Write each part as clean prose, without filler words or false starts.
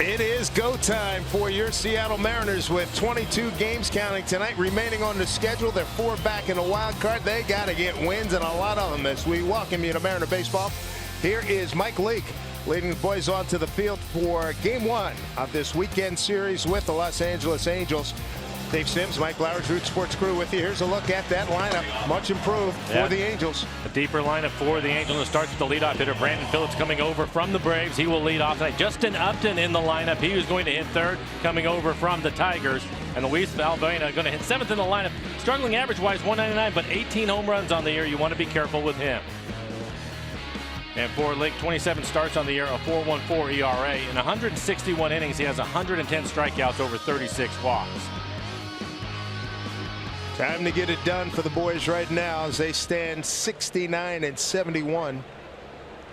It is go time for your Seattle Mariners with 22 games counting tonight remaining on the schedule. They're 4 back in the wild card. They got to get wins, and a lot of them. As we welcome you to Mariner Baseball, here is Mike Leake leading the boys onto the field for Game 1 of this weekend series with the Los Angeles Angels. Dave Sims, Mike Lowry's Root Sports crew with you. Here's a look at that lineup. Much improved for the Angels. A deeper lineup for the Angels. It starts with the leadoff hitter, Brandon Phillips, coming over from the Braves. He will lead off tonight. Justin Upton in the lineup. He was going to hit third, coming over from the Tigers. And Luis Valbuena going to hit 7th in the lineup. Struggling average-wise, 199, but 18 home runs on the year. You want to be careful with him. And for Leake, 27 starts on the year, a 4.14 ERA. In 161 innings, he has 110 strikeouts, over 36 walks. Time to get it done for the boys right now as they stand 69-71.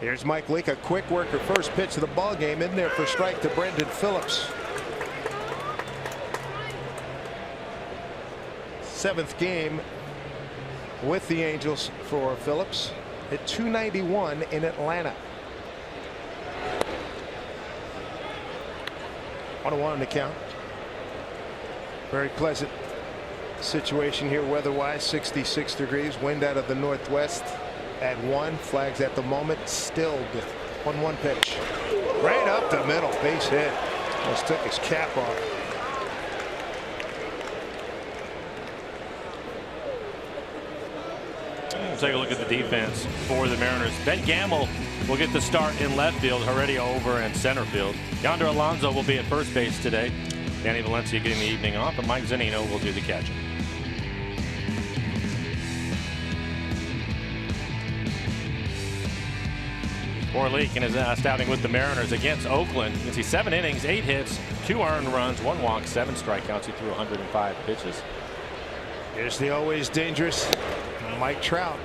Here's Mike Leake, a quick worker. First pitch of the ball game in there for strike to Brandon Phillips. 7th game with the Angels for Phillips at 291 in Atlanta. 1-1 on the count. Very pleasant situation here weather-wise. 66 degrees, wind out of the northwest at 1. Flags at the moment stilled. 1-1 pitch right up the middle, base hit. Almost took his cap off. Take a look at the defense for the Mariners. Ben Gamble will get the start in left field. Heredia over in center field. Yonder Alonso will be at first base today. Danny Valencia getting the evening off, and Mike Zunino will do the catching. For Leake in his outing with the Mariners against Oakland, you can see 7 innings, 8 hits, 2 earned runs, 1 walk, 7 strikeouts. He threw 105 pitches. Here's the always dangerous Mike Trout.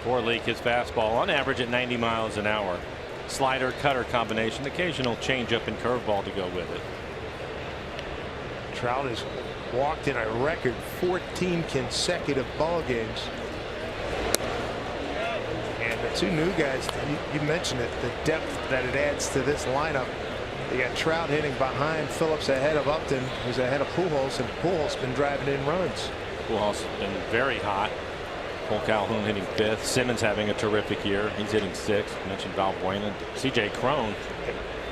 For Leake, his fastball on average at 90 miles an hour. Slider cutter combination, occasional changeup and curveball to go with it. Trout has walked in a record 14 consecutive ball games. And the two new guys, you mentioned it, the depth that it adds to this lineup. You got Trout hitting behind Phillips, ahead of Upton, who's ahead of Pujols, and Pujols been driving in runs. Pujols been very hot. Cole Calhoun hitting 5th. Simmons having a terrific year. He's hitting 6th. I mentioned Valbuena. C.J. Cron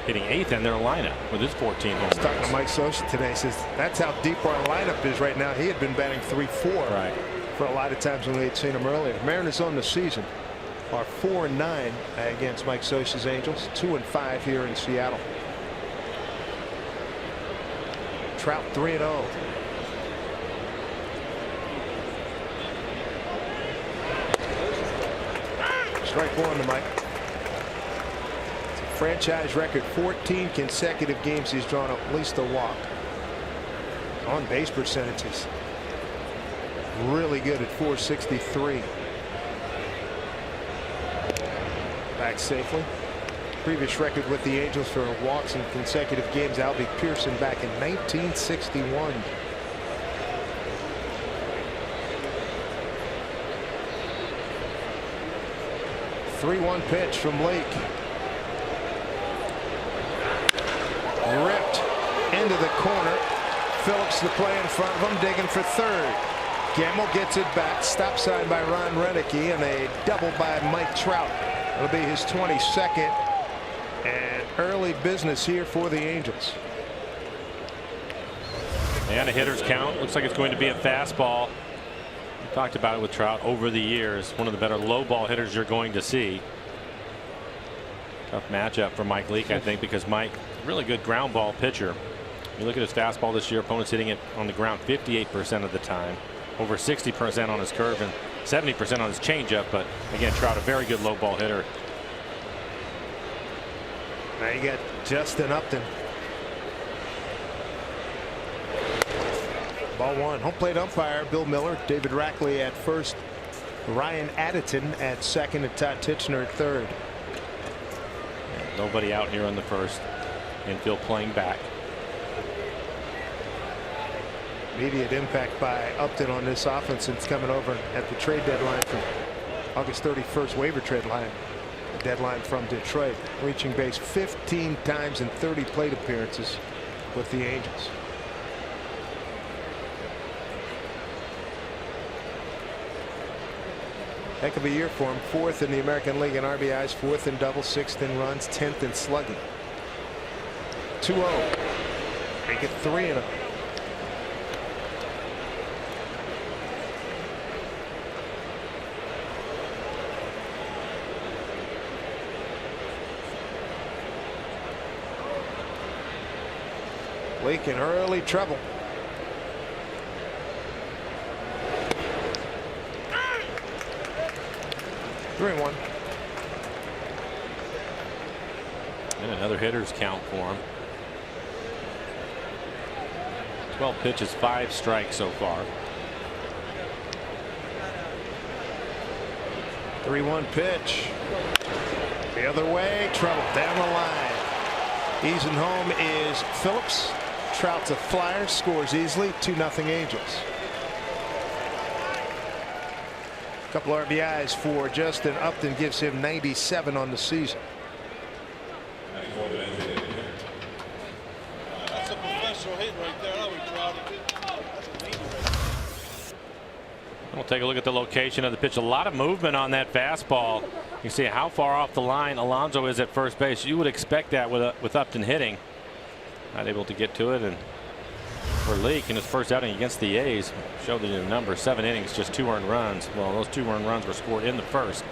hitting 8th in their lineup with his 14 home runs. Talking to Mike Scioscia today, says that's how deep our lineup is right now. He had been batting .340 for a lot of times when we had seen him earlier. Mariners on the season are 4-9 against Mike Scioscia's Angels. 2-5 here in Seattle. Trout 3-0. Strike 1 to Mike. It's a franchise record. 14 consecutive games he's drawn at least a walk. On base percentages really good at .463. Back safely. Previous record with the Angels for walks in consecutive games, Albie Pearson back in 1961. .3-1 pitch from Leake. Ripped into the corner. Phillips the play in front of him, digging for third. Gamble gets it back. Stop sign by Ron Renicky, and a double by Mike Trout. It'll be his 22nd. And early business here for the Angels. And a hitter's count. Looks like it's going to be a fastball. We talked about it with Trout over the years. One of the better low ball hitters you're going to see. Tough matchup for Mike Leake, I think, because Mike, really good ground ball pitcher. You look at his fastball this year, opponents hitting it on the ground 58% of the time. Over 60% on his curve and 70% on his changeup. But again, Trout, a very good low ball hitter. Now you got Justin Upton. Ball 1. Home plate umpire Bill Miller, David Rackley at first, Ryan Addington at second, and Todd Titchener at third. And nobody out here on the first. Infield playing back. Immediate impact by Upton on this offense since coming over at the trade deadline from August 31st waiver trade line. deadline from Detroit, reaching base 15 times in 30 plate appearances with the Angels. Heck of a year for him. 4th in the American League in RBIs, 4th in doubles, 6th in runs, 10th in slugging. 2-0. They get 3 in a. Leak in early trouble. Three and 1. And another hitter's count for him. 12 pitches, 5 strikes so far. 3-1 pitch. The other way, trouble down the line. Easing home is Phillips. Trout's a flyer, scores easily. 2-0 Angels. Couple RBIs for Justin Upton gives him 97 on the season. That's a professional hit right there. That was We'll take a look at the location of the pitch. A lot of movement on that fastball. You see how far off the line Alonso is at first base. You would expect that with Upton hitting. Not able to get to it, and for Leak in his first outing against the A's showed the number 7 innings, just 2 earned runs. Well, those 2 earned runs were scored in the first.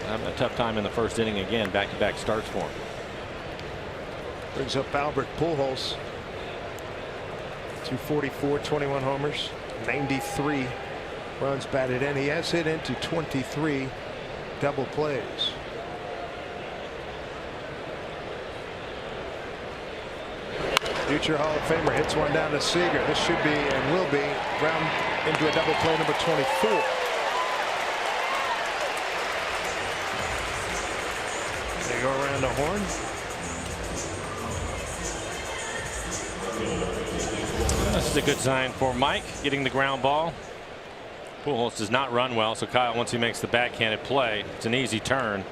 Having a tough time in the first inning again. Back-to-back starts for him. Brings up Albert Pujols. 244, 21 homers, 93 runs batted in. He has hit into 23 double plays. Future Hall of Famer hits one down to Seager. This should be and will be ground into a double play number 24. They go around the horn. This is a good sign for Mike, getting the ground ball. Pujols does not run well, so Kyle, once he makes the backhanded play, it's an easy turn.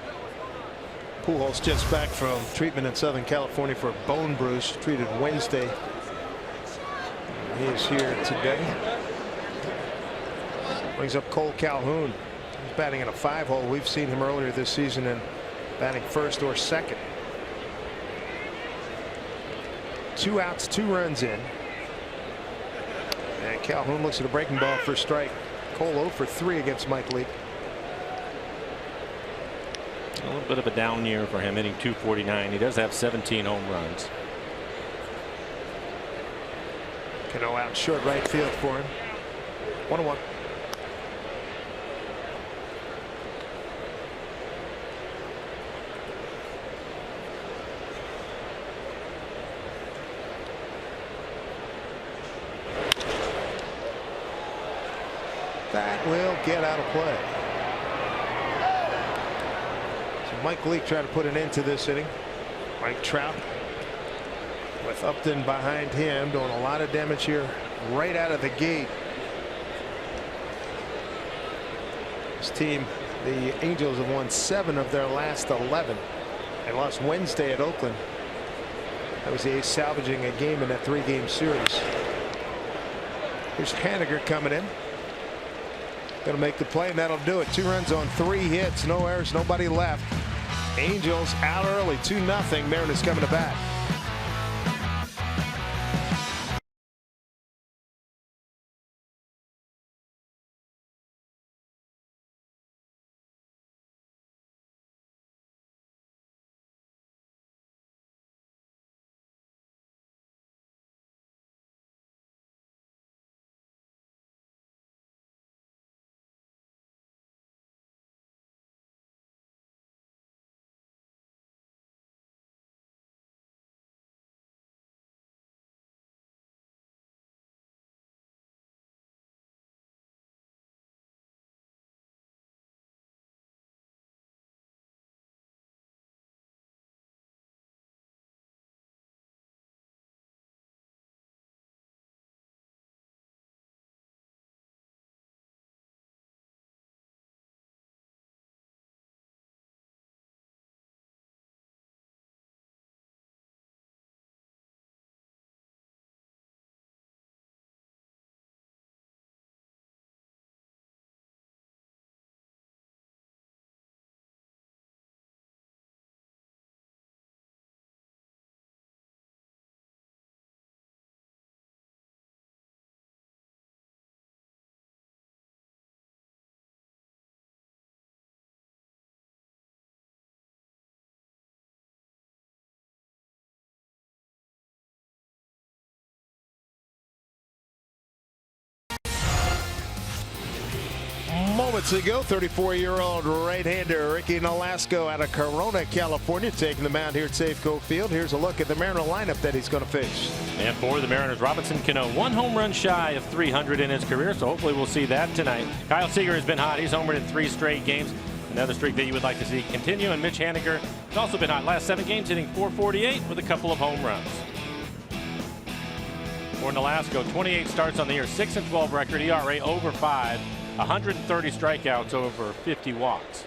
Pujols just back from treatment in Southern California for a bone bruise, treated Wednesday. He is here today. Brings up Cole Calhoun. He's batting in a 5-hole. We've seen him earlier this season in batting first or second. 2 outs, 2 runs in. And Calhoun looks at a breaking ball for a strike. Cole 0 for 3 against Mike Leake. A little bit of a down year for him, hitting .249. He does have 17 home runs. Cano out short right field for him. 1-1. That will get out of play. So Mike Leake trying to put an end to this inning. Mike Trout with Upton behind him, doing a lot of damage here right out of the gate. This team, the Angels, have won 7 of their last 11. They lost Wednesday at Oakland. That was the A's salvaging a game in that 3-game series. Here's Haniger coming in. Going to make the play, and that'll do it. 2 runs on 3 hits, no errors, nobody left. Angels out early, 2-0. Mariners coming to bat. moments ago, 34-year-old right-hander Ricky Nolasco out of Corona, California, taking the mound here at Safeco Field. Here's a look at the Mariner lineup that he's going to face. And for the Mariners, Robinson Cano, 1 home run shy of 300 in his career, so hopefully we'll see that tonight. Kyle Seager has been hot. He's homered in 3 straight games. Another streak that you would like to see continue. And Mitch Haniger has also been hot. Last 7 games, hitting .448 with a couple of home runs. For Nolasco, 28 starts on the year, 6-12 record, ERA over 5, 130 strikeouts, over 50 walks.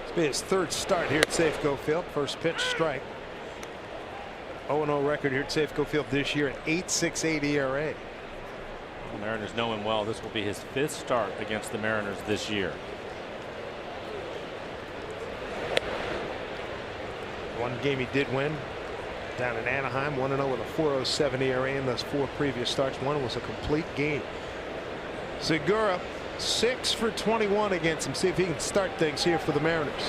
It's been his 3rd start here at Safeco Field. First pitch, strike. 0-0 record here at Safeco Field this year at 8.68 ERA. The Mariners know him well. This will be his 5th start against the Mariners this year. One game he did win down in Anaheim, 1-0 with a 4.07 ERA in those 4 previous starts. One was a complete game. Segura 6 for 21 against him. See if he can start things here for the Mariners.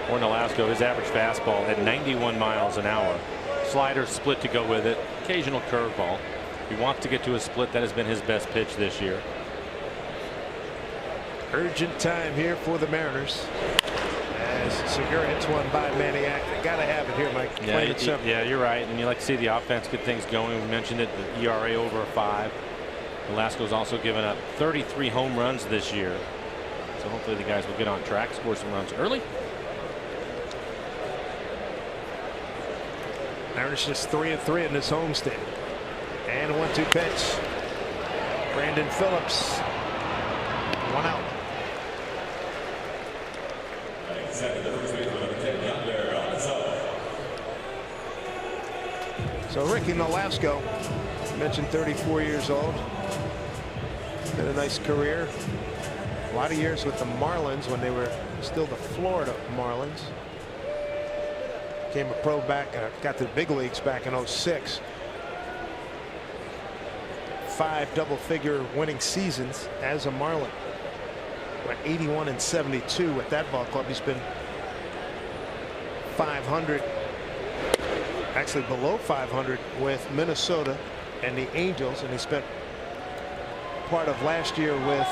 For Nolasco, his average fastball at 91 miles an hour. Slider split to go with it. Occasional curveball. He wants to get to a split. That has been his best pitch this year. Urgent time here for the Mariners. As Segura hits one by Maniac. They got to have it here, Mike. Yeah, you're right. And you like to see the offense get things going. We mentioned it, the ERA over 5. Nolasco's also given up 33 home runs this year. So hopefully the guys will get on track, score some runs early. Mariners just 3-3 in this homestand. And a 1-2 pitch. Brandon Phillips. 1 out. So Ricky Nolasco, mentioned 34 years old. Had a nice career. A lot of years with the Marlins when they were still the Florida Marlins. Became a pro back, got to the big leagues back in '06. 5 double-figure winning seasons as a Marlin. Went 81 and 72 with that ball club. He's been 500, actually below 500 with Minnesota and the Angels, and he spent part of last year with,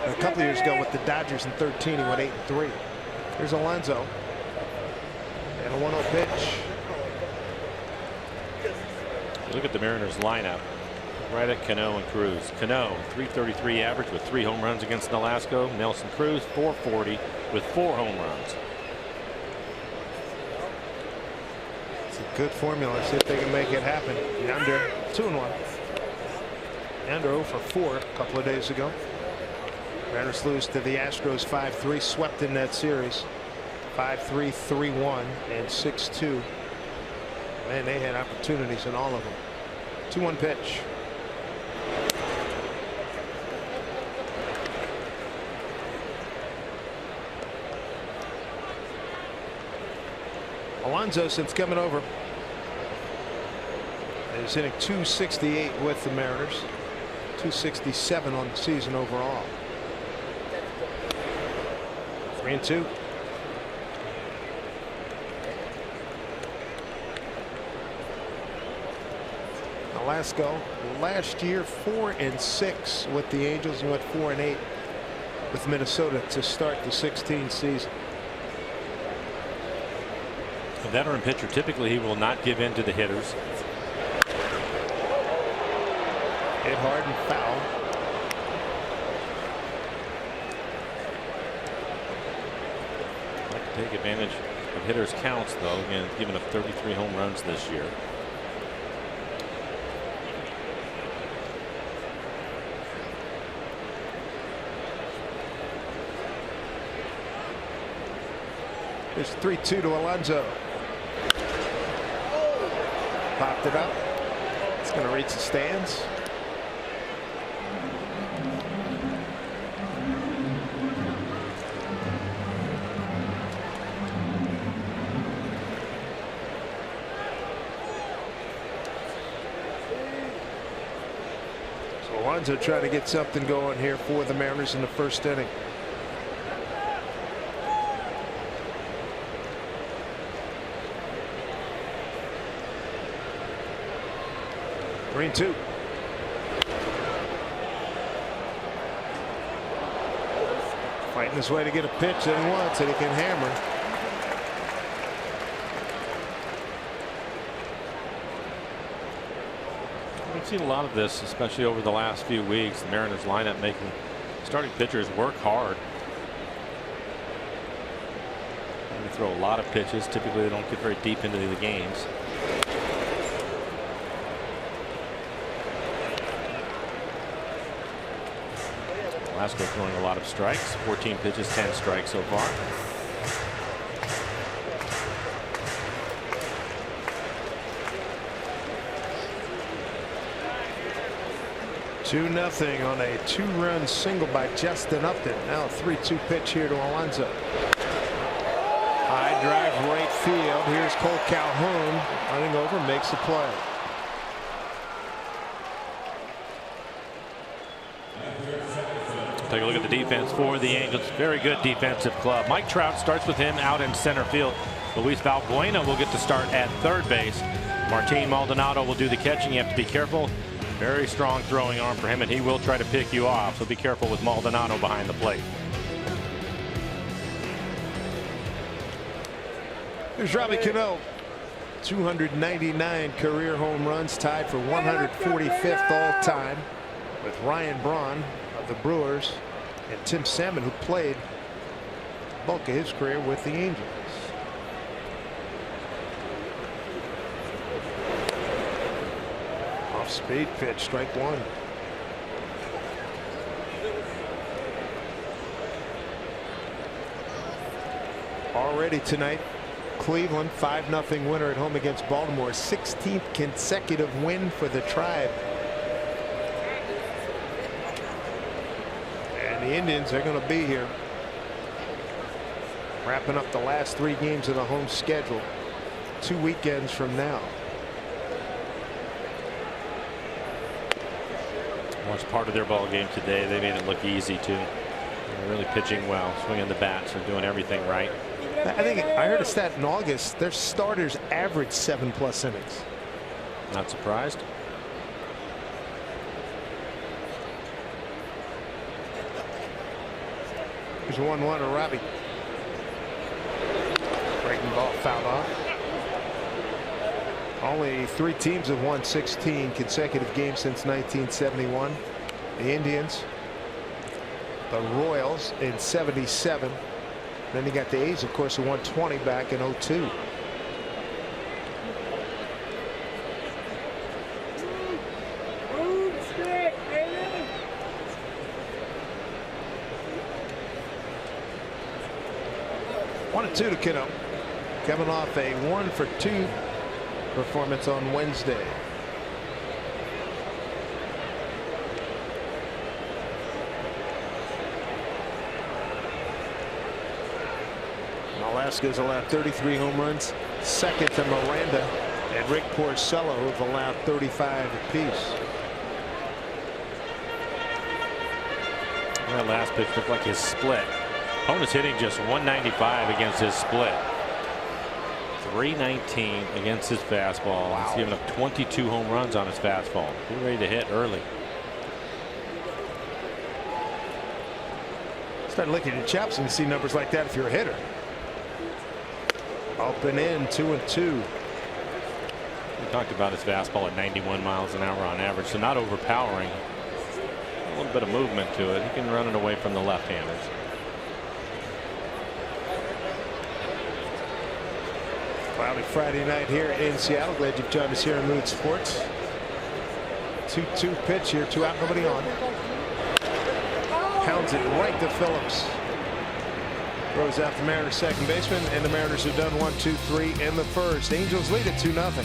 a couple of years ago, with the Dodgers in 13. He went 8-3. Here's Alonso. And a 1-0 pitch. Look at the Mariners lineup. Right at Cano and Cruz. Cano, 333 average with 3 home runs against Nolasco. Nelson Cruz, 440 with 4 home runs. It's a good formula. See if they can make it happen. Yonder 2-1. Yonder 0 for 4 a couple of days ago. Mariners lose to the Astros 5-3, swept in that series. 5-3, 3-1, and 6-2. Man, they had opportunities in all of them. 2-1 pitch. Alonso, since coming over, is hitting .268 with the Mariners. .267 on the season overall. 3-2. Nolasco last year 4-6 with the Angels. He went 4-8 with Minnesota to start the 16 season. A veteran pitcher, typically he will not give in to the hitters. Hit hard and foul. Like to take advantage of hitters' counts, though. Again, giving up 33 home runs this year. There's 3-2 to Alonso. Popped it up. It's going to reach the stands. So Alonso trying to get something going here for the Mariners in the first inning. Green 2. Fighting his way to get a pitch that he wants and he can hammer. We've seen a lot of this, especially over the last few weeks. The Mariners lineup making starting pitchers work hard. They throw a lot of pitches. Typically, they don't get very deep into the games. Velasco throwing a lot of strikes. 14 pitches, 10 strikes so far. 2-0 on a 2-run single by Justin Upton. Now a 3-2 pitch here to Alonso. High drive right field. Here's Cole Calhoun running over, makes the play. Take a look at the defense for the Angels. Very good defensive club. Mike Trout starts with him out in center field. Luis Valbuena will get to start at third base. Martin Maldonado will do the catching. You have to be careful. Very strong throwing arm for him, and he will try to pick you off. So be careful with Maldonado behind the plate. Here's Robbie Cano. 299 career home runs, tied for 145th all time with Ryan Braun of the Brewers and Tim Salmon, who played the bulk of his career with the Angels. Off speed pitch, strike one. Already tonight, Cleveland 5-0 winner at home against Baltimore. 16th consecutive win for the Tribe. And the Indians are going to be here, wrapping up the last 3 games of the home schedule 2 weekends from now. Watched part of their ball game today. They made it look easy too. They're really pitching well, swinging the bats, they're doing everything right. I think I heard a stat in August, their starters average 7+ innings. Not surprised. Here's 1-1 to Robbie. Breaking ball fouled off. Only 3 teams have won 16 consecutive games since 1971. The Indians, the Royals in 77. Then you got the A's, of course, who won 20 back in 02. One and 2 to Kiddo, coming off a 1-for-2 performance on Wednesday. Alaska's allowed 33 home runs, second to Miranda and Rick Porcello, who've allowed 35 apiece. That last pitch looked like his split. Opponent's hitting just 195 against his split. 319 against his fastball. Wow. He's given up 22 home runs on his fastball. He's ready to hit early. Start looking at your chops and you see numbers like that if you're a hitter. Up and in, 2-2. We talked about his fastball at 91 miles an hour on average, so not overpowering. A little bit of movement to it. He can run it away from the left-handers. Cloudy Friday night here in Seattle. Glad you've joined us here in Mood Sports. 2-2 pitch here, 2 out, nobody on. Pounds it right to Phillips. Throws out the Mariners second baseman, and the Mariners have done 1-2-3 in the first. Angels lead it 2-0.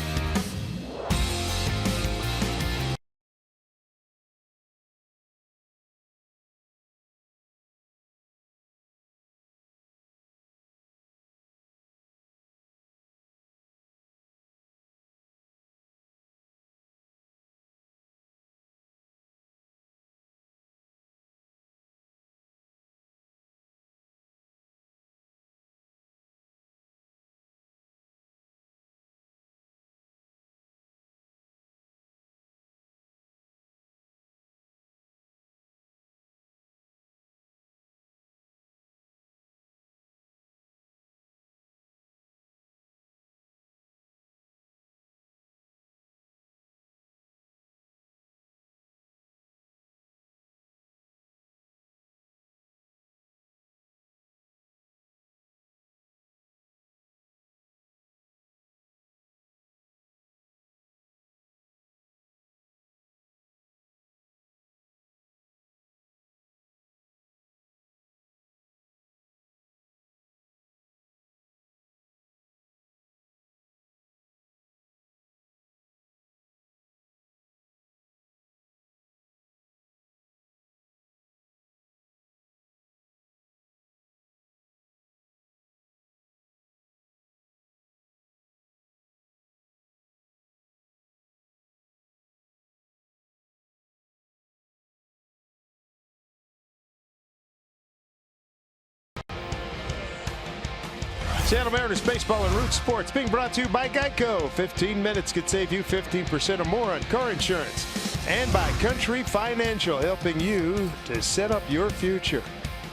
Seattle Mariners baseball and Root Sports being brought to you by Geico. 15 minutes could save you 15% or more on car insurance. And by Country Financial, helping you to set up your future.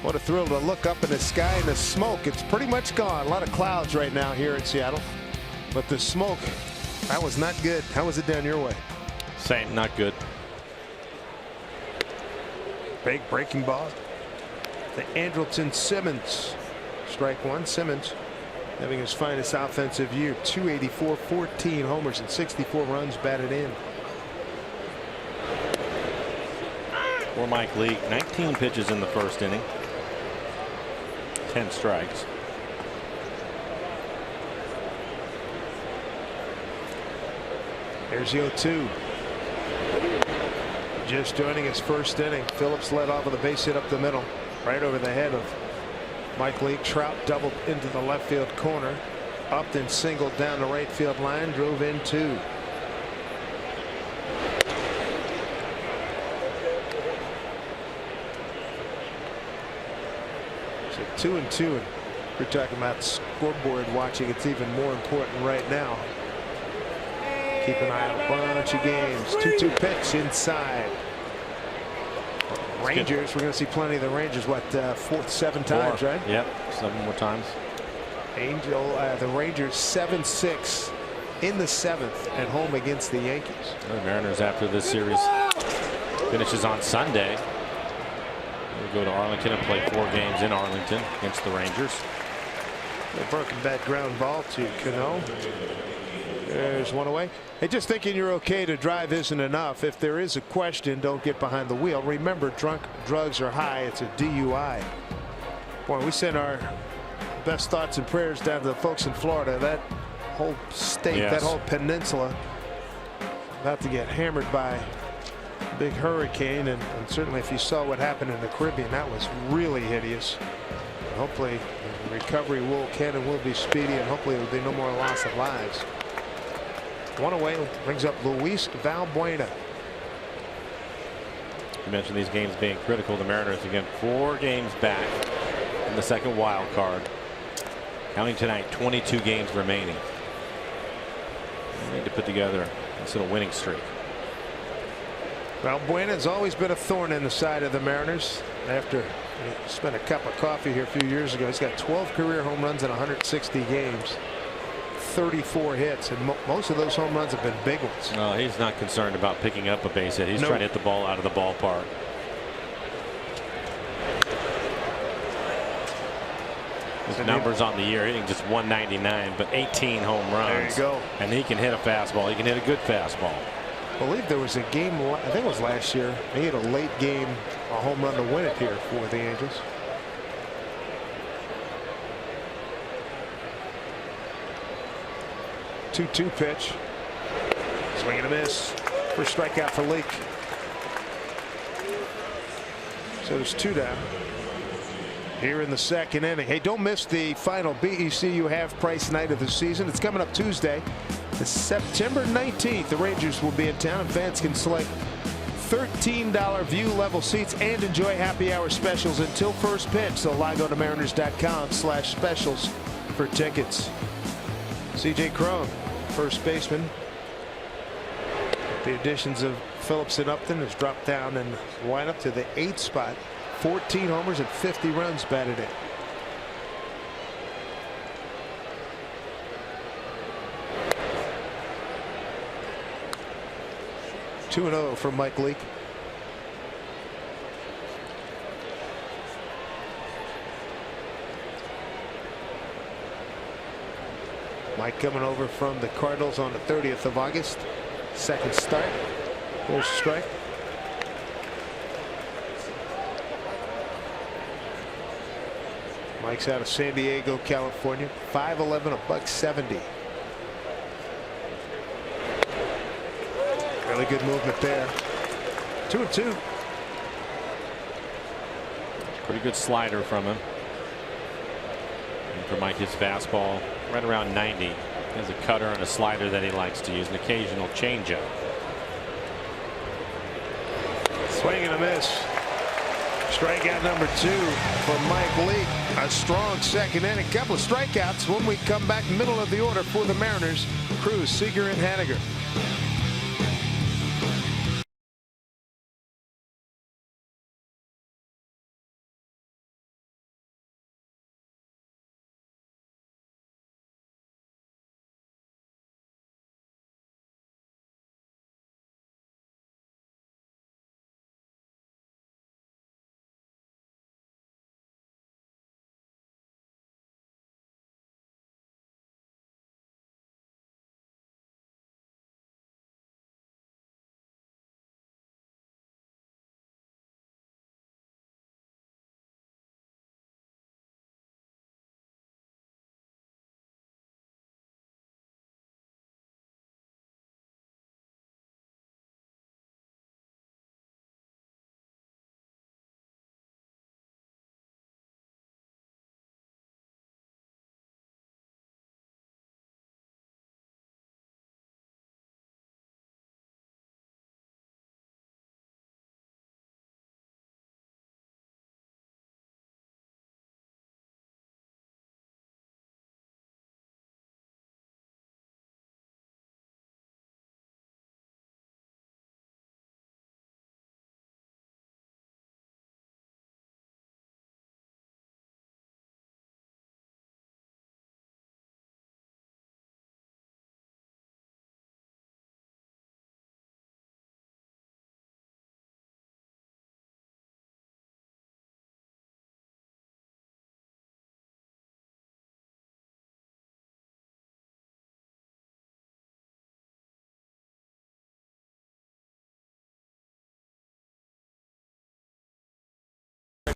What a thrill to look up in the sky and the smoke. It's pretty much gone. A lot of clouds right now here in Seattle. But the smoke, that was not good. How was it down your way? Same, not good. Big breaking ball. The Andrelton Simmons. Strike one. Simmons having his finest offensive year. 284, 14 homers and 64 runs batted in. For Mike Leake, 19 pitches in the first inning. 10 strikes. Here's the 0-2. Just joining his first inning. Phillips led off with a base hit up the middle, right over the head of Mike Leake. Trout doubled into the left field corner. Upton singled down the right field line, drove in two. So 2-2, and we're talking about scoreboard watching. It's even more important right now. Keep an eye on a bunch of games. 2-2 pitch inside. Rangers, we're going to see plenty of the Rangers. What, 7 times, right? Yep, 7 more times. The Rangers 7-6 in the 7th at home against the Yankees. The Mariners, after this series finishes on Sunday, we'll go to Arlington and play 4 games in Arlington against the Rangers. A broken bat ground ball to Cano. There's one away. Hey, just thinking you're okay to drive isn't enough. If there is a question, don't get behind the wheel. Remember, drugs are high. It's a DUI. Boy, we send our best thoughts and prayers down to the folks in Florida. That whole state, yes, that whole peninsula, about to get hammered by a big hurricane. And certainly if you saw what happened in the Caribbean, that was really hideous. Hopefully the recovery will be speedy, and hopefully there will be no more loss of lives. One away, brings up Luis Valbuena. You mentioned these games being critical. The Mariners again 4 games back in the second wild card. Counting tonight, 22 games remaining. They need to put together a winning streak. Valbuena has always been a thorn in the side of the Mariners. After he spent a cup of coffee here a few years ago, he's got 12 career home runs in 160 games. 34 hits, and most of those home runs have been big ones. No, he's not concerned about picking up a base hit. He's trying to hit the ball out of the ballpark. His numbers on the year, hitting just 199, but 18 home runs. There you go. And he can hit a fastball. He can hit a good fastball. I believe there was a game, I think it was last year, he had a late game, a home run to win it here for the Angels. Two-2 pitch. Swing and a miss. First strikeout for Leake. So there's 2 down here in the second inning. Hey, don't miss the final BECU half price night of the season. It's coming up Tuesday, September 19th. The Rangers will be in town, and fans can select $13 view level seats and enjoy happy hour specials until first pitch. So log on to mariners.com/specials for tickets. C.J. Crum, first baseman. The additions of Phillips and Upton has dropped down in the lineup to the 8th spot. 14 homers and 50 runs batted in. (2-0) from Mike Leake. Mike coming over from the Cardinals on the 30th of August. Second start. There's a strike. Mike's out of San Diego, California. 5'11", $170. Really good movement there. 2-2. Pretty good slider from him. And for Mike, his fastball right around 90. He has a cutter and a slider that he likes to use, an occasional changeup. Swing and a miss. Strikeout number 2 for Mike Leake. A strong second inning. A couple of strikeouts when we come back. Middle of the order for the Mariners. Cruz, Seager, and Haniger.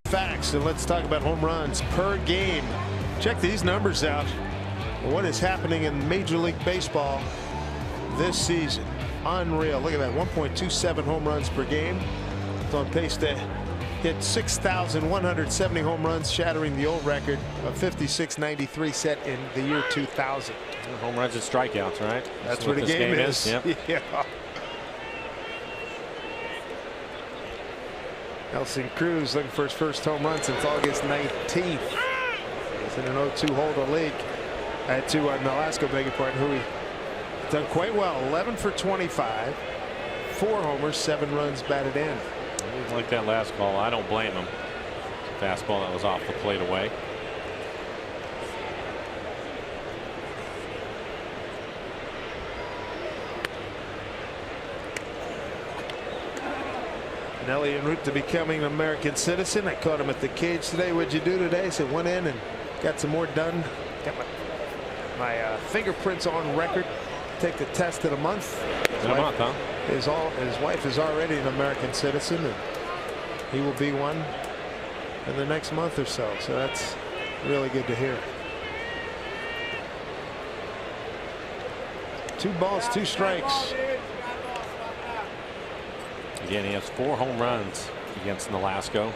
Facts, and let's talk about home runs per game. Check these numbers out. What is happening in Major League Baseball this season? Unreal. Look at that, 1.27 home runs per game. It's on pace to hit 6,170 home runs, shattering the old record of 5,693 set in the year 2000. Home runs and strikeouts, right? That's what the game is. Yep. Yeah. Nelson Cruz looking for his first home run since August 19th. He's in an 0-2 hole to Leake. To Nolasco, beg your pardon, who he done quite well. 11 for 25, 4 homers, 7 runs batted in. I didn't like that last call. I don't blame him. Fastball that was off the plate away. Nelly en route to becoming an American citizen. I caught him at the cage today. What'd you do today? So went in and got some more done. Got my fingerprints on record. Take the test in a month. In a month, huh? His wife is already an American citizen, and he will be one in the next month or so. So that's really good to hear. 2 balls, 2 strikes. Again, he has 4 home runs against Nolasco.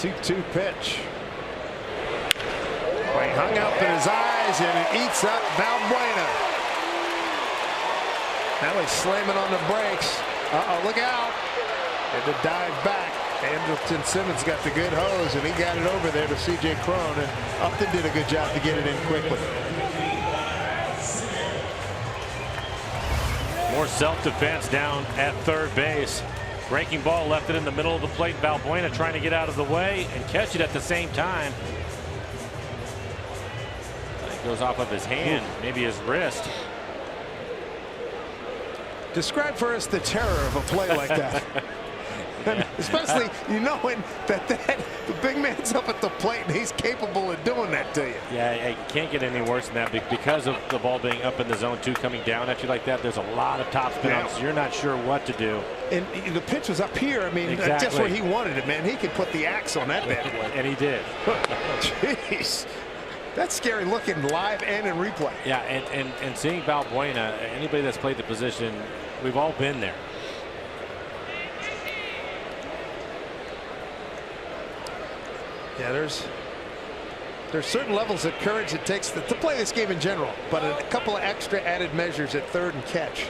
Two pitch. He hung up in his eyes and it eats up Valbuena. Now he's slamming on the brakes. Look out. And the dive back. Andrelton Simmons got the good hose and he got it over there to C.J. Cron, and Upton did a good job to get it in quickly. More self-defense down at third base. Breaking ball left it in the middle of the plate. Valbuena trying to get out of the way and catch it at the same time. It goes off of his hand, maybe his wrist. Describe for us the terror of a play like that. Yeah. Especially knowing that the big man's up at the plate and he's capable of doing that to you. Yeah, you can't get any worse than that because of the ball being up in the zone 2 coming down at you like that. There's a lot of topspin, so you're not sure what to do. And the pitch was up here. I mean, exactly. Just where he wanted it, man. He could put the axe on that bad boy. And he did. Jeez. That's scary looking live and in replay. Yeah, and seeing Valbuena, anybody that's played the position, we've all been there. Yeah, there's certain levels of courage it takes to play this game in general, but a couple of extra added measures at third and catch.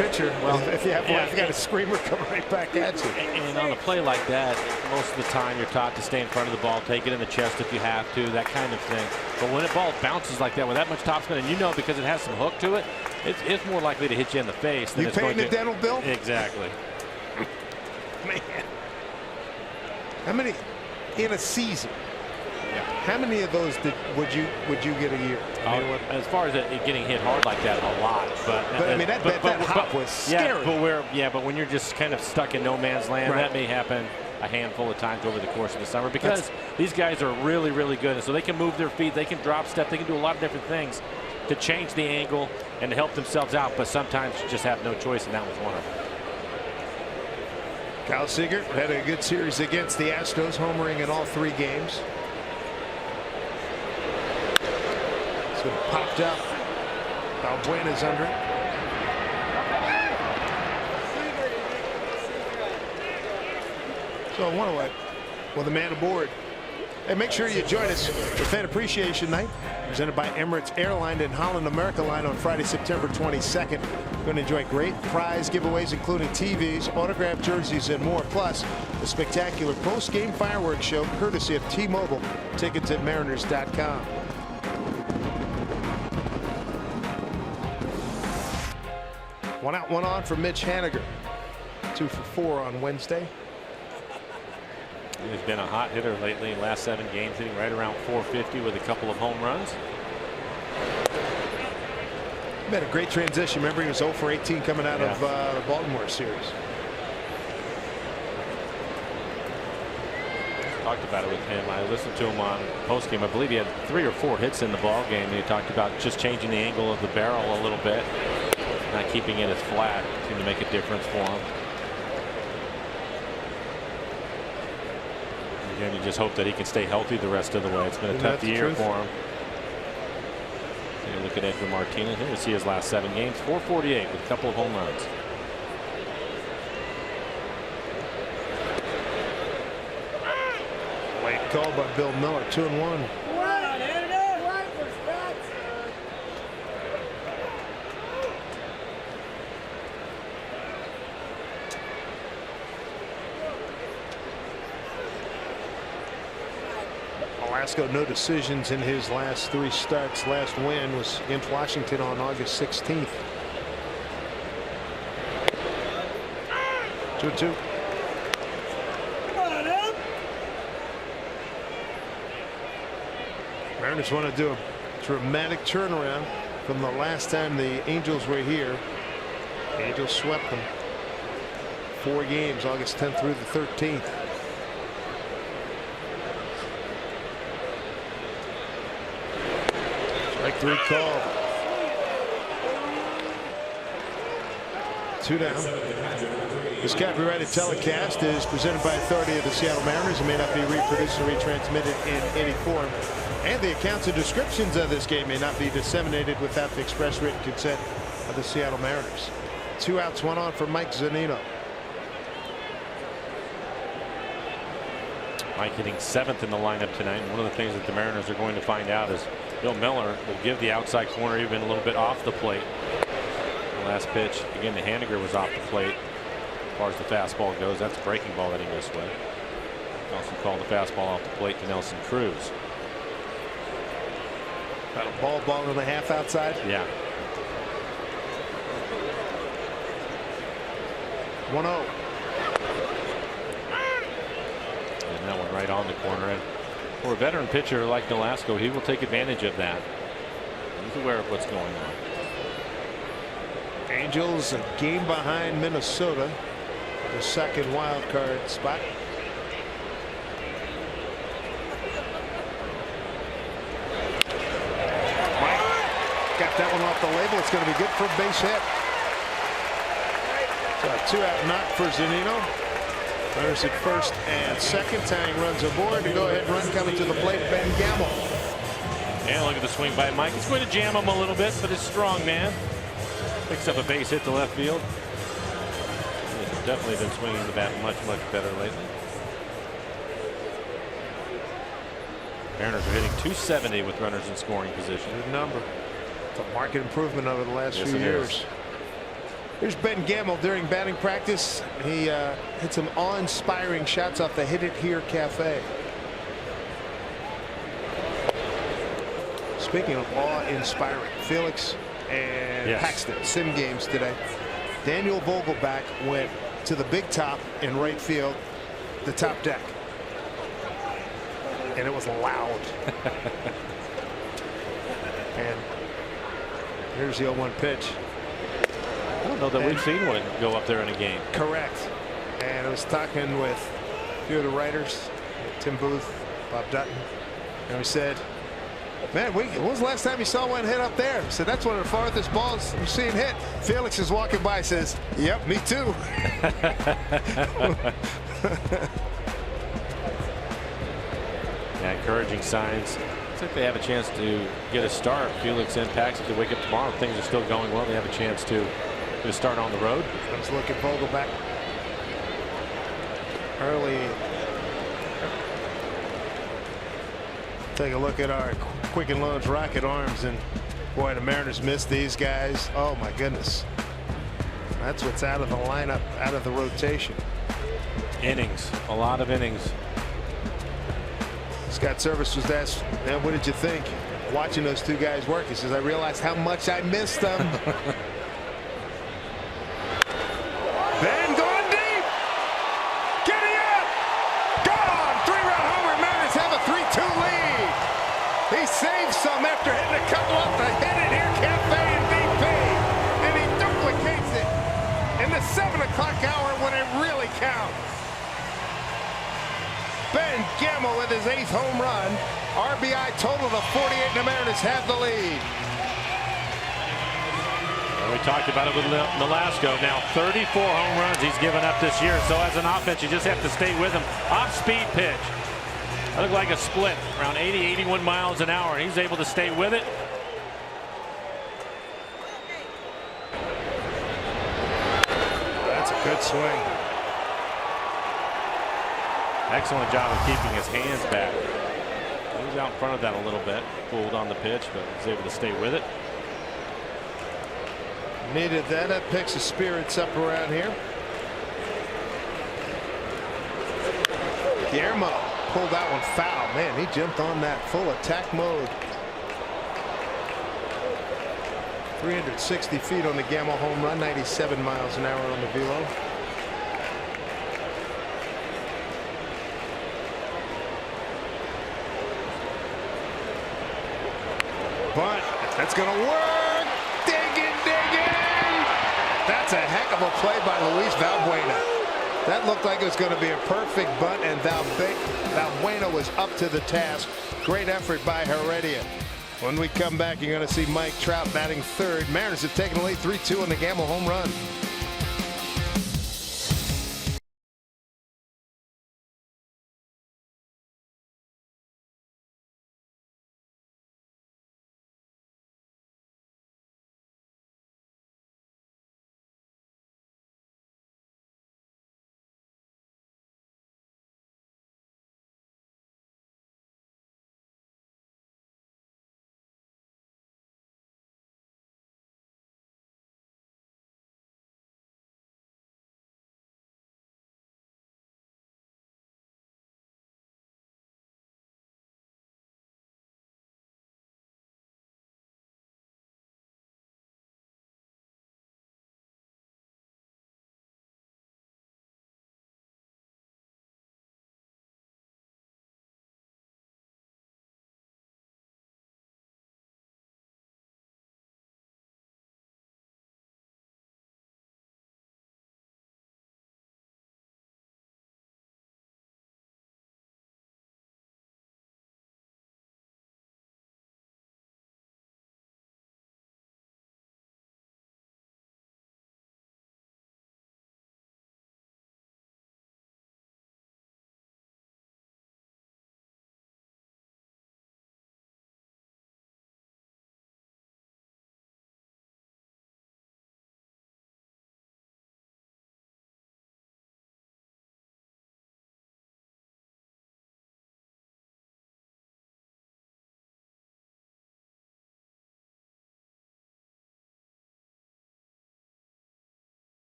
pitcher. Well, if you have you got a screamer coming right back at you. And on a play like that, most of the time you're taught to stay in front of the ball, take it in the chest if you have to, that kind of thing. But when a ball bounces like that with that much topspin, and you know because it has some hook to it, it's more likely to hit you in the face than you it's going paying to. the dental bill? Exactly. Man, how many in a season? Yeah. How many of those would you get a year? As far as it getting hit hard like that, a lot. But I mean that hop was scary. But when you're just kind of stuck in no man's land, that may happen a handful of times over the course of the summer because these guys are really, really good, and so they can move their feet, they can drop step, they can do a lot of different things to change the angle and to help themselves out. But sometimes you just have no choice, and that was one of them. Kyle Seager had a good series against the Astros, homering in all 3 games. So it popped up. Valbuena's under it. So I wonder what. Well, the man aboard. Hey, make sure you join us for Fan Appreciation Night, presented by Emirates Airline and Holland America Line on Friday, September 22nd. We're going to enjoy great prize giveaways, including TVs, autographed jerseys, and more. Plus, a spectacular post-game fireworks show, courtesy of T-Mobile. Tickets at Mariners.com. One out, one on for Mitch Haniger. 2 for 4 on Wednesday. He's been a hot hitter lately in the last 7 games, hitting right around 450 with a couple of home runs. He had a great transition. Remember, he was 0 for 18 coming out of the Baltimore series. Talked about it with him. I listened to him on postgame. I believe he had 3 or 4 hits in the ball game. And he talked about just changing the angle of the barrel a little bit, not keeping it as flat. Seemed to make a difference for him. Again, you just hope that he can stay healthy the rest of the way. It's been a tough year for him. Look at Edwin Martinez. Here you see his last 7 games, 448 with a couple of home runs. Late call by Bill Miller, 2-1. Velasco, no decisions in his last 3 starts. Last win was against Washington on August 16th. 2-2. Mariners want to do a dramatic turnaround from the last time the Angels were here. The Angels swept them 4 games, August 10th through the 13th. Strike 3 call. 2 down. This copyrighted telecast is presented by authority of the Seattle Mariners and may not be reproduced or retransmitted in any form. And the accounts and descriptions of this game may not be disseminated without the express written consent of the Seattle Mariners. 2 outs, 1 on for Mike Zunino. Mike hitting 7th in the lineup tonight. One of the things that the Mariners are going to find out is Bill Miller will give the outside corner even a little bit off the plate. The last pitch, again, the Haniger was off the plate. As far as the fastball goes, that's a breaking ball that he missed with. Also called the fastball off the plate to Nelson Cruz. About a ball and a half outside. Yeah. 1-0. And that one right on the corner. And for a veteran pitcher like Nolasco, he will take advantage of that. He's aware of what's going on. Angels a game behind Minnesota, the second wild card spot. Mike got that one off the label. It's going to be good for a base hit. So a 2-out knock for Zunino. Runners at first and second. Tying runs aboard. To go ahead run coming to the plate, Ben Gamble. And look at the swing by Mike. It's going to jam him a little bit, but it's strong, man. Picks up a base hit to left field. He's definitely been swinging the bat much better lately. Mariners are hitting .270 with runners in scoring position. Good number. It's a market improvement over the last few years. Here's Ben Gamble during batting practice. He hit some awe-inspiring shots off the Hit It Here Cafe. Speaking of awe-inspiring, Felix and Paxton sim games today. Daniel Vogelback went to the big top in right field, the top deck, and it was loud. And here's the 0-1 pitch. I don't know that we've seen one go up there in a game. Correct. And I was talking with a few of the writers, Tim Booth, Bob Dutton, and we said, man, when was the last time you saw one hit up there? I said, that's one of the farthest balls we've seen hit. Felix is walking by, says, yep, me too. Yeah, encouraging signs. Looks like they have a chance to get a start. Felix and Paxton to wake up tomorrow. Things are still going well. They have a chance to get a start on the road. Let's look at Vogelback early. Take a look at our Quicken Loans Rocket Arms, and boy, the Mariners missed these guys. Oh my goodness. That's what's out of the lineup, out of the rotation. Innings, a lot of innings. Scott Service was asked, man, what did you think watching those two guys work? He says, I realized how much I missed them. Ben going deep. Getting up. Gone. 3-run homer. Mariners have a 3-2 lead. He saves some after hitting a couple off the Hit It Here Cafe in BP. And he duplicates it in the 7 o'clock hour when it really counts. Ben Gamble with his 8th home run. RBI total of 48, and the Mariners have the lead. We talked about it with Nolasco. Now 34 home runs he's given up this year. So as an offense, you just have to stay with him. Off-speed pitch. That looked like a split, around 80, 81 miles an hour. He's able to stay with it. That's a good swing. Excellent job of keeping his hands back. He was out in front of that a little bit, pulled on the pitch, but was able to stay with it. Needed that. That picks the spirits up around here. Guillermo pulled that one foul. Man, he jumped on that full attack mode. 360 feet on the Gamble home run, 97 miles an hour on the velo. But that's going to work. Digging. That's a heck of a play by Luis Valbuena. That looked like it was going to be a perfect bunt, and Valbuena was up to the task. Great effort by Heredia. When we come back, you're going to see Mike Trout batting third. Mariners have taken the lead 3-2 on the Gamble home run.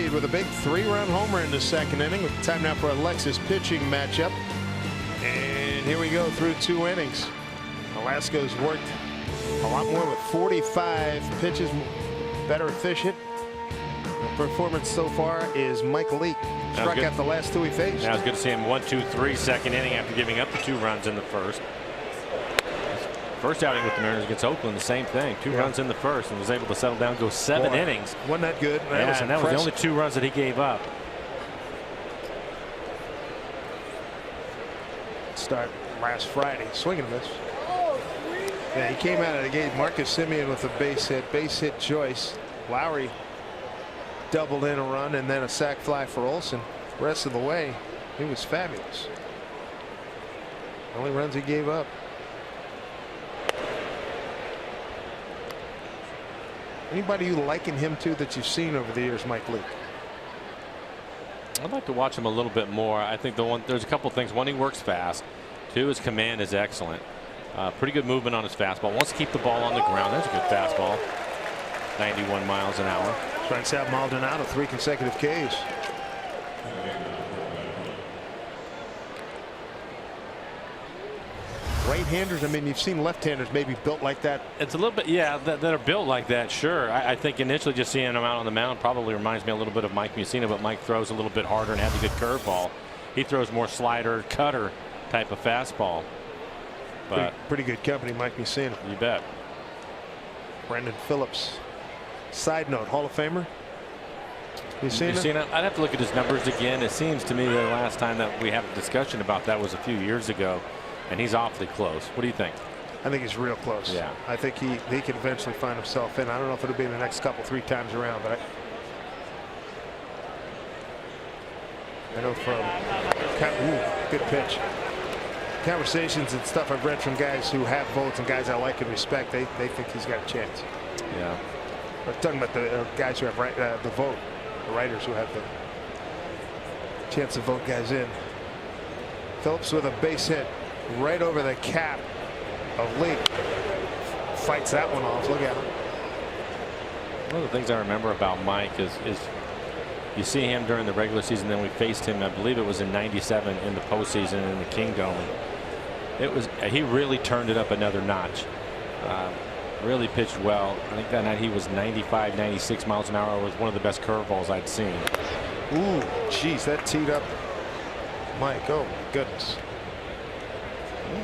lead with a big 3-run homer in the second inning. Time now for Alexis pitching matchup. And here we go through 2 innings. Alaska's worked a lot more with 45 pitches, better efficient. The performance so far is Mike Leake. Struck out the last 2 he faced. Now it's good to see him 1-2-3 second inning after giving up the 2 runs in the first. First outing with the Mariners against Oakland, the same thing. 2 runs in the first and was able to settle down, go 7 innings. Wasn't that good? And that was the only 2 runs that he gave up. Start last Friday, swinging a miss. Yeah, he came out of the gate. Marcus Semien with a base hit choice. Lowry doubled in a run and then a sac fly for Olsen. Rest of the way, he was fabulous. Only runs he gave up. Anybody you liken him to that you've seen over the years, Mike Leake? I'd like to watch him a little bit more. I think there's a couple things. One, he works fast. 2, his command is excellent. Pretty good movement on his fastball. Wants to keep the ball on the ground. That's a good fastball. 91 miles an hour. Strikes out Maldonado 3 consecutive Ks. Right-handers, I mean, you've seen left-handers maybe built like that. It's a little bit, yeah, that are built like that, sure. I think initially just seeing him out on the mound probably reminds me a little bit of Mike Mussina, but Mike throws a little bit harder and has a good curveball. He throws more slider, cutter type of fastball. But pretty good company, Mike Mussina. You bet. Brendan Phillips. Side note, Hall of Famer? Mussina, I'd have to look at his numbers again. It seems to me the last time that we had a discussion about that was a few years ago. And he's awfully close. What do you think? I think he's real close. Yeah. I think he can eventually find himself in. I don't know if it'll be in the next couple, 3 times around, but I know from good pitch. Conversations and stuff I've read from guys who have votes and guys I like and respect, they think he's got a chance. Yeah. I'm talking about the guys who have the vote, the writers who have the chance to vote guys in. Phillips with a base hit right over the cap of Leake. Fights that one off. Look at him. One of the things I remember about Mike is you see him during the regular season, then we faced him, I believe it was in '97 in the postseason in the Kingdome. He really turned it up another notch. Really pitched well. I think that night he was 95, 96 miles an hour. It was one of the best curveballs I'd seen. Ooh, geez, that teed up Mike. Oh, my goodness.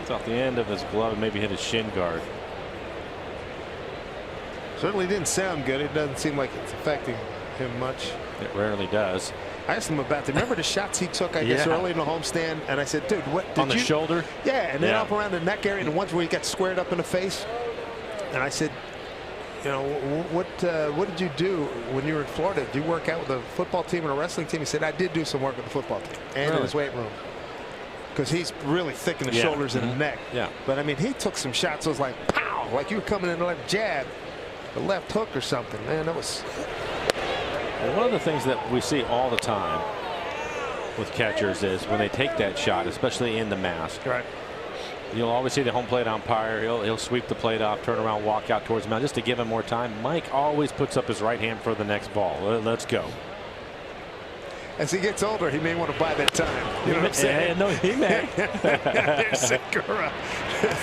It's off the end of his glove and maybe hit his shin guard. Certainly didn't sound good. It doesn't seem like it's affecting him much. It rarely does. I asked him about that. Remember the shots he took, I guess, early in the homestand? And I said, dude, what did on the shoulder? Yeah, and then up around the neck area, and the ones where he got squared up in the face. And I said, you know, what did you do when you were in Florida? Did you work out with a football team and a wrestling team? He said, I did do some work with the football team and in his weight room. Because he's really thick in the shoulders and the neck. Yeah. But, I mean, he took some shots. It was like, pow, like you were coming in a left jab, a left hook or something. Man, that was. Well, one of the things that we see all the time with catchers is when they take that shot, especially in the mask. Right. You'll always see the home plate umpire. He'll sweep the plate off, turn around, walk out towards the mound just to give him more time. Mike always puts up his right hand for the next ball. Let's go. As he gets older, he may want to buy that time. You know what I'm saying? Yeah, no, he may. There's Segura.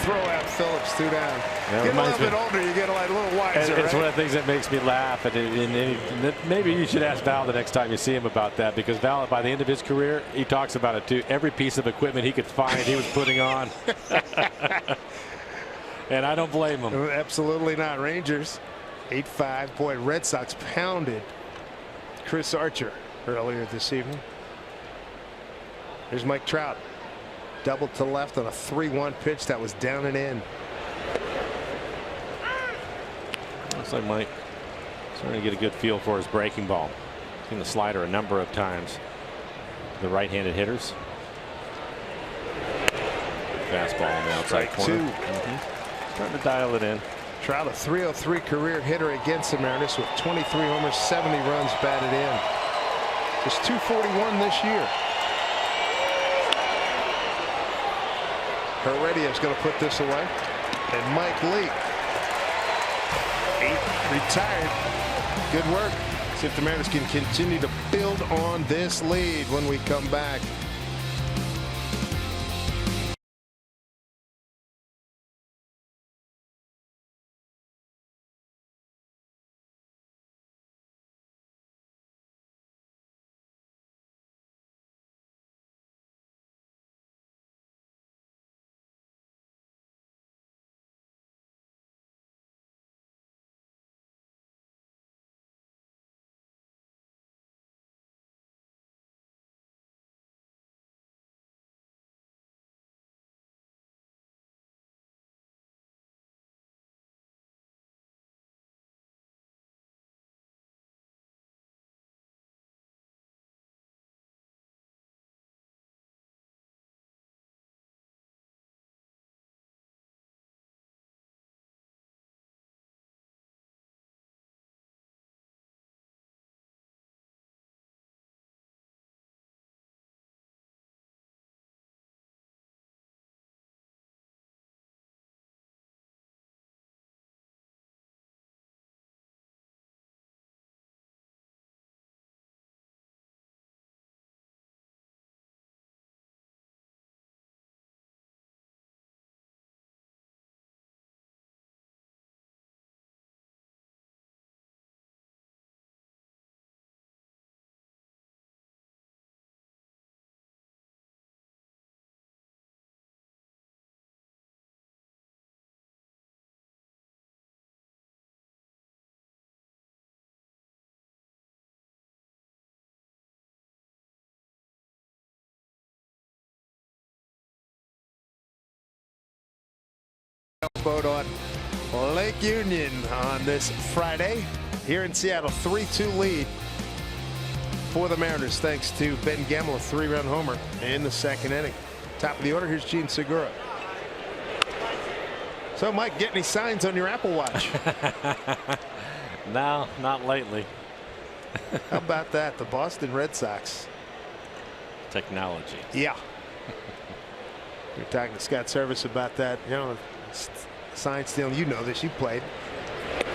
Throw out Phillips 2 down. Yeah, get a little bit older, you get a little wiser. It's one of the things that makes me laugh. And maybe you should ask Val the next time you see him about that, because Val, by the end of his career, he talks about it too. Every piece of equipment he could find, he was putting on. And I don't blame him. Absolutely not. Rangers 8-5. Boy, Red Sox pounded Chris Archer earlier this evening. Here's Mike Trout. Double to left on a 3-1 pitch that was down and in. Looks like Mike starting to get a good feel for his breaking ball. Seen the slider a number of times. The right-handed hitters. Fastball on the outside corner. Starting to dial it in. Trout, a .303 career hitter against the Mariners with 23 homers, 70 runs batted in. Just .241 this year. Heredia's going to put this away. And Mike Leake, retired. Good work. See if the Mariners can continue to build on this lead when we come back. Boat on Lake Union on this Friday here in Seattle. 3-2 lead for the Mariners thanks to Ben Gamble, a 3-run homer in the second inning. Top of the order, here's Gene Segura. So Mike, get any signs on your Apple Watch? No, not lately. How about that? The Boston Red Sox. Technology. Yeah. You're talking to Scott Service about that. You know, sign stealing. You know this. You played.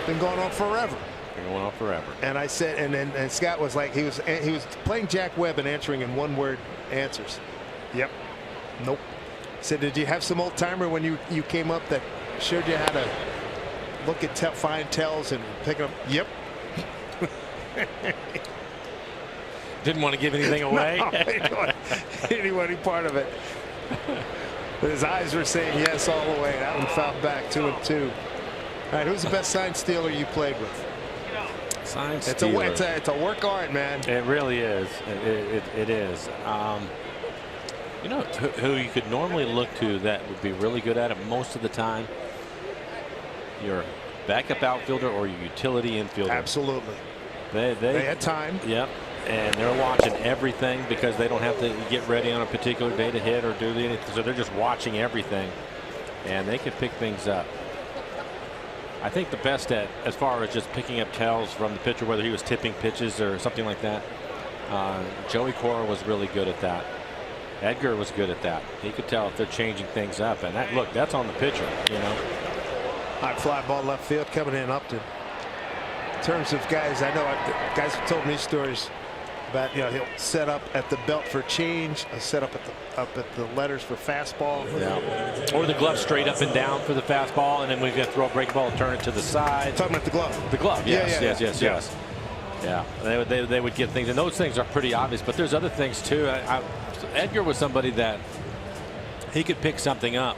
Been going on forever. Been going on forever. And I said, and Scott was like, he was playing Jack Webb and answering in one-word answers. Yep. Nope. Said, did you have some old timer when you came up that showed you how to look at find tells and pick up? Yep. Didn't want to give anything away. No, any part of it. But his eyes were saying yes all the way. That one fouled back 2-2. All right, who's the best sign stealer you played with? Sign stealer. It's a work art, man. It really is. It is. You know who you could normally look to that would be really good at it most of the time? Your backup outfielder or your utility infielder. Absolutely. They had time. Yep. And they're watching everything because they don't have to get ready on a particular day to hit or do anything. So they're just watching everything, and they can pick things up. I think the best at, as far as just picking up tells from the pitcher, whether he was tipping pitches or something like that, Joey Cora was really good at that. Edgar was good at that. He could tell if they're changing things up, and that, look, that's on the pitcher, you know. High fly ball left field coming in Upton. In terms of guys, I know guys have told me stories about, you know, he'll set up at the belt for change, set up at the letters for fastball. Yeah. Or the glove straight up and down for the fastball, and then we're going to throw a break ball and turn it to the side. Talking about the glove. The glove, yes, Yeah. Yeah, they would get things, and those things are pretty obvious. But there's other things too. Edgar was somebody that he could pick something up,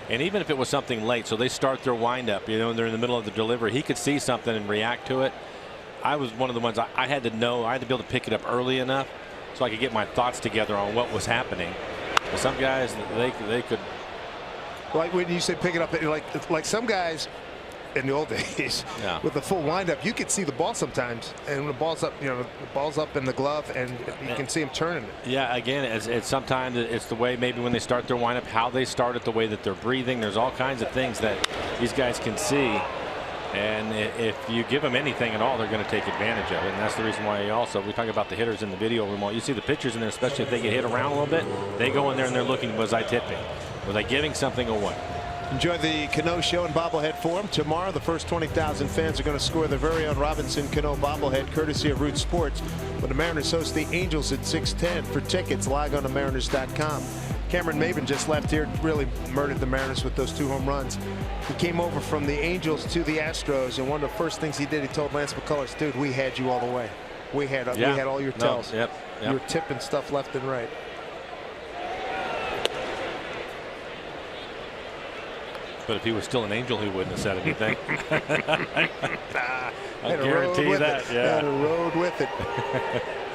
and even if it was something late, so they start their windup, you know, and they're in the middle of the delivery, he could see something and react to it. I was one of the ones I had to know. I had to be able to pick it up early enough so I could get my thoughts together on what was happening. But some guys, they could. Like when you say pick it up, like some guys in the old days, yeah, with the full windup, you could see the ball sometimes, and when the ball's up, you know, the ball's up in the glove, and you can see him turning it. Yeah, again, it's sometimes it's the way maybe when they start their windup, how they start it, the way that they're breathing. There's all kinds of things that these guys can see. And if you give them anything at all, they're going to take advantage of it. And that's the reason why we talk about the hitters in the video room. You see the pitchers in there, especially if they get hit around a little bit, they go in there and they're looking, was I tipping? Was I giving something away? Enjoy the Cano Show and Bobblehead Forum. Tomorrow, the first 20,000 fans are going to score their very own Robinson Cano bobblehead, courtesy of Root Sports, when the Mariners host the Angels at 6:10. For tickets, log on to Mariners.com. Cameron Maben just left here, really murdered the Mariners with those 2 home runs. He came over from the Angels to the Astros, and one of the first things he did, he told Lance McCullers, dude, we had you all the way. We had all your tells. Yep. You were tipping stuff left and right. But if he was still an Angel, he wouldn't have said anything. I guarantee you that. Yeah. Had a road with it.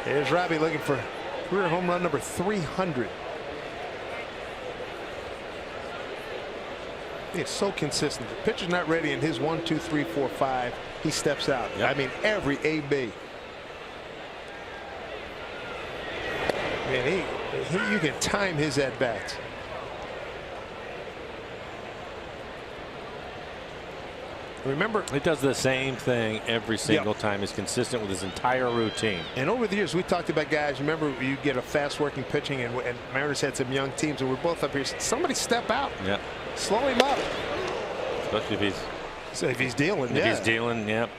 Here's Robbie looking for career home run number 300. It's so consistent. The pitcher's not ready, and his 1, 2, 3, 4, 5, he steps out. Yep. I mean, every AB. Man, you can time his at bats. Remember, he does the same thing every single time. He's consistent with his entire routine. And over the years, we talked about guys. Remember, you get a fast-working pitching, and Mariners had some young teams, and we're both up here. Somebody step out. Yeah. Slow him up. Especially if he's dealing. If he's dealing, yep.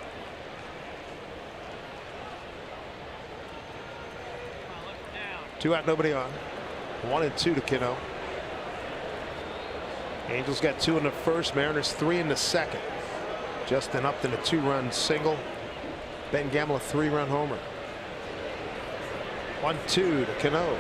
Two out, nobody on. 1 and 2 to Cano. Angels got 2 in the first. Mariners 3 in the second. Justin Upton a 2-run single. Ben Gamble a 3-run homer. 1-2 to Cano.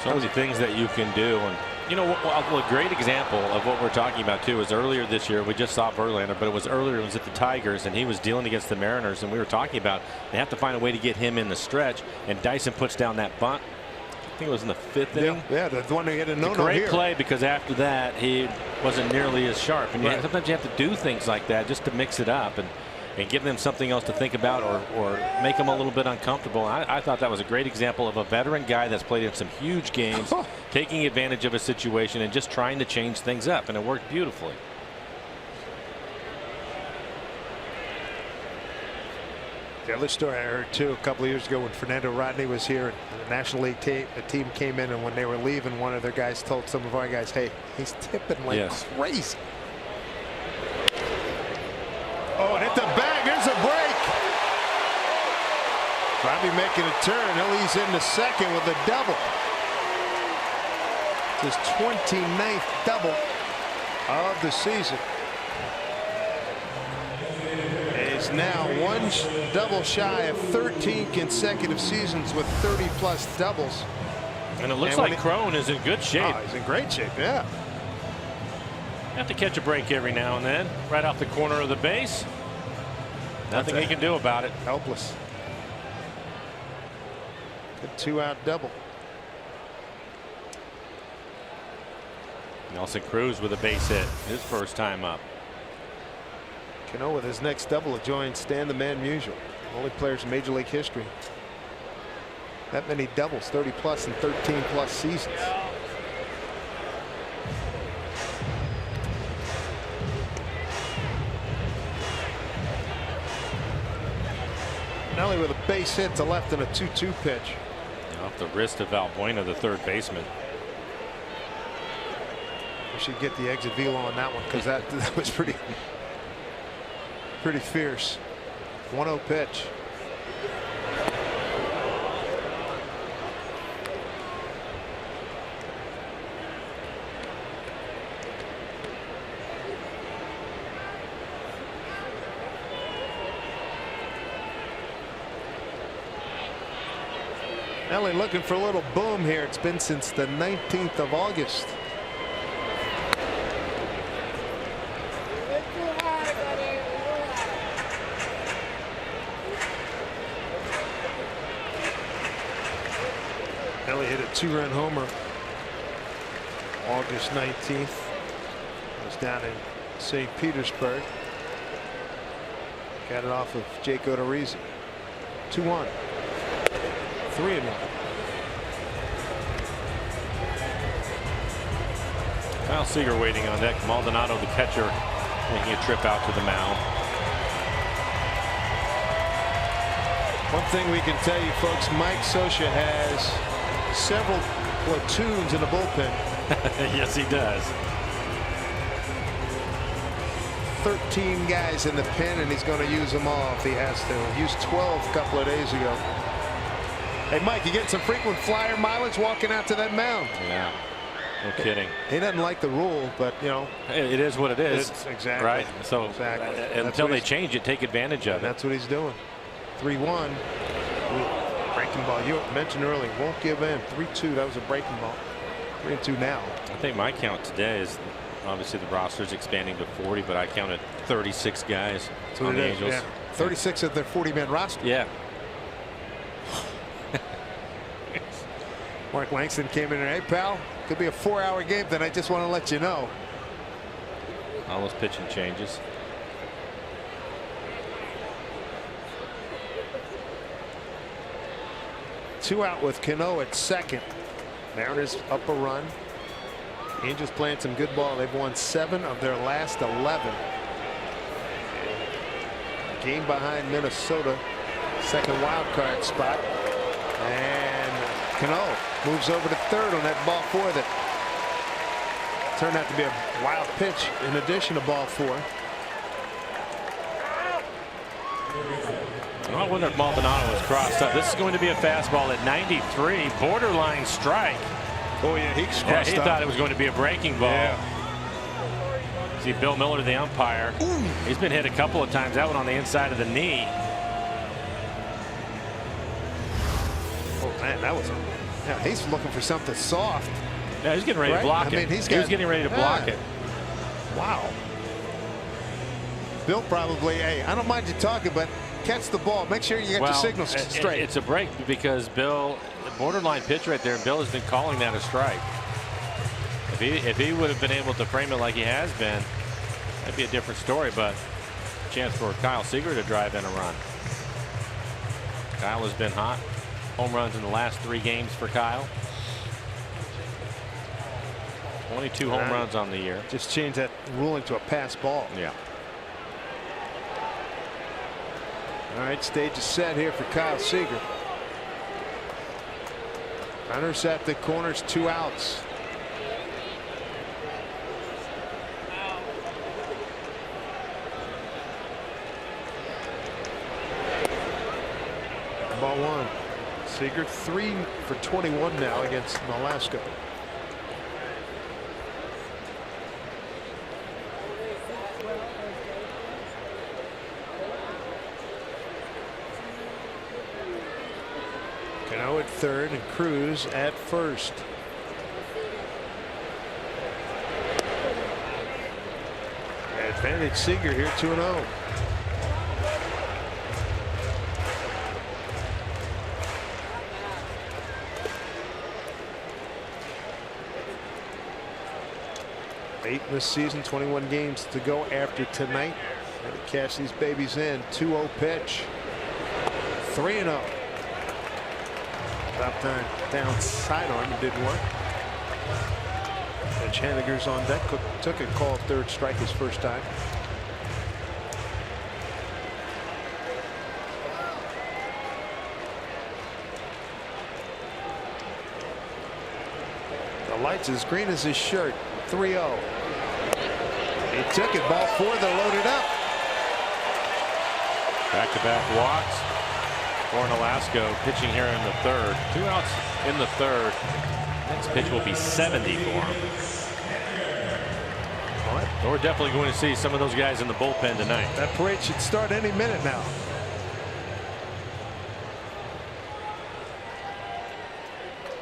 So many things that you can do, and you know, a great example of what we're talking about too is earlier this year. We just saw Verlander, but it was earlier. It was at the Tigers, and he was dealing against the Mariners, and we were talking about they have to find a way to get him in the stretch. And Dyson puts down that bunt. I think it was in the 5th inning. Yeah, the one they had a no-no great here. Play, because after that he wasn't nearly as sharp. And sometimes you have to do things like that just to mix it up and give them something else to think about, or make them a little bit uncomfortable. I thought that was a great example of a veteran guy that's played in some huge games, taking advantage of a situation and just trying to change things up, and it worked beautifully. The other story I heard too a couple of years ago when Fernando Rodney was here, and the National League team came in, and when they were leaving, one of their guys told some of our guys, hey, he's tipping like crazy. Oh, and hit the bag. There's a break. Robbie making a turn. He's in the second with a double. His 29th double of the season. Is now 1 double shy of 13 consecutive seasons with 30-plus doubles. And it looks like Crone is in good shape. Oh, he's in great shape, yeah. Have to catch a break every now and then, right off the corner of the base. Nothing he can do about it. Helpless. Good 2-out double. Nelson Cruz with a base hit, his first time up. Cano with his next double joins Stan the Man Musial, only players in Major League history. That many doubles, 30-plus and 13-plus seasons. Nelly with a base hit to left and a 2-2 pitch. Off the wrist of Valbuena, the third baseman. We should get the exit velo on that one, because that was pretty fierce. 1-0 pitch. Ellie looking for a little boom here. It's been since the 19th of August. Ellie hit a 2-run homer August 19th. It was down in St. Petersburg. Got it off of Jake Odorizzi. 2-1. 3-1. Kyle Seager waiting on deck. Maldonado, the catcher, making a trip out to the mound. One thing we can tell you folks, Mike Scioscia has several platoons in the bullpen. Yes, he does. 13 guys in the pen, and he's going to use them all if he has to. He used 12 a couple of days ago. Hey, Mike, you get some frequent flyer mileage walking out to that mound. Yeah, no kidding. He doesn't like the rule, but, you know. It is what it is. Exactly. Right? So exactly. Until they change it, take advantage of it. That's what he's doing. 3-1. Breaking ball. You mentioned earlier, won't give in. 3-2. That was a breaking ball. 3-2 now. I think my count today is obviously the roster's expanding to 40, but I counted 36 guys on the Angels. Yeah. 36 of their 40-man roster. Yeah. Mark Langston came in there. Hey, pal, could be a 4-hour game tonight. Just want to let you know. All those pitching changes. Two out with Cano at second. Mariners up a run. Angels playing some good ball. They've won 7 of their last 11. Game behind Minnesota. Second wild card spot. And Cano moves over to third on that ball 4 that turned out to be a wild pitch in addition to ball 4. I wonder if Maldonado was crossed up. This is going to be a fastball at 93, borderline strike. Oh yeah, he thought it was going to be a breaking ball. Yeah. See Bill Miller, the umpire. Ooh. He's been hit a couple of times. That one on the inside of the knee. Oh man, that was. Yeah, he's looking for something soft. Yeah, he's getting ready to block it. He was getting ready to block it. Wow. Bill probably. Hey, I don't mind you talking, but catch the ball. Make sure you get your signals straight. It's a break because Bill, borderline pitch right there, and Bill has been calling that a strike. If he would have been able to frame it like he has been, that'd be a different story. But a chance for Kyle Seager to drive in a run. Kyle has been hot. Home runs in the last 3 games for Kyle. 22 home runs on the year. Just change that ruling to a pass ball. Yeah. All right, stage is set here for Kyle Seager. Runners at the corners, 2 outs. Ball 1. Seager 3 for 21 now against Alaska. Cano at third and Cruz at first. Advantage Seager here, 2-0. Eight this season, 21 games to go after tonight. Got to cash these babies in. 2-0 pitch. 3-0. Top time down sidearm, it didn't work. And Haniger's on deck. Cook took a call third strike his first time. The lights as green as his shirt. 3-0. He took it. Ball 4. They're loaded up. Back-to-back walks for Alaska, pitching here in the third. 2 outs in the third. Next pitch will be 70 for him. So we're definitely going to see some of those guys in the bullpen tonight. That parade should start any minute now.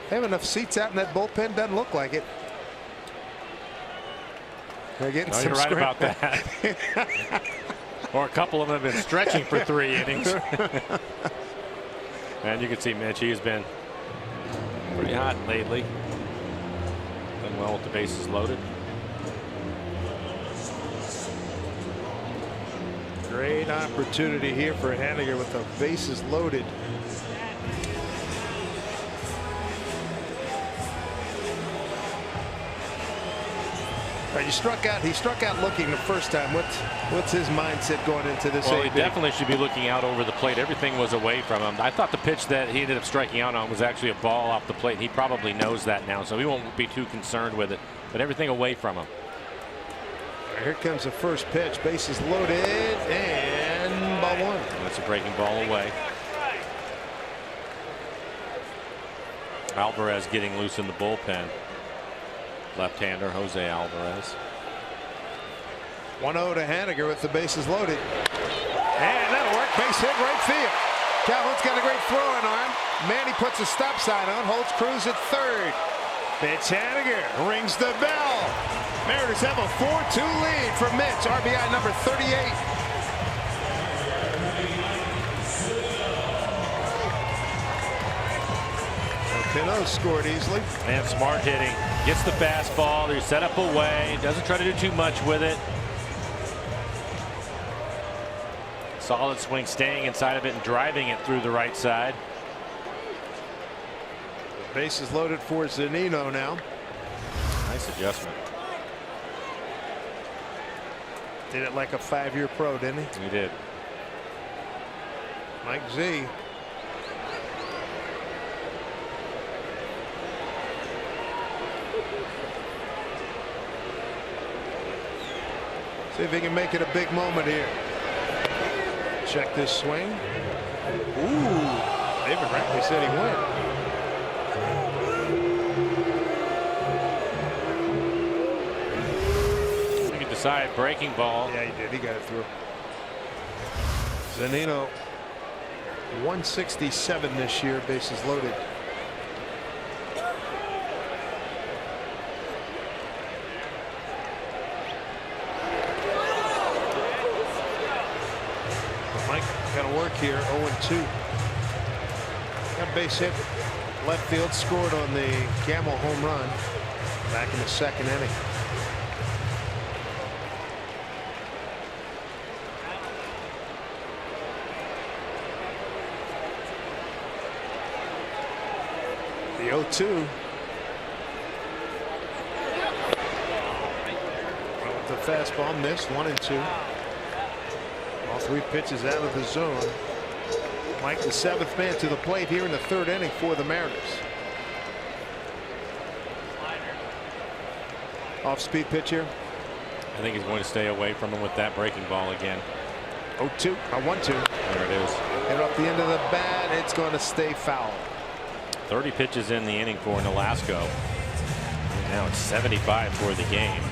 They have enough seats out in that bullpen. Doesn't look like it. They're getting some you're right about that. Or a couple of them have been stretching for 3 innings. And you can see Mitch, he has been pretty hot lately. Done well with the bases loaded. Great opportunity here for Haniger with the bases loaded. He struck out. He struck out looking the first time. What's his mindset going into this? Well, he definitely should be looking out over the plate. Everything was away from him. I thought the pitch that he ended up striking out on was actually a ball off the plate. He probably knows that now, so he won't be too concerned with it. But everything away from him. Here comes the first pitch. Bases loaded and ball one. That's a breaking ball away. Alvarez getting loose in the bullpen. Left-hander Jose Alvarez. 1-0 to Haniger with the bases loaded. And that'll work. Base hit right field. Calhoun's got a great throwing arm. Manny puts a stop sign on. Holds Cruz at third. Mitch Haniger rings the bell. Mariners have a 4-2 lead for Mitch. RBI number 38. Cano scored easily. And smart hitting. Gets the fastball. They're set up away. Doesn't try to do too much with it. Solid swing, staying inside of it and driving it through the right side. Bases loaded for Zunino now. Nice adjustment. Did it like a 5-year pro, didn't he? He did. Mike Z. See if he can make it a big moment here. Check this swing. Ooh, David Rankley said he went. You can decide breaking ball. Yeah, he did. He got it through. Zunino, 167 this year, bases loaded. Got to work here. 0-2. Got a base hit left field, scored on the Gamble home run back in the second inning. The 0-2. With the fastball missed. 1-2. All 3 pitches out of the zone. Mike, the 7th man to the plate here in the 3rd inning for the Mariners. Off speed pitch here. I think he's going to stay away from him with that breaking ball again. 0-2. 1-2. There it is. Hit off the end of the bat. It's going to stay foul. 30 pitches in the inning for Nolasco. Now it's 75 for the game.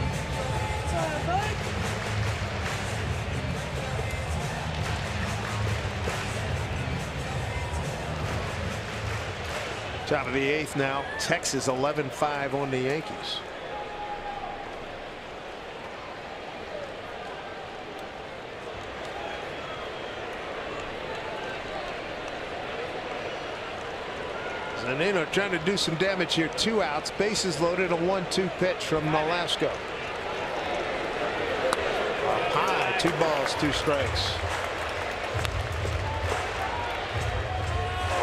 Top of the 8th now. Texas 11-5 on the Yankees. Zunino trying to do some damage here. 2 outs. Bases loaded. A 1-2 pitch from Nolasco. Up high. 2 balls, 2 strikes.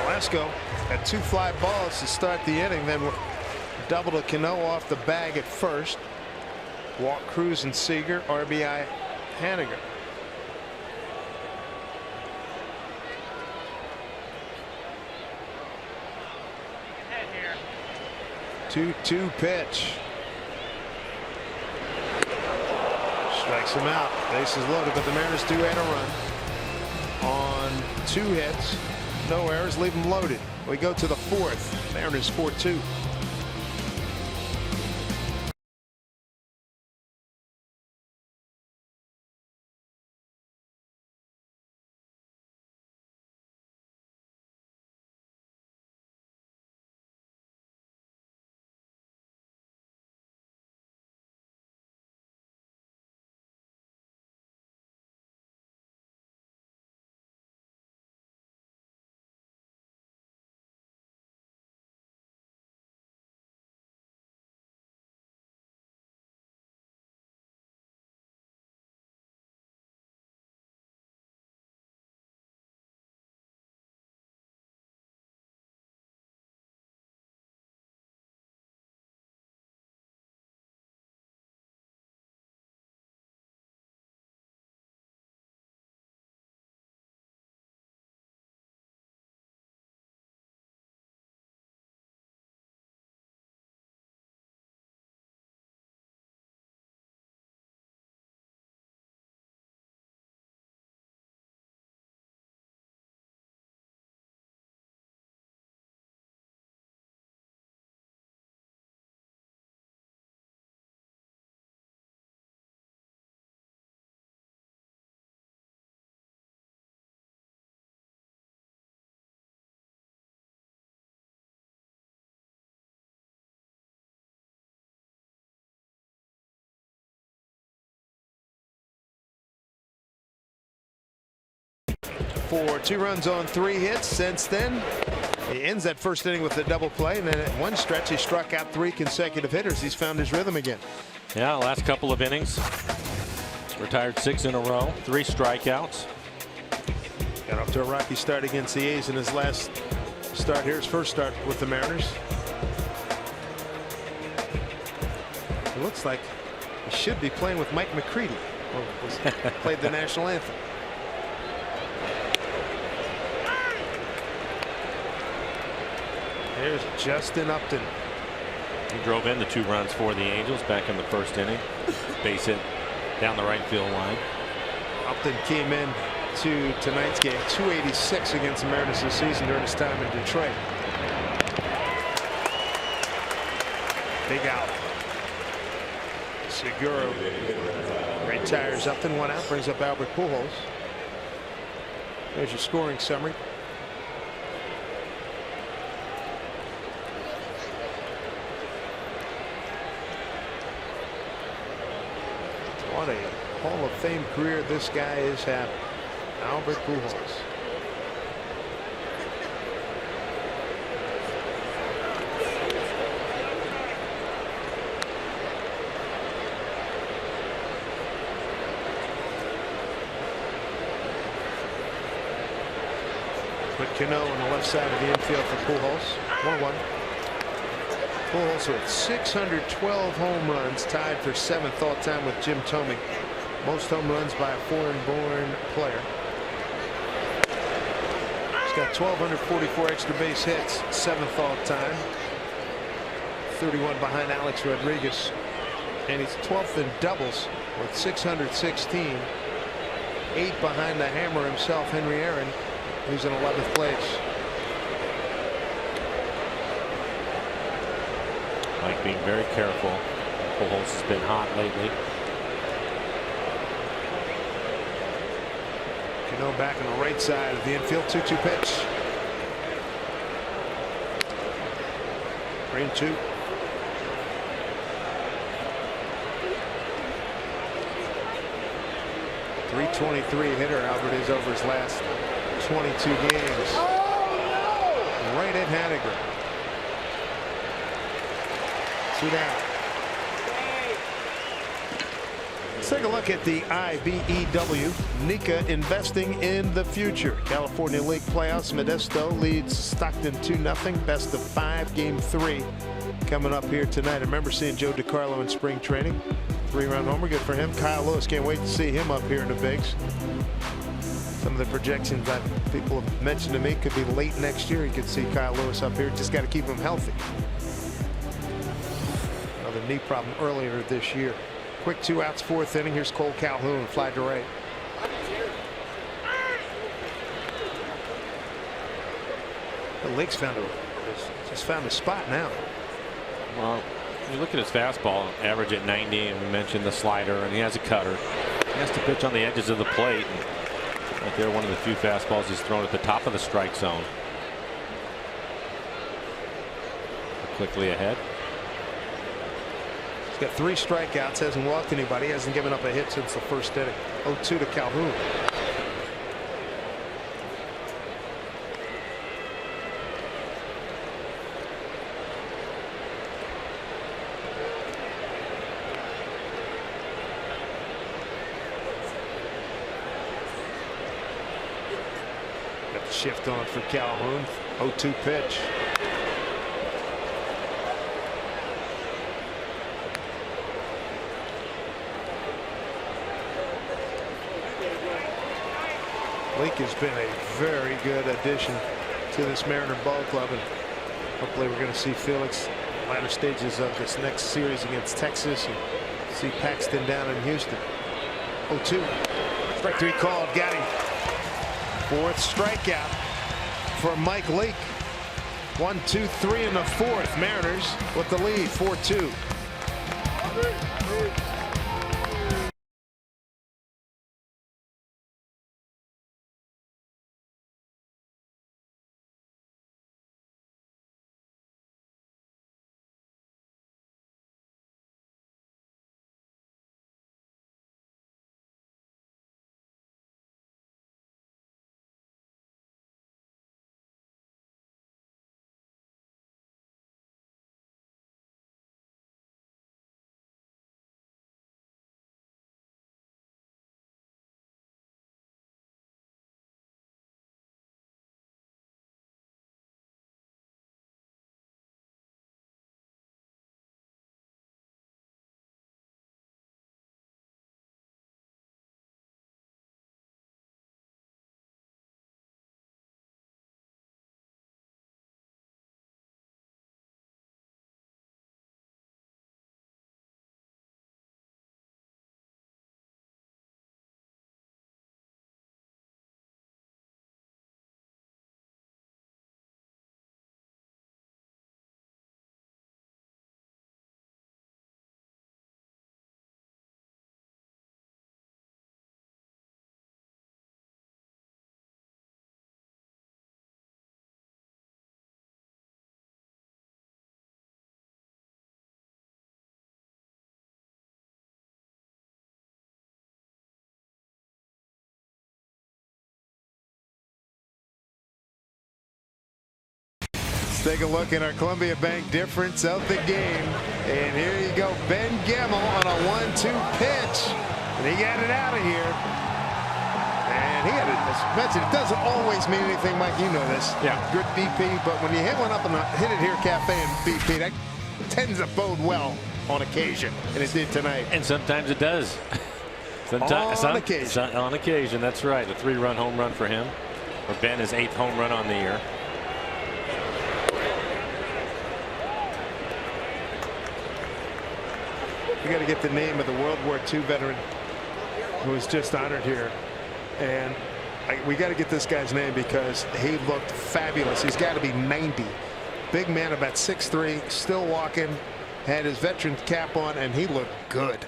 Nolasco had 2 fly balls to start the inning, then double to Cano off the bag at first. Walk Cruz and Seager. RBI Haniger. 2-2 pitch. Strikes him out. Bases loaded, but the Mariners do add a run on 2 hits. No errors, leave them loaded. We go to the 4th. Mariners 4-2. for 2 runs on 3 hits. Since then, he ends that first inning with a double play, and then at one stretch he struck out 3 consecutive hitters. He's found his rhythm again. Yeah, last couple of innings. Retired 6 in a row, 3 strikeouts. Got off to a rocky start against the A's in his last start here, his first start with the Mariners. It looks like he should be playing with Mike McCready. Played the national anthem. There's Justin Upton. He drove in the 2 runs for the Angels back in the first inning. Base hit down the right field line. Upton came in to tonight's game, 286 against the Mariners this season during his time in Detroit. Big out. Segura retires Upton, 1 out, brings up Albert Pujols. There's your scoring summary. What a Hall of Fame career this guy is having. Albert Pujols. Put Cano on the left side of the infield for Pujols. 1-1. Pujols with 612 home runs, tied for 7th all-time with Jim Thome. Most home runs by a foreign-born player. He's got 1,244 extra base hits, 7th all-time. 31 behind Alex Rodriguez. And he's 12th in doubles with 616. 8 behind the hammer himself, Henry Aaron, who's in 11th place. Mike being very careful. Pujols has been hot lately. Cano back on the right side of the infield. 2-2 pitch. Green 2. .323 hitter Albert is over his last 22 games. Right at Haniger. 2 down. Let's take a look at the IBEW. NICA investing in the future. California League playoffs. Modesto leads Stockton 2-0. Best of 5, game 3 coming up here tonight. I remember seeing Joe DiCarlo in spring training. 3-run homer, good for him. Kyle Lewis, can't wait to see him up here in the bigs. Some of the projections that people have mentioned to me could be late next year. You could see Kyle Lewis up here. Just got to keep him healthy. Another knee problem earlier this year. Quick 2 outs, 4th inning. Here's Cole Calhoun, fly to right. The Lake's just found a spot now. Well, you look at his fastball, average at 90, and we mentioned the slider, and he has a cutter. He has to pitch on the edges of the plate. And right there, one of the few fastballs he's thrown at the top of the strike zone. Quickly ahead. He's got 3 strikeouts, hasn't walked anybody, hasn't given up a hit since the first inning. 0-2 to Calhoun. Got the shift on for Calhoun. 0-2 pitch. Lake has been a very good addition to this Mariner ball club, and hopefully we're going to see Felix latter stages of this next series against Texas, and see Paxton down in Houston. 0-2. Strike 3 called. Got him. 4th strikeout for Mike Leake. 1, 2, 3 in the 4th. Mariners with the lead, 4-2. Let's take a look at our Columbia Bank difference of the game. And here you go, Ben Gamel on a 1-2 pitch. And he got it out of here. And he had it, as mentioned, it doesn't always mean anything, Mike. You know this. Yeah. Good BP, but when you hit one up in the Hit It Here Cafe and BP, that tends to bode well on occasion. And it did tonight. And sometimes it does. On occasion. On occasion, that's right. A 3-run home run for him. For Ben, his 8th home run on the year. We got to get the name of the World War II veteran who was just honored here. And we got to get this guy's name because he looked fabulous. He's got to be 90. Big man, about 6'3", still walking, had his veteran cap on, and he looked good.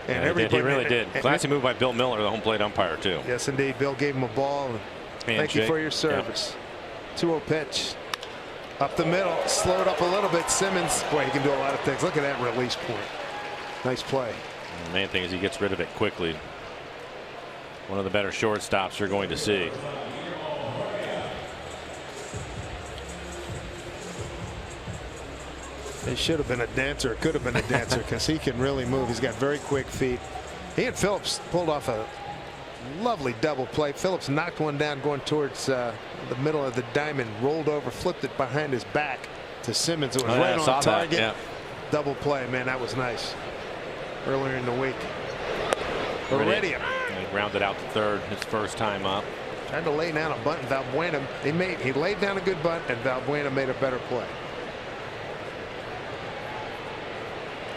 And yeah, he really did. Classy move by Bill Miller, the home plate umpire, too. Yes, indeed. Bill gave him a ball. And thank you for your service. Yeah. 2-0 pitch. Up the middle. Slowed up a little bit. Simmons, boy, he can do a lot of things. Look at that release point. Nice play. The main thing is he gets rid of it quickly. One of the better shortstops you're going to see. He should have been a dancer. Could have been a dancer because he can really move. He's got very quick feet. He and Phillips pulled off a lovely double play. Phillips knocked one down going towards the middle of the diamond, rolled over, flipped it behind his back to Simmons. It was right on target. Yeah. Double play, man. That was nice. Earlier in the week. Heredia. He rounded out to third his first time up. Tried to lay down a bunt. Valbuena. He laid down a good bunt, and Valbuena made a better play.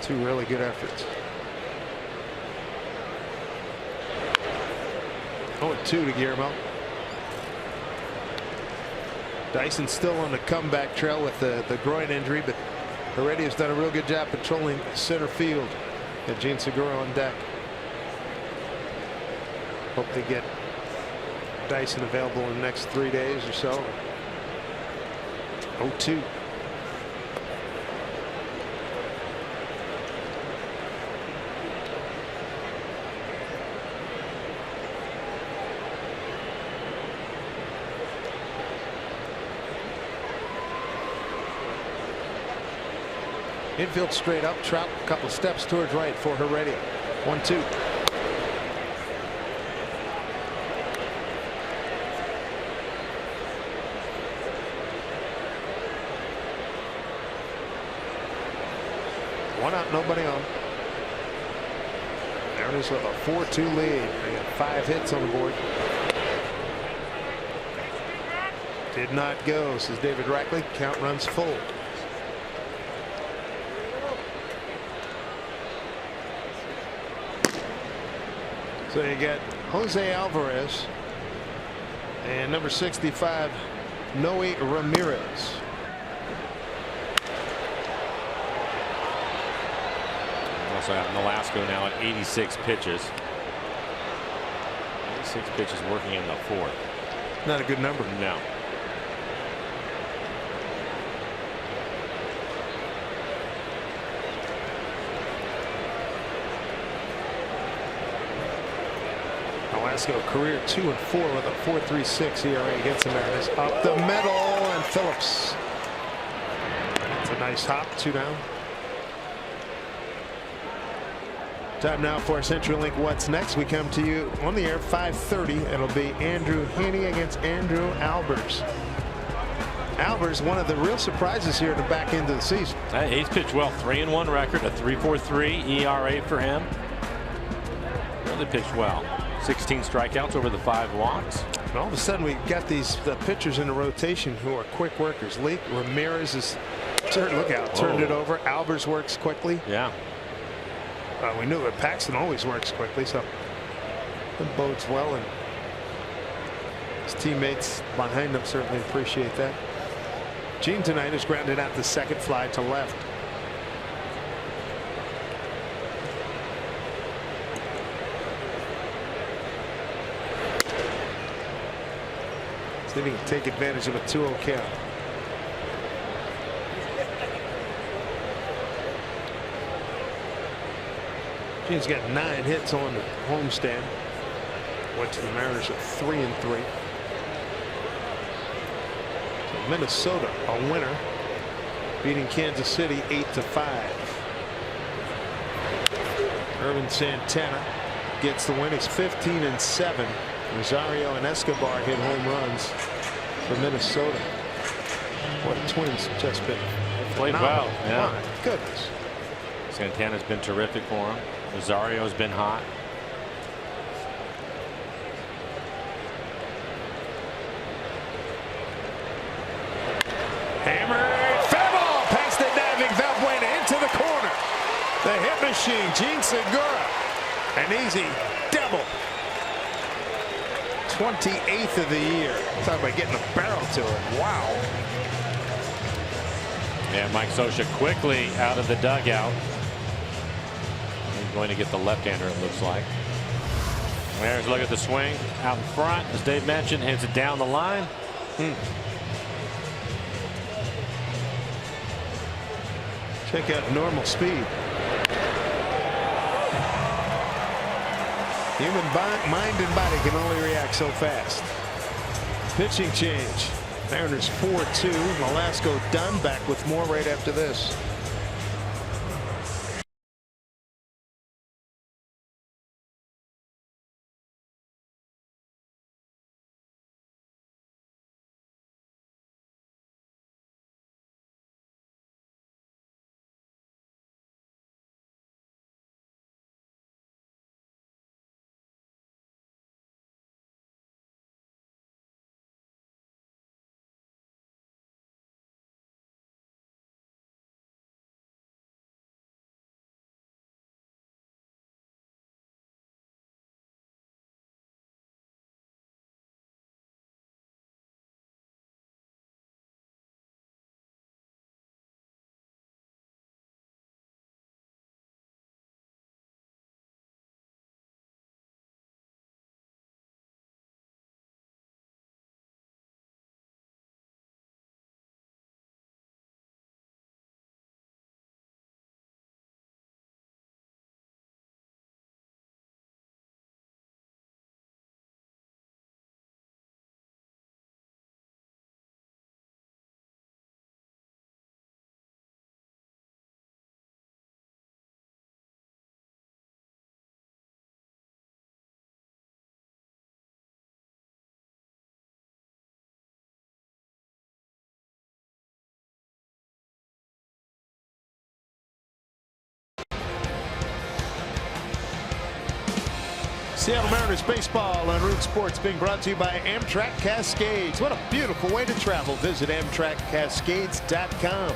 Two really good efforts. 0-2 to Guillermo. Dyson still on the comeback trail with the groin injury, but Heredia's done a real good job patrolling center field. And Gene Segura on deck. Hope they get Dyson available in the next 3 days or so. 0-2. Infield straight up. Trout a couple steps towards right for Heredia. 1-2. One out, nobody on. Mariners with a 4-2 lead. They got 5 hits on the board. Did not go, says David Rackley. Count runs full. So you got Jose Alvarez and number 65, Noe Ramirez. Also have Nolasco now at 86 pitches. 86 pitches working in the 4th. Not a good number. No. Nolasco career 2-4 with a 4.36 ERA against the Mariners. Up the middle, and Phillips. It's a nice hop. 2 down. Time now for CenturyLink What's Next. We come to you on the air 5:30. It'll be Andrew Haney against Andrew Albers. Albers, one of the real surprises here at the back end of the season. He's pitched well. 3-1 record, a 3.43 ERA for him. Really pitched well. 16 strikeouts over the 5 walks. And all of a sudden we've got these pitchers in the rotation who are quick workers. Ramirez is look out, turned it over. Albers works quickly. Yeah. We knew that Paxton always works quickly, so it bodes well, and his teammates behind him certainly appreciate that. Gene tonight has grounded out the second fly to left. See if he can take advantage of a 2-0 count. Gene's got 9 hits on the homestand. Went to the Mariners at 3-3. So Minnesota a winner, beating Kansas City 8-5. Irvin Santana gets the win. He's 15-7. Rosario and Escobar hit home runs for Minnesota. Boy, the Twins have just been played well. Yeah. My goodness. Santana's been terrific for him. Rosario's been hot. Hammered, foul ball past the diving Valbuena into the corner. The hit machine, Gene Segura, an easy double. 28th of the year. Talk about getting a barrel to it. Wow. Yeah, Mike Scioscia quickly out of the dugout. He's going to get the left-hander, it looks like. There's a look at the swing out in front, as Dave mentioned, hits it down the line. Check out normal speed. Human mind and body can only react so fast. Pitching change. Mariners 4-2. Velasco done. Back with more right after this. Seattle Mariners baseball on Root Sports being brought to you by Amtrak Cascades. What a beautiful way to travel. Visit AmtrakCascades.com.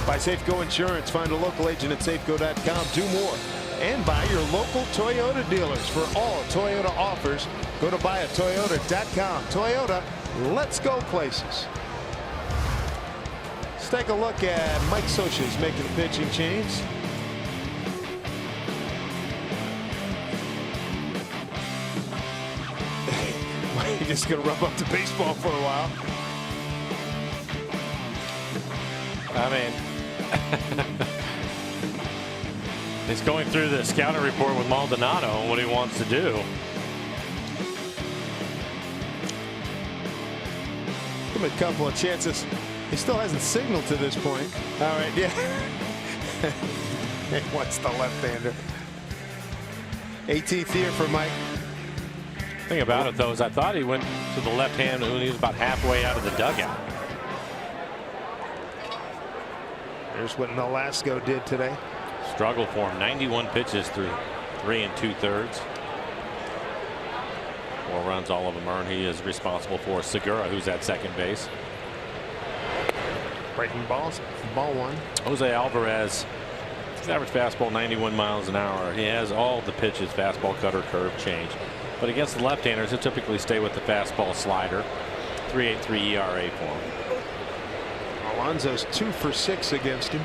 Buy Safeco Insurance. Find a local agent at Safeco.com. Do more. And buy your local Toyota dealers. For all Toyota offers, go to buyatoyota.com. Toyota, let's go places. Let's take a look at Mike Scioscia's making a pitching change. You're just going to rub up the baseball for a while. I mean, he's going through the scouting report with Maldonado and what he wants to do. Give him a couple of chances. He still hasn't signaled to this point. All right, yeah. What's the left-hander? 18th year for Mike. The thing about it, though, is I thought he went to the left hand when he was about halfway out of the dugout. Here's what Nolasco did today. Struggle for him. 91 pitches through 3 2/3. 4 runs, all of them earned. He is responsible for Segura, who's at second base. Breaking balls. Ball one. Jose Alvarez. His average fastball 91 miles an hour. He has all the pitches: fastball, cutter, curve, change. But against the left-handers, he'll typically stay with the fastball slider. 3.83 ERA for him. Alonso's 2 for 6 against him.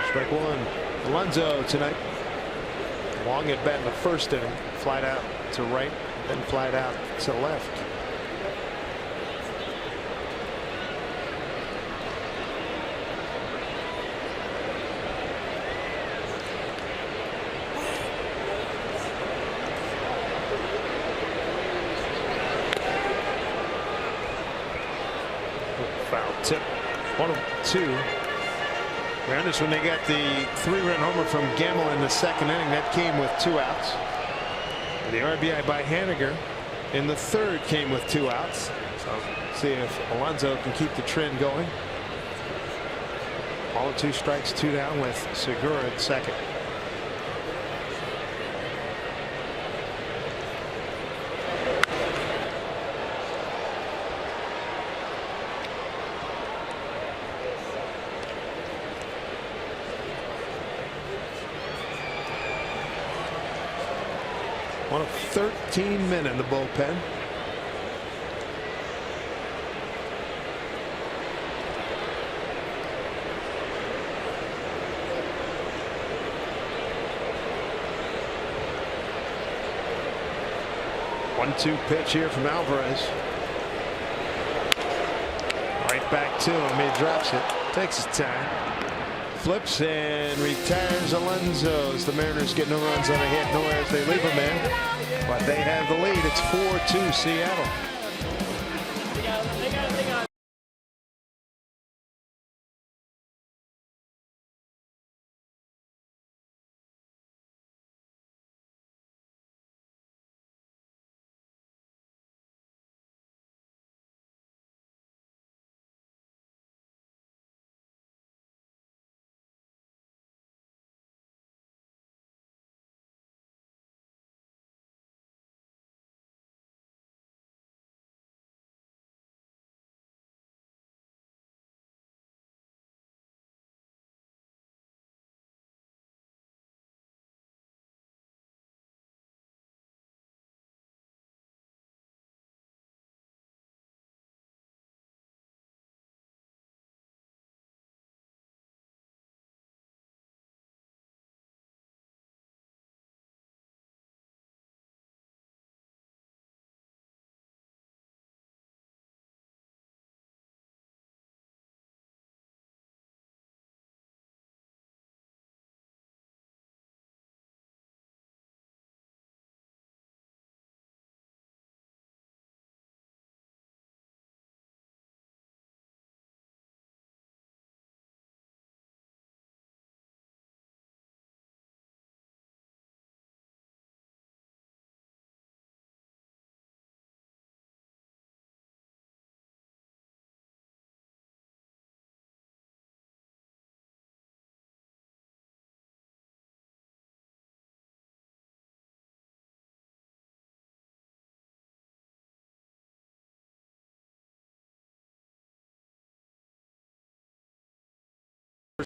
Strike one. Alonso tonight. Long at bat in the first inning. Flied out to right, then flied out to left. Tip 1-2. Mariners, when they got the 3-run homer from Krummel in the second inning, that came with 2 outs. And the RBI by Haniger in the third came with 2 outs. So see if Alonso can keep the trend going. All 2 strikes, 2 down with Segura at second. One of 13 men in the bullpen. One-two pitch here from Alvarez. Right back to him. He drops it. Takes his time. Flips and retires Alonso as the Mariners get no runs on a hit, no errors. They leave him in, but they have the lead. It's 4-2 Seattle.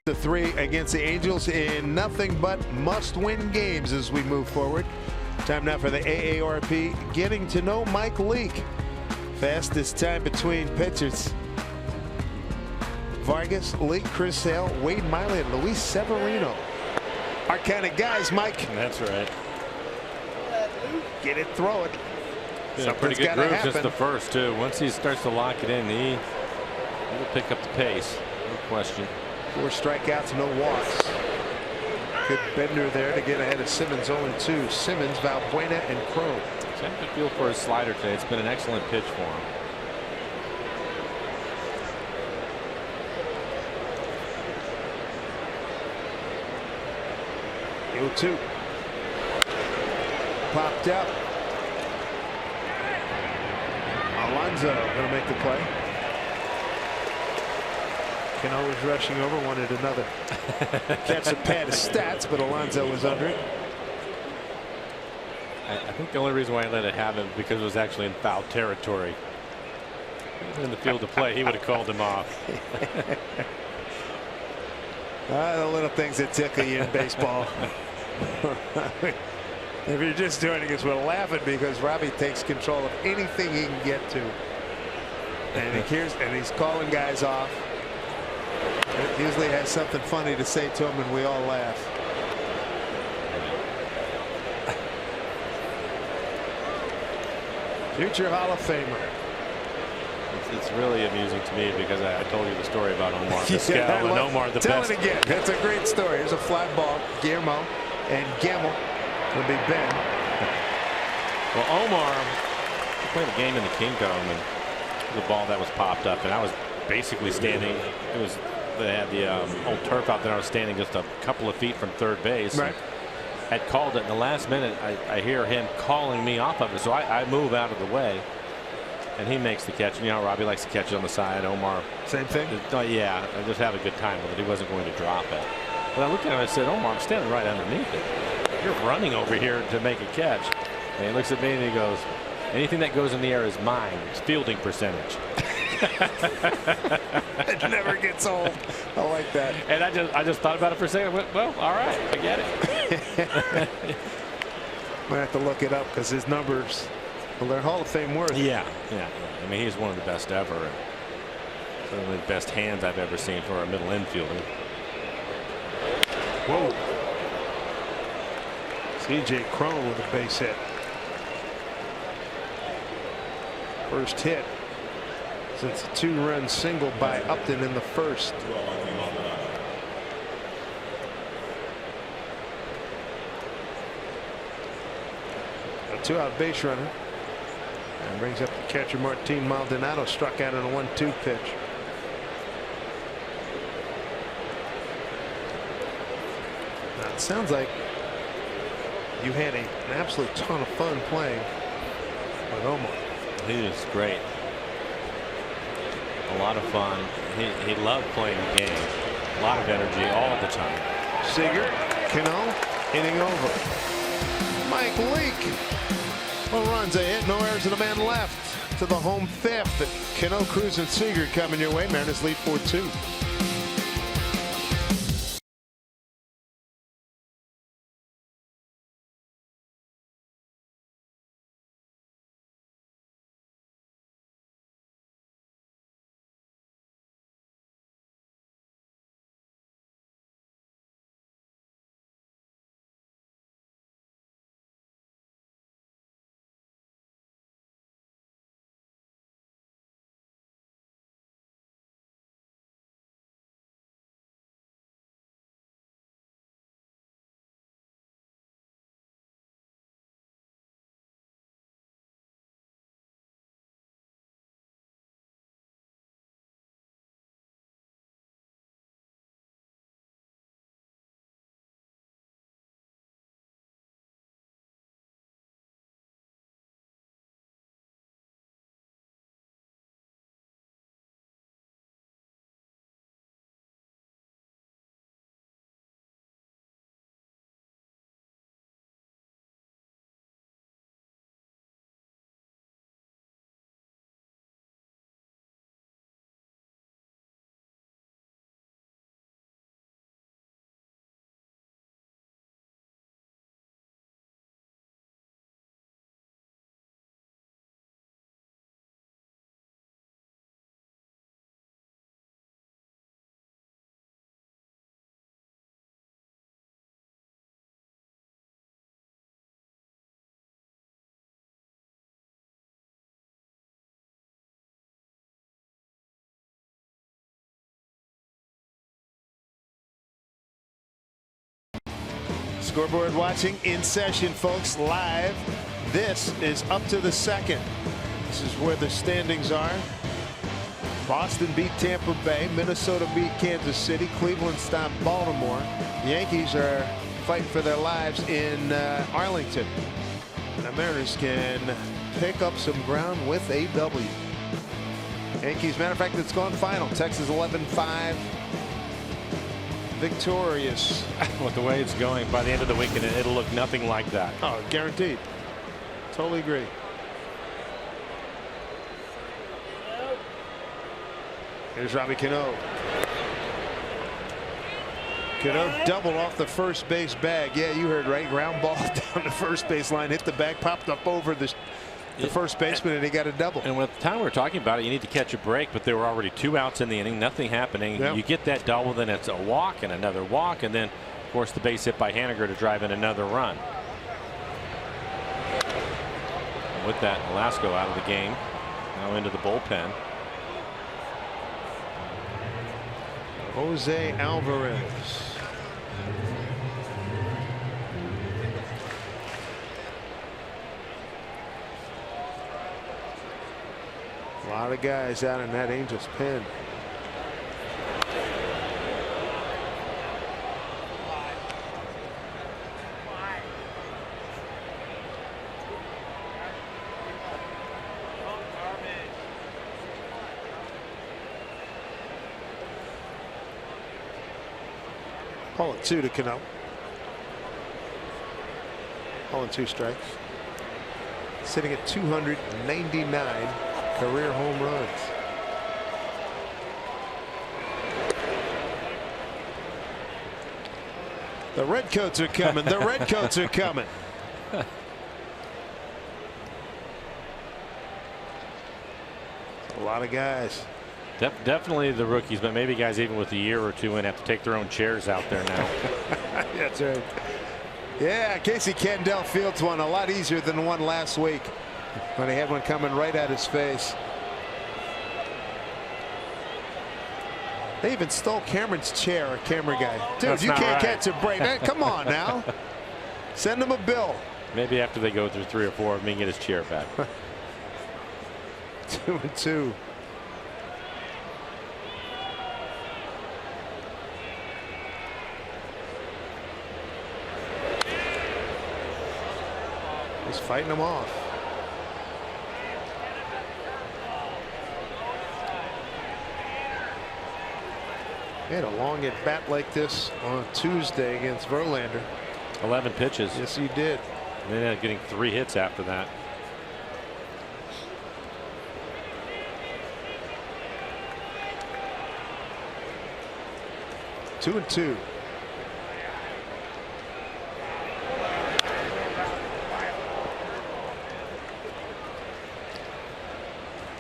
The 3 against the Angels in nothing but must-win games as we move forward. Time now for the AARP Getting to Know Mike Leake. Fastest time between pitchers. Vargas, Leake, Chris Sale, Wade Miley, and Luis Severino. Our kind of guys, Mike. That's right. Get it, throw it. Yeah, pretty good groove since the first, too. Once he starts to lock it in, he will pick up the pace. No question. 4 strikeouts, no walks. Good bender there to get ahead of Simmons. 0-2. Simmons, Valbuena, and Krummel. He's had a good feel for his slider today. It's been an excellent pitch for him. 0-2. Popped up. Alonso going to make the play. Cano was rushing over, wanted another catch a pad of stats, but Alonso was under it. I think the only reason why I let it happen because it was actually in foul territory. In the field of play, he would have called him off. The little things that tickle you in baseball. If you're just doing it because we're laughing because Robbie takes control of anything he can get to. And he's calling guys off. It usually has something funny to say to him and we all laugh. Future Hall of Famer. It's really amusing to me because I told you the story about Omar Vizquel and Omar the tell best. Tell it again. That's a great story. Here's a fly ball. Guillermo and Krummel will be Ben. Well, Omar played a game in the Kingdome and the ball that was popped up, and I was basically standing. They had the old turf out there. I was standing just a couple of feet from third base. Right. Had called it in the last minute. I hear him calling me off of it, so I move out of the way, and he makes the catch. You know, Robbie likes to catch it on the side. Omar, same thing. Yeah, I just have a good time with it. He wasn't going to drop it. But I looked at him and I said, Omar, I'm standing right underneath it. You're running over here to make a catch. And he looks at me and he goes, anything that goes in the air is mine. It's fielding percentage. It never gets old. I like that. And I just thought about it for a second. I went, well, all right, I get it. Might have to look it up because his numbers, well, they're Hall of Fame worth. Yeah. I mean, he's one of the best ever. And certainly the best hands I've ever seen for a middle infielder. Whoa. C.J. Krummel with a base hit. First hit since a 2-run single by Upton in the first. A 2-out base runner. And brings up the catcher Martin Maldonado, struck out on a 1-2 pitch. Now it sounds like you had an absolute ton of fun playing with Omar. He is great. A lot of fun. He loved playing the game. A lot of energy all the time. Seager, Cano, inning over. Mike Leake. Well, runs a hit, no errors, and a man left to the home fifth. Cano, Cruz, and Seager coming your way. Mariners lead 4-2. Scoreboard watching in session, folks, live. This is up to the second. This is where the standings are. Boston beat Tampa Bay. Minnesota beat Kansas City. Cleveland stopped Baltimore. The Yankees are fighting for their lives in Arlington. The Mariners can pick up some ground with a W. Yankees, matter of fact, it's gone final. Texas 11-5. Victorious. With the way it's going, by the end of the weekend, it'll look nothing like that. Oh, guaranteed. Totally agree. Here's Robbie Cano. Cano doubled off the first base bag. Yeah, you heard right. Ground ball down the first base line, hit the bag, popped up over the first baseman, and he got a double. And with the time we were talking about it, you need to catch a break, but there were already 2 outs in the inning, nothing happening. Yep. You get that double, then it's a walk and another walk, and then, of course, the base hit by Haniger to drive in another run. And with that, Velasco out of the game, now into the bullpen. Jose Alvarez. A lot of guys out in that Angels pen. Call it 2 to Cano. 0-2 strikes. Sitting at 299 career home runs. The Redcoats are coming. The Redcoats are coming. A lot of guys. Definitely the rookies, but maybe guys even with a year or two in have to take their own chairs out there now. That's right. Yeah, Casey Candell fields one a lot easier than the one last week when he had one coming right at his face. They even stole Cameron's chair, a camera guy. Dude, That's you not can't right. catch a break. Man, come on now. Send him a bill. Maybe after they go through 3 or 4 of them, he can get his chair back. 2-2. He's fighting him off. He had a long at bat like this on Tuesday against Verlander. 11 pitches. Yes, he did. And then ended up getting 3 hits after that. Two and 2.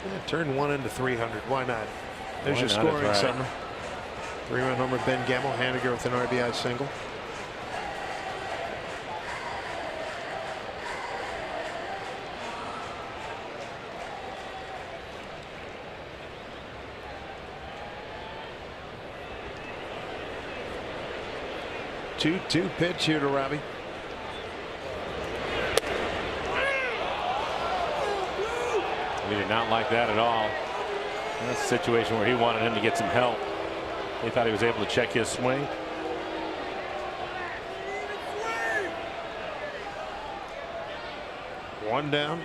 Yeah, turn 1 into 300. Why not? There's your scoring right. center. 3-run homer, Ben Gamble. Haniger with an RBI single. Two pitch here to Robbie. He did not like that at all. That's a situation where he wanted him to get some help. He thought he was able to check his swing. One down.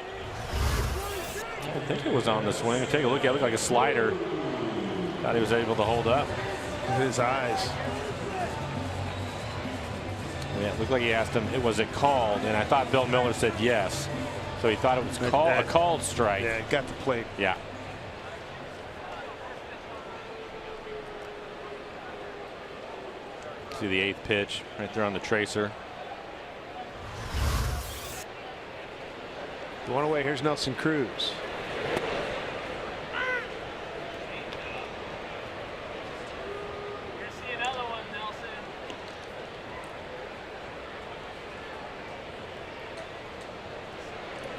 I think it was on the swing. Take a look at it. It looked like a slider. Thought he was able to hold up. His eyes. Yeah, it looked like he asked him, was it called? And I thought Bill Miller said yes. So he thought it was a called strike. Yeah, got the plate. Yeah. See the 8th pitch right there on the tracer. One away. Here's Nelson Cruz.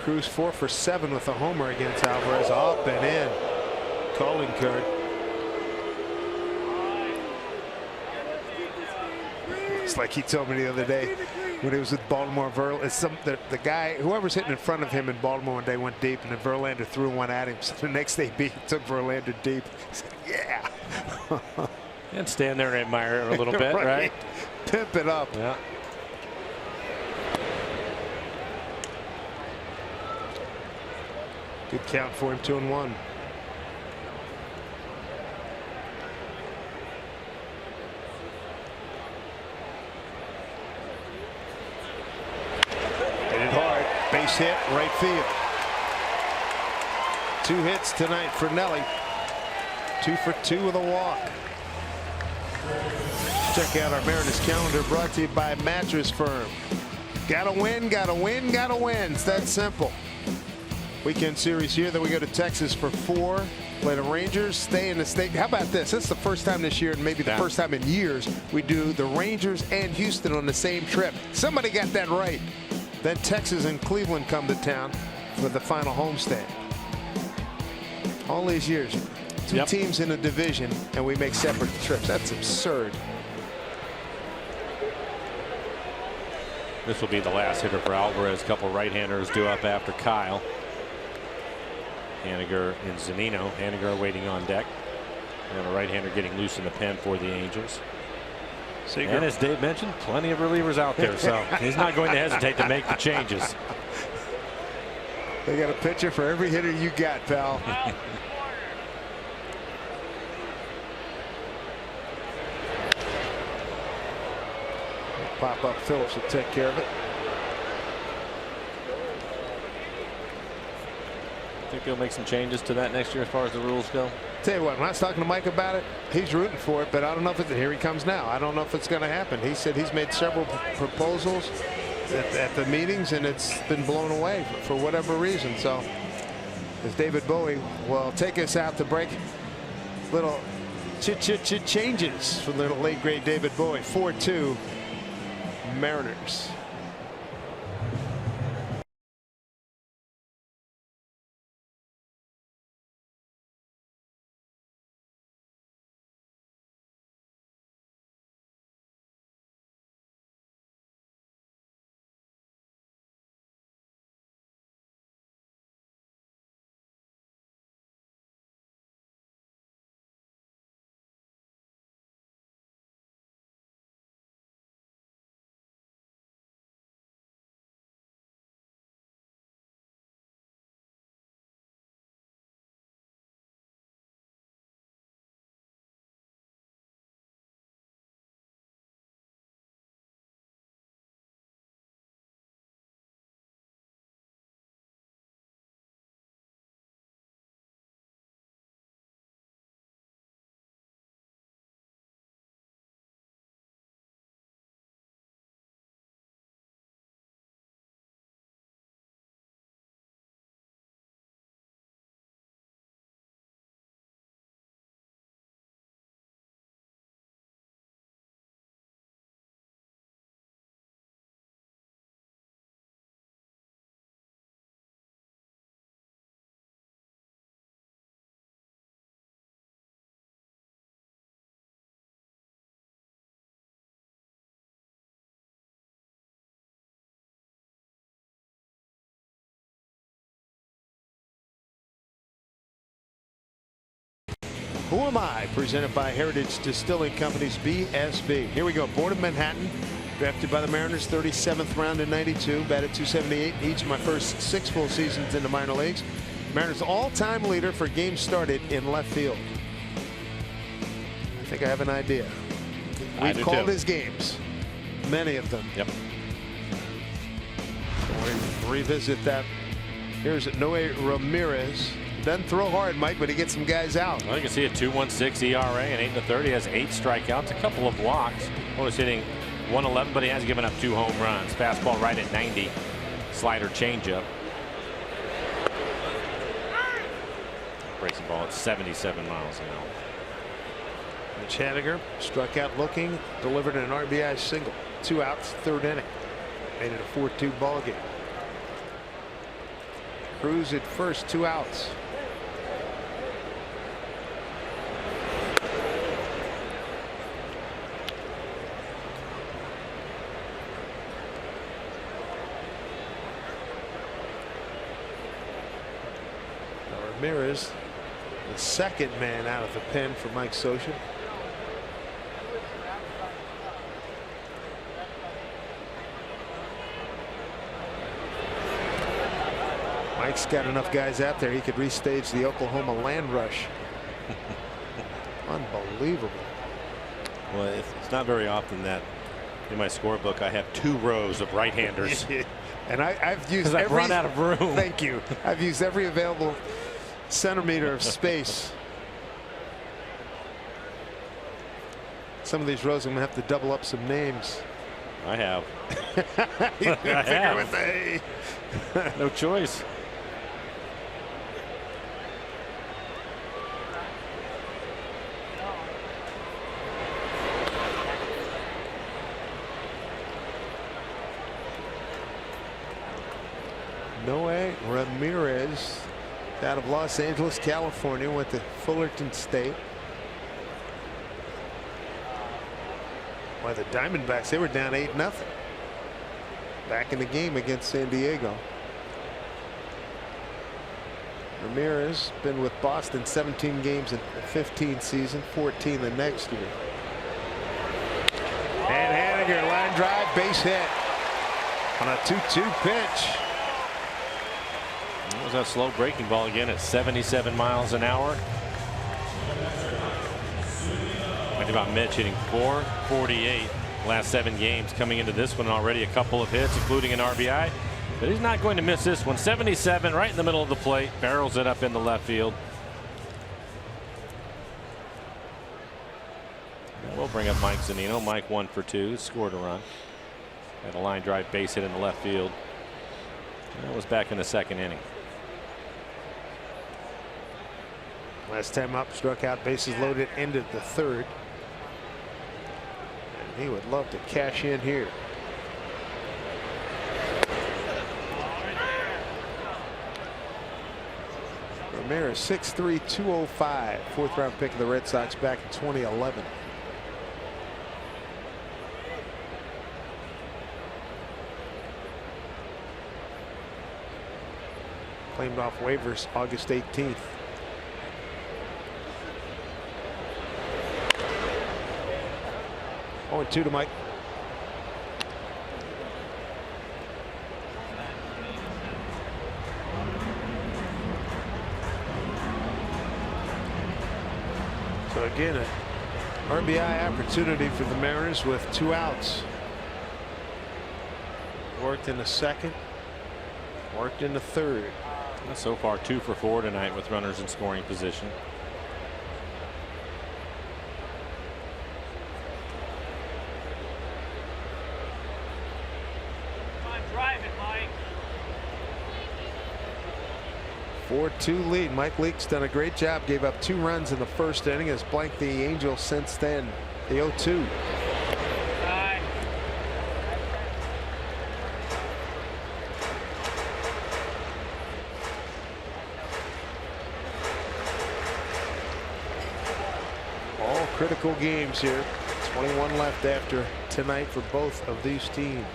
Cruz 4 for 7 with a homer against Alvarez. Up and in. Calling card. It's like he told me the other day when he was with Baltimore. The guy, whoever's hitting in front of him in Baltimore one day, went deep, and then Verlander threw one at him. So the next day, took Verlander deep. He said, yeah. And stand there and admire it a little bit, right? Pimp it up. Yeah. Good count for him. 2-1. Hit it hard. Base hit, right field. 2 hits tonight for Nelly. 2 for 2 with a walk. Check out our Mariners calendar, brought to you by Mattress Firm. Gotta win, gotta win, gotta win. It's that simple. Weekend series here. Then we go to Texas for 4. Play the Rangers. Stay in the state. How about this? This is the first time this year, and maybe the first time in years, we do the Rangers and Houston on the same trip. Somebody got that right. Then Texas and Cleveland come to town for the final homestand. All these years, 2 teams in a division, and we make separate trips. That's absurd. This will be the last hitter for Alvarez. A couple right-handers due up after Kyle. Haniger and Zunino. Haniger waiting on deck. And a right-hander getting loose in the pen for the Angels. And as Dave mentioned, plenty of relievers out there, so he's not going to hesitate to make the changes. They got a pitcher for every hitter you got, pal. pop up. Phillips will take care of it. Think they'll make some changes to that next year as far as the rules go? Tell you what, when I was talking to Mike about it, he's rooting for it, but I don't know if it's, here he comes now. I don't know if it's going to happen. He said he's made several proposals at the meetings, and it's been blown away for whatever reason. So, as David Bowie will take us out to break, little changes from the late great David Bowie. 4-2 Mariners. Who Am I? Presented by Heritage Distilling Company's BSB. Here we go. Born of Manhattan. Drafted by the Mariners, 37th round in '92. Batted .278 each of my first 6 full seasons in the minor leagues. Mariners all-time leader for games started in left field. I think I have an idea. We've called his games. Many of them. Yep. We'll revisit that. Here's Noe Ramirez. Doesn't throw hard, Mike, but he gets some guys out. Well, you can see a 2.16 ERA and 8 1/3. He has 8 strikeouts, a couple of walks. Was hitting .111, but he has given up 2 home runs. Fastball right at 90. Slider changeup. Breaking ball at 77 miles an hour. Mitch Haniger struck out looking, delivered an RBI single. 2 outs, 3rd inning. Made it a 4-2 ball game. Cruz at first, 2 outs. Ramirez, the second man out of the pen for Mike Scioscia. Mike's got enough guys out there, he could restage the Oklahoma land rush. Unbelievable. Well, it's not very often that in my scorebook I have 2 rows of right-handers. And I've used every. I've run out of room. Thank you. I've used every available centimeter of space. Some of these rows I'm gonna have to double up some names. I have. I have. No choice. Noe Ramirez out of Los Angeles, California, went to Fullerton State. Why, the Diamondbacks, they were down 8-0 back in the game against San Diego. Ramirez been with Boston 17 games in the 15 season, 14 the next year. And Haniger, line drive, base hit on a 2-2 pitch. That was that slow breaking ball again at 77 miles an hour. Think about Mitch hitting .448 Last 7 games, coming into this one already a couple of hits, including an RBI. But he's not going to miss this one. 77 right in the middle of the plate. Barrels it up into left field. We'll bring up Mike Zunino. Mike 1 for 2. Scored a run. Had a line drive base hit in the left field. That was back in the 2nd inning. Last time up, struck out, bases loaded, ended the 3rd. And he would love to cash in here. Ramirez 6'3", 205, 4th round pick of the Red Sox back in 2011. Claimed off waivers August 18th. Oh, 2 to Mike. So again, an RBI opportunity for the Mariners with 2 outs. Worked in the 2nd, worked in the 3rd. So far 2 for 4 tonight with runners in scoring position. Come on, drive it, Mike. 4-2 lead. Mike Leake's done a great job. Gave up 2 runs in the 1st inning. Has blanked the Angels since then. The 0-2. All critical games here. 21 left after tonight for both of these teams.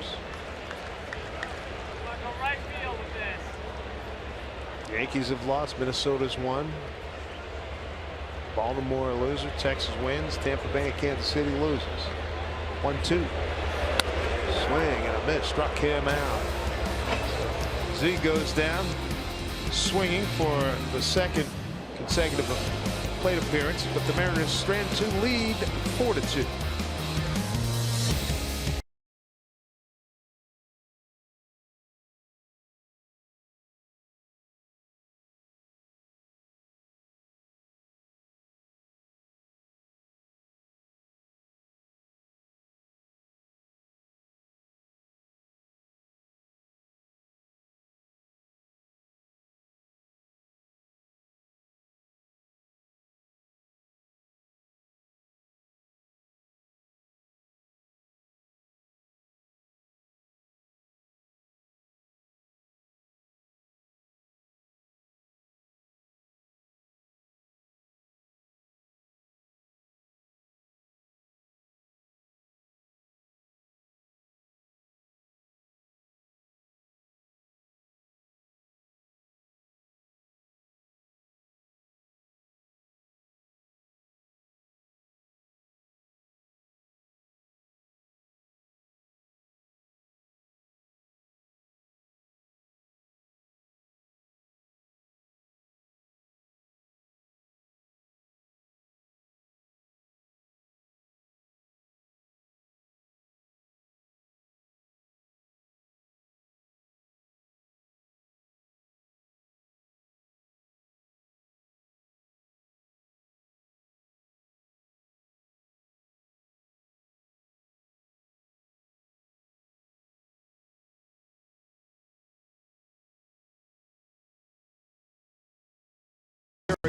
Yankees have lost. Minnesota's won. Baltimore a loser. Texas wins. Tampa Bay and Kansas City loses. 1-2. Swing and a miss. Struck him out. Z goes down, swinging for the 2nd consecutive plate appearance, but the Mariners strand to lead 4-2.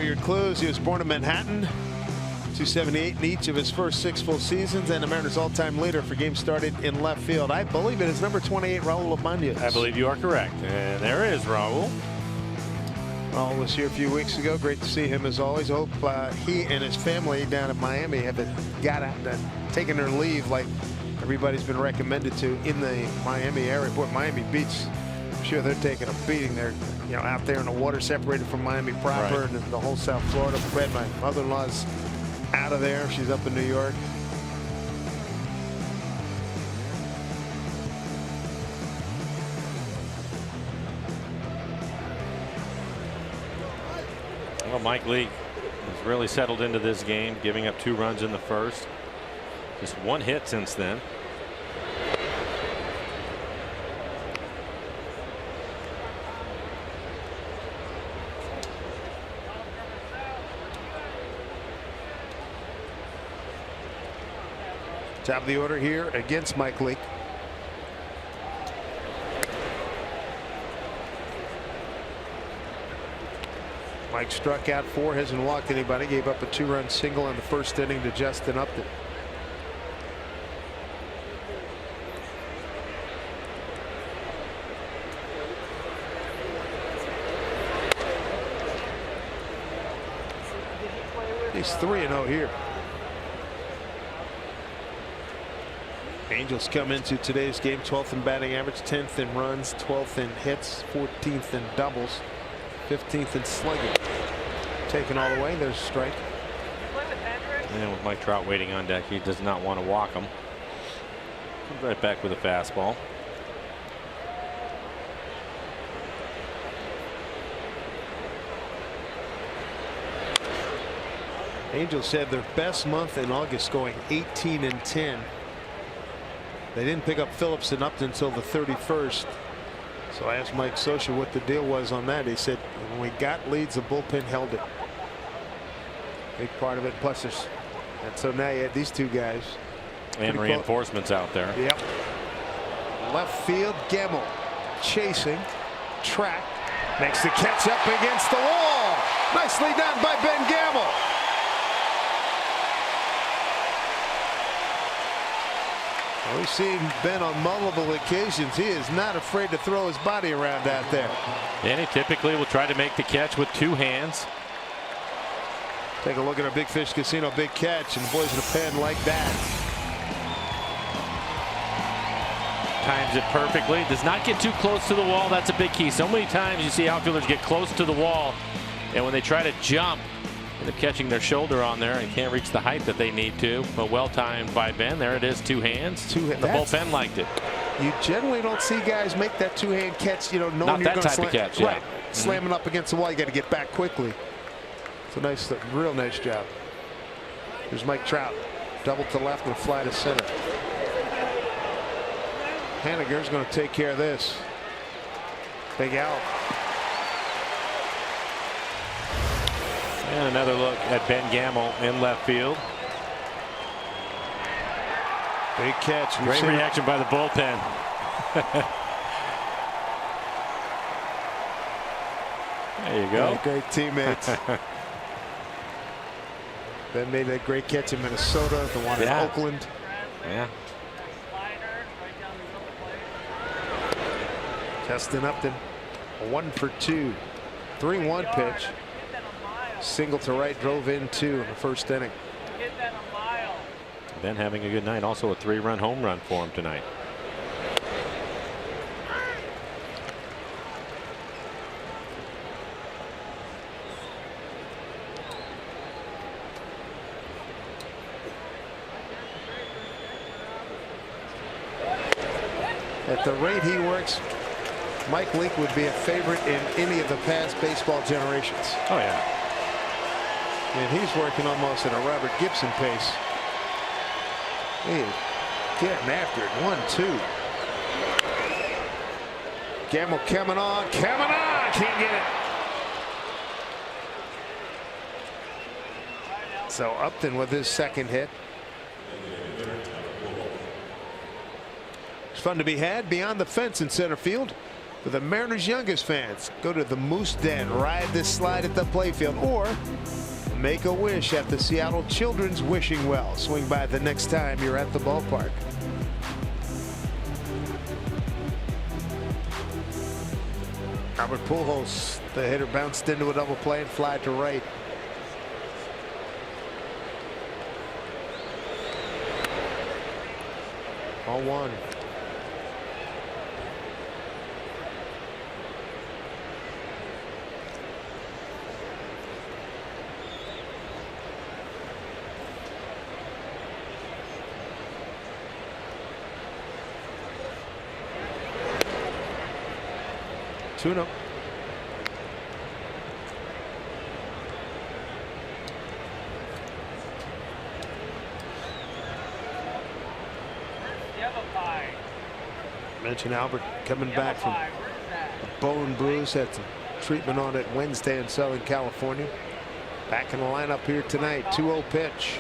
Your clues: he was born in Manhattan, 278 in each of his first 6 full seasons, and the Mariners' all-time leader for games started in left field. I believe it is number 28, Raul Ibanez. I believe you are correct, and there is Raul. Raul was here a few weeks ago. Great to see him as always. Hope he and his family down in Miami have taken their leave like everybody's been recommended to in the Miami area. Boy, Miami Beach, I'm sure they're taking a beating. They're out there in the water, separated from Miami proper, right, and the whole South Florida. My mother-in-law's out of there. She's up in New York. Well, Mike Leake has really settled into this game, giving up 2 runs in the 1st. Just 1 hit since then. Top of the order here against Mike Leake. Mike struck out 4, hasn't walked anybody, gave up a 2-run single in the first inning to Justin Upton. He's 3-0 here. Angels come into today's game 12th in batting average, 10th in runs, 12th in hits, 14th in doubles, 15th in slugging. Taken all the way. There's a strike. And with Mike Trout waiting on deck, he does not want to walk him. Comes right back with a fastball. Angels had their best month in August, going 18-10. They didn't pick up Phillips and Upton until the 31st. So I asked Mike Scioscia what the deal was on that. He said when we got leads, the bullpen held it. Big part of it. Plus, and so now you had these two guys. And reinforcements out there. Yep. Left field, Gamble chasing, track, makes the catch up against the wall. Nicely done by Ben Gamble. Well, we've seen Ben on multiple occasions. He is not afraid to throw his body around out there. And he typically will try to make the catch with 2 hands. Take a look at our Big Fish Casino big catch, and the boys in the pen like that. Times it perfectly. Does not get too close to the wall. That's a big key. So many times you see outfielders get close to the wall, and when they try to jump, they're catching their shoulder on there and can't reach the height that they need to. But well timed by Ben. There it is, 2 hands. The bullpen liked it. You generally don't see guys make that 2-hand catch, you know, knowing Not you're that going to type of catch, yeah. Right. Slamming up against the wall, you got to get back quickly. It's a nice, real nice job. Here's Mike Trout, double to left and a fly to center. Haniger's going to take care of this. Big out. And another look at Ben Gamble in left field. Big catch. Great reaction by the bullpen. There you go. Yeah, great teammates. Ben made that great catch in Minnesota, the one in Oakland. Yeah. Justin Upton, a 1 for 2, 3-1 pitch. Single to right, drove in 2 in the first inning. Ben having a good night. Also a 3-run home run for him tonight. At the rate he works, Mike Leake would be a favorite in any of the past baseball generations. Oh, yeah. And he's working almost at a Robert Gibson pace. He is getting after it. 1-2. Gamble coming on. Can't get it. So Upton with his second hit. It's fun to be had beyond the fence in center field. For the Mariners' youngest fans, go to the Moose Den, ride this slide at the playfield, or make a wish at the Seattle Children's Wishing Well. Swing by the next time you're at the ballpark. Albert Pujols, the hitter, bounced into a double play and fly to right. All one. Tune-up. Mention Albert coming back from a bone bruise, had some treatment on it Wednesday in Southern California. Back in the lineup here tonight. 2-0 pitch.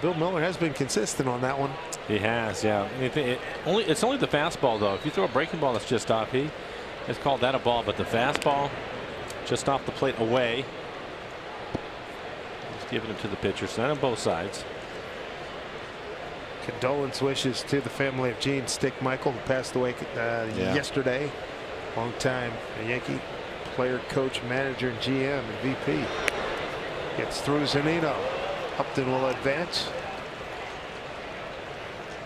Bill Miller has been consistent on that one. He has, yeah. It's only the fastball, though. If you throw a breaking ball that's just off, he has called that a ball. But the fastball just off the plate away. He's giving it to the pitcher. So on both sides. Condolence wishes to the family of Gene Stick Michael, who passed away yesterday. Long-time Yankee player, coach, manager, and GM and VP. Gets through Zunino. Upton will advance.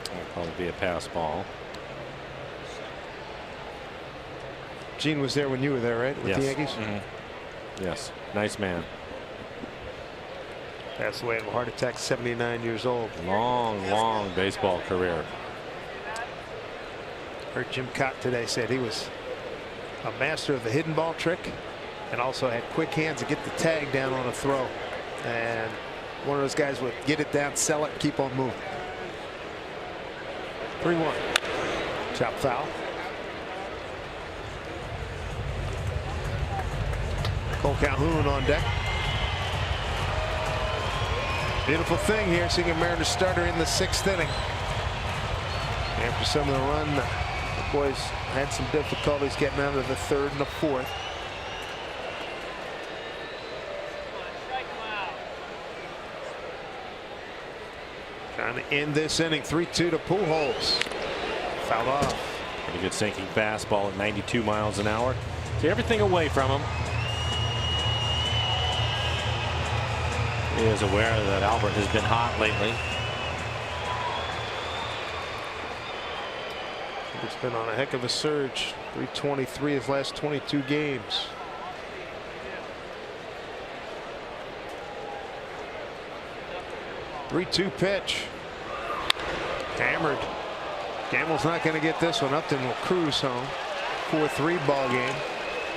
That'll probably be a pass ball. Gene was there when you were there, right? With the Yankees? Yes. Nice man. Passed away of a heart attack, 79 years old. Long baseball career. Heard Jim Cott today said he was a master of the hidden ball trick and also had quick hands to get the tag down on a throw. And one of those guys would get it down, sell it, keep on moving. 3-1. Chop foul. Cole Calhoun on deck. Beautiful thing here, seeing a Mariners starter in the 6th inning. After some of the run, the boys had some difficulties getting out of the 3rd and the 4th. Trying to end this inning. 3-2 to Pujols. Fouled off. Pretty good sinking fastball at 92 miles an hour. See everything away from him. He is aware that Albert has been hot lately. It's been on a heck of a surge. 323 his last 22 games. Three-two pitch. Hammered. Gamble's not going to get this one. Upton will cruise home. 4-3 ball game.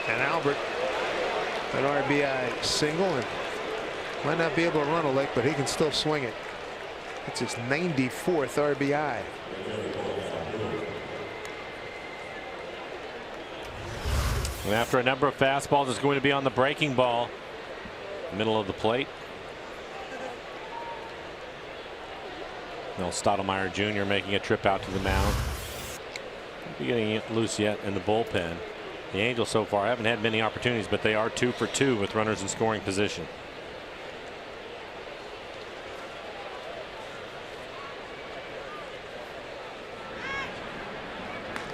And Albert, an RBI single, and might not be able to run a lick, but he can still swing it. It's his 94th RBI. And after a number of fastballs, it's going to be on the breaking ball, middle of the plate. Mel Stottlemyre Jr. making a trip out to the mound. Won't be getting it loose yet in the bullpen. The Angels so far haven't had many opportunities, but they are 2 for 2 with runners in scoring position.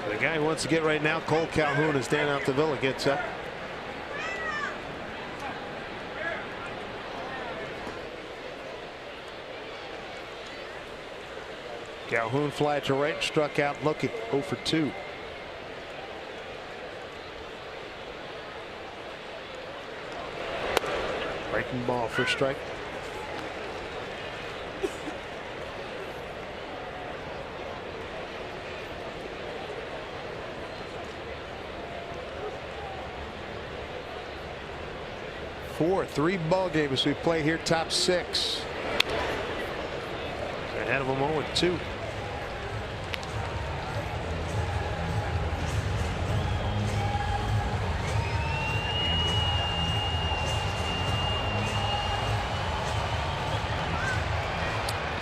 The guy who wants to get right now, Cole Calhoun, as Dan Altavilla gets up. Calhoun fly to right, struck out looking. 0 for 2. Breaking ball for strike. Three ball games we play here, top 6. Ahead of them 0-2.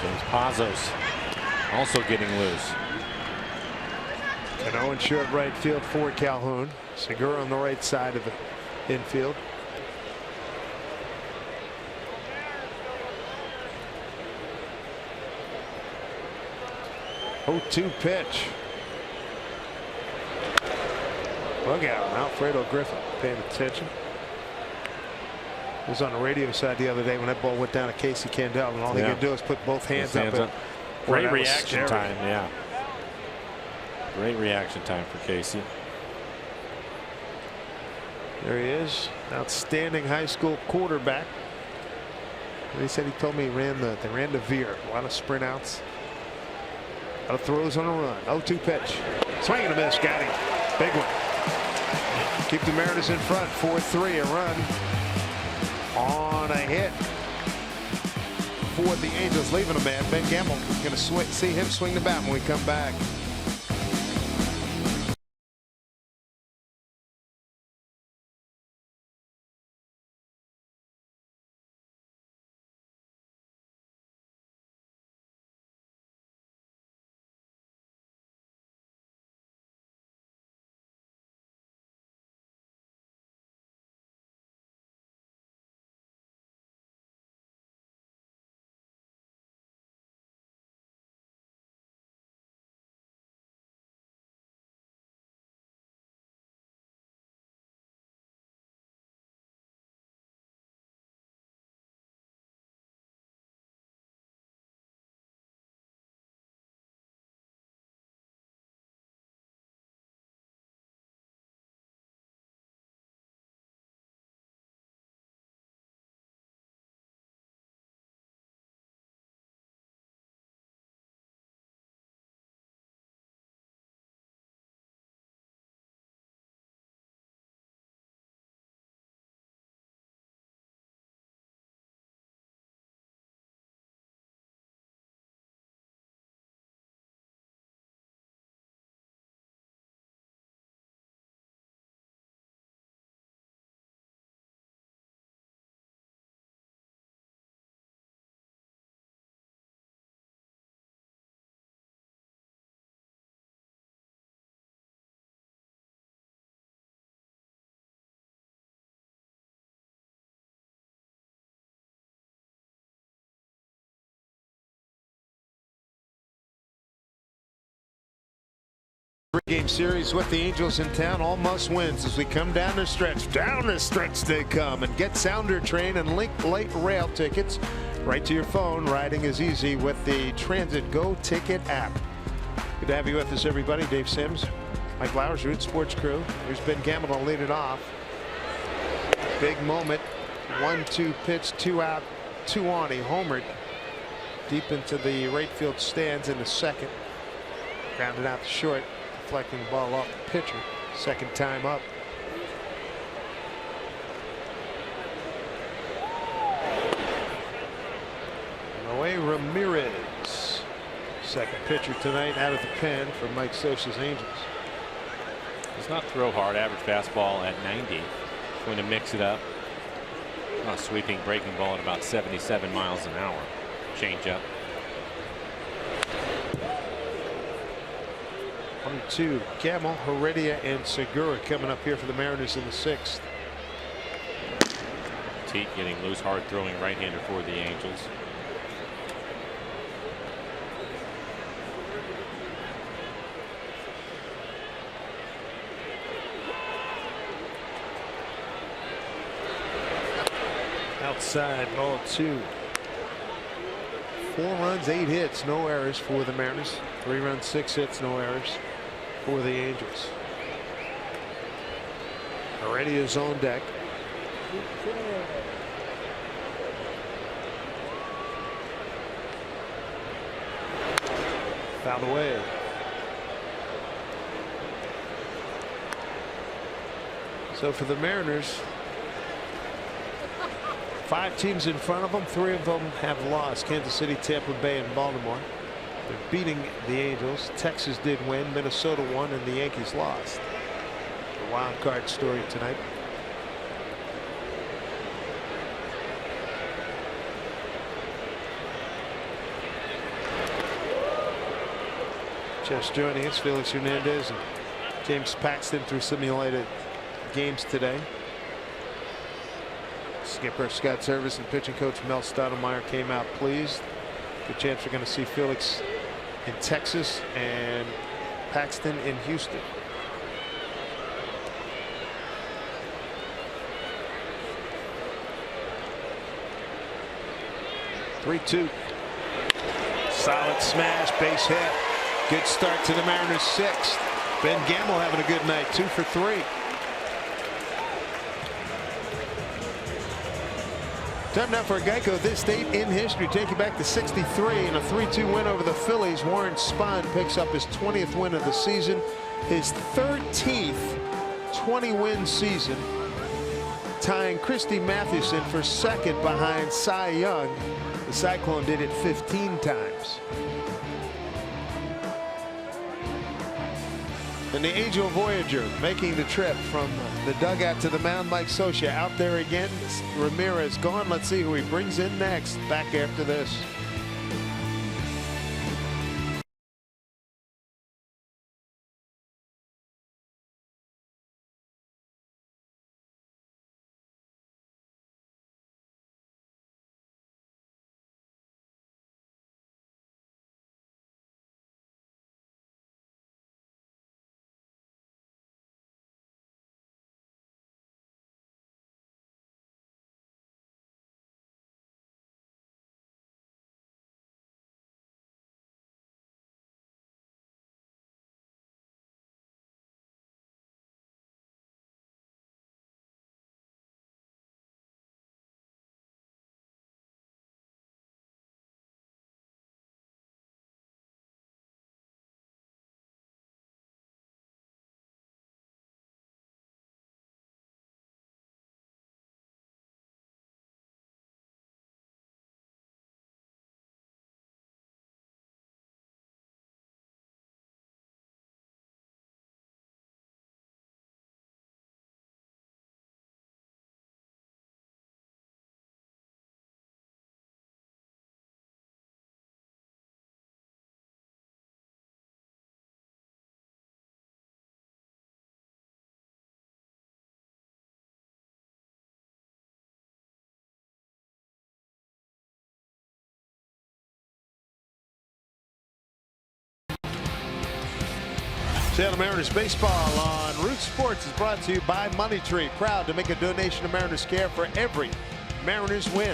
James Pazos also getting loose. Cano in short right field for Calhoun. Segura on the right side of the infield. 0-2 pitch. Bug out. Alfredo Griffin paying attention. He was on the radio side the other day when that ball went down to Casey Candell, and all he could do is put both hands up. Great reaction time. Yeah. Great reaction time for Casey. There he is. Outstanding high school quarterback. He said he told me they ran the veer. A lot of sprint outs. A lot of throws on a run. 0-2 pitch. Swing and a miss. Got him. Big one. Keep the Mariners in front. 4-3. A run on a hit for the Angels, leaving a man. Ben Gamble going to see him swing the bat when we come back. Three-game series with the Angels in town, all must wins as we come down the stretch. Down the stretch they come, and get Sounder Train and Link Late Rail tickets right to your phone. Riding is easy with the Transit Go Ticket app. Good to have you with us, everybody. Dave Sims, Mike Lowers, Root Sports Crew. Here's Ben Gamble to lead it off. Big moment. 1-2 pitch, 2 out, 2 on. He homered deep into the right field stands in the second. Grounded out to short, deflecting the ball off the pitcher. Second time up. And away Ramirez. Second pitcher tonight out of the pen for Mike Scioscia's Angels. Does not throw hard. Average fastball at 90. Going to mix it up. A sweeping breaking ball at about 77 miles an hour. Change up. 1-2. Gamble, Heredia, and Segura coming up here for the Mariners in the 6th. Teat getting loose, hard throwing right-hander for the Angels. Outside, ball 2. 4 runs, 8 hits, no errors for the Mariners. 3 runs, 6 hits, no errors for the Angels. Already is on deck. Fouled away. So for the Mariners, 5 teams in front of them. 3 of them have lost: Kansas City, Tampa Bay, and Baltimore. They're beating the Angels. Texas did win, Minnesota won, and the Yankees lost. The wild card story tonight. Just joining us, Felix Hernandez and James Paxton through simulated games today. Skipper Scott Service and pitching coach Mel Stottlemyre came out pleased. Good chance we're going to see Felix in Texas and Paxton in Houston. (3-2). Solid smash, base hit. Good start to the Mariners' 6th. Ben Gamble having a good night, 2 for 3. Time now for a Geico This Date in History. Take you back to '63 in a 3-2 win over the Phillies. Warren Spahn picks up his 20th win of the season, his 13th 20-win season, tying Christy Mathewson for second behind Cy Young. The Cyclone did it 15 times. And the Angel Voyager making the trip from the dugout to the mound. Mike Scioscia out there again. Ramirez gone. Let's see who he brings in next. Back after this. Seattle Mariners baseball on Root Sports is brought to you by Money Tree. Proud to make a donation to Mariners Care for every Mariners win.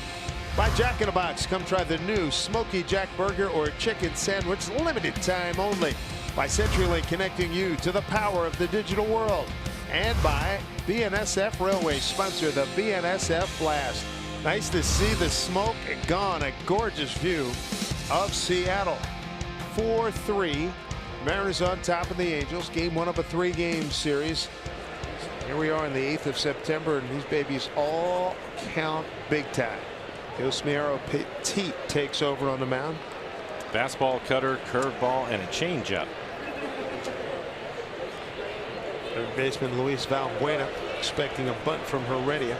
By Jack in the Box. Come try the new Smoky Jack Burger or Chicken Sandwich. Limited time only. By CenturyLink, connecting you to the power of the digital world. And by BNSF Railway, sponsor the BNSF Blast. Nice to see the smoke gone. A gorgeous view of Seattle. 4-3. Mariners on top of the Angels. Game 1 of a 3-game series. Here we are on the 8th of September, and these babies all count big time. Yosmiero Petit takes over on the mound. Fastball, cutter, curveball, and a changeup. Third baseman Luis Valbuena expecting a bunt from Heredia.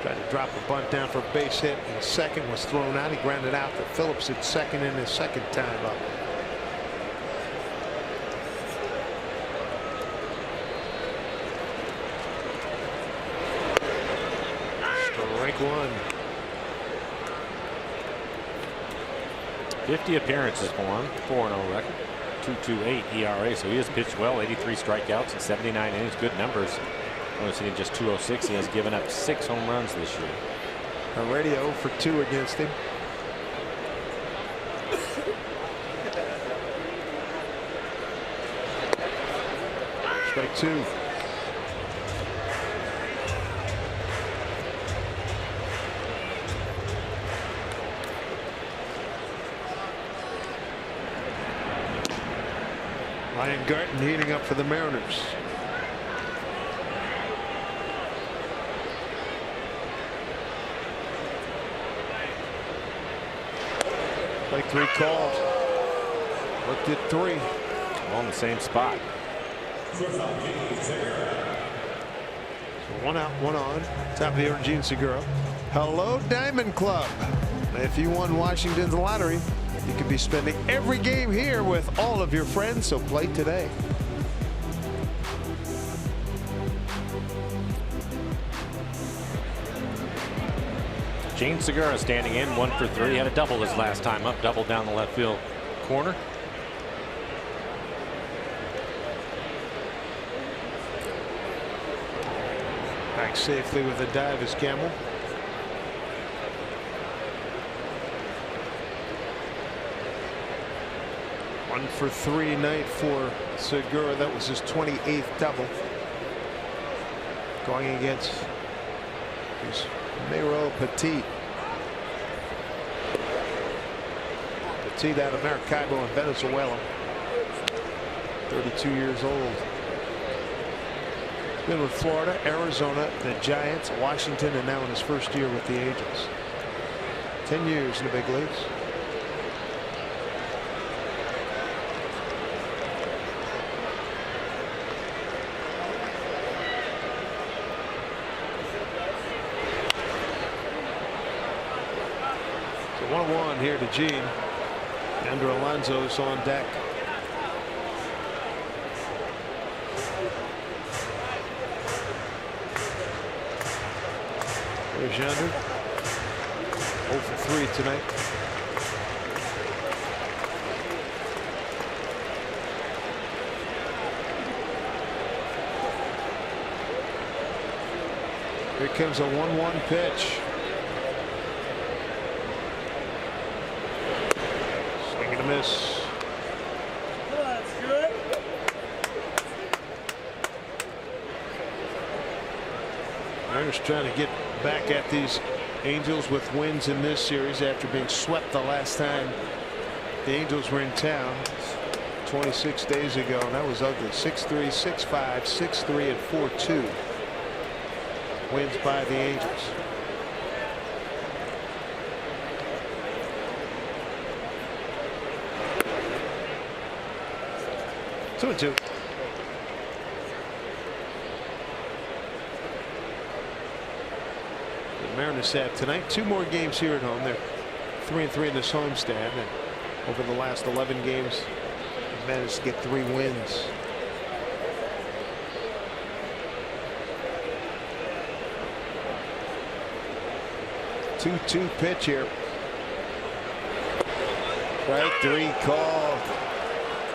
Tried to drop a bunt down for a base hit, and second was thrown out. He grounded out to Phillips at second in his second time up. Strike one. 50 appearances for him, 4-0 record, 2.28 ERA. So he has pitched well, 83 strikeouts in 79 innings, good numbers. Only hitting just 206. He has given up 6 home runs this year. Heredia 0 for 2 against him. Strike 2. Ryan Garten heating up for the Mariners. Like 3 called. Looked at 3. All in the same spot. So 1 out, 1 on. Top of the order, Gene Segura. Hello, Diamond Club. If you won Washington's lottery, you could be spending every game here with all of your friends, so play today. Gene Segura standing in, 1 for 3. Had a double his last time up, double down the left field corner. Back safely with a dive is Campbell. One for 3 night for Segura. That was his 28th double. Going against Mero Petit. Petit out of Maracaibo in Venezuela. 32 years old. He's been with Florida, Arizona, the Giants, Washington, and now in his first year with the Angels. 10 years in the big leagues. So 1-1 here to Gene. Andrew Alonso's on deck. There's Yonder. 0 for 3 tonight. Here comes a 1-1 pitch. Swing and a miss. That's good. Mariners trying to get back at these Angels with wins in this series after being swept the last time the Angels were in town 26 days ago, and that was ugly. 6-3, 6-5, 6-3, and 4-2 wins by the Angels. Two and 2. The Mariners have tonight 2 more games here at home. They're 3-3 in this homestand, and over the last 11 games they've managed to get 3 wins. Two-2 pitch here. Strike 3 called.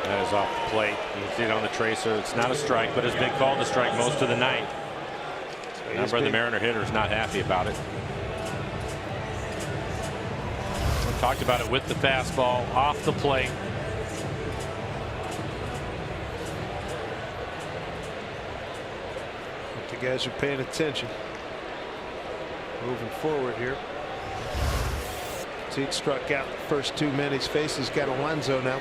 That is off the plate. You can see it on the tracer. It's not a strike, but it's been called a strike most of the night. A number of the Mariner hitters not happy about it. We talked about it with the fastball off the plate. Hope you guys are paying attention. Moving forward here. Teague struck out the first 2 men he's faced. He's got Alonso now.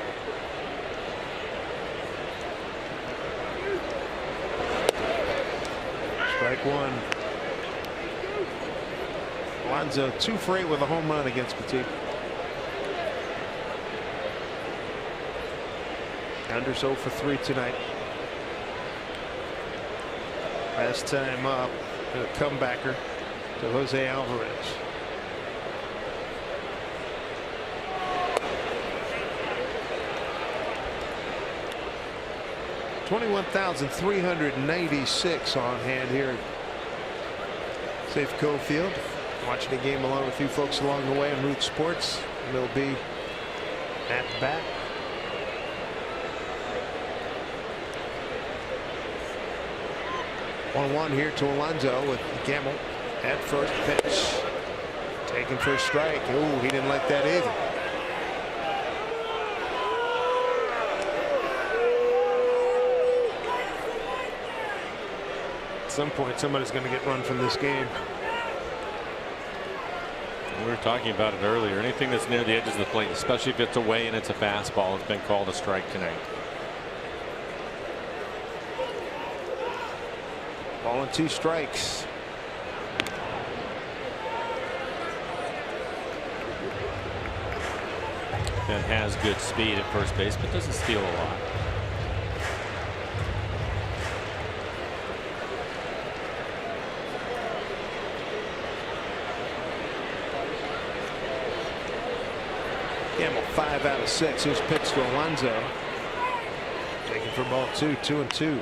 Strike one. Alonso 2 for 8 with a home run against Petit. Anders 0 for 3 tonight. Last time up, a comebacker to Jose Alvarez. $21,396 on hand here at Safeco Field. Watching the game along with a few folks along the way on Root Sports. They'll be at the bat. One here to Alonso with Gamble at first pitch. Taken for a strike. Oh, he didn't like that either. At some point, somebody's going to get run from this game. We were talking about it earlier. Anything that's near the edges of the plate, especially if it's away and it's a fastball, it's been called a strike tonight. Ball and 2 strikes. And has good speed at first base, but doesn't steal a lot. Gamble 5 out of 6. Here's pitch to Alonso. Taking for ball 2, 2-2.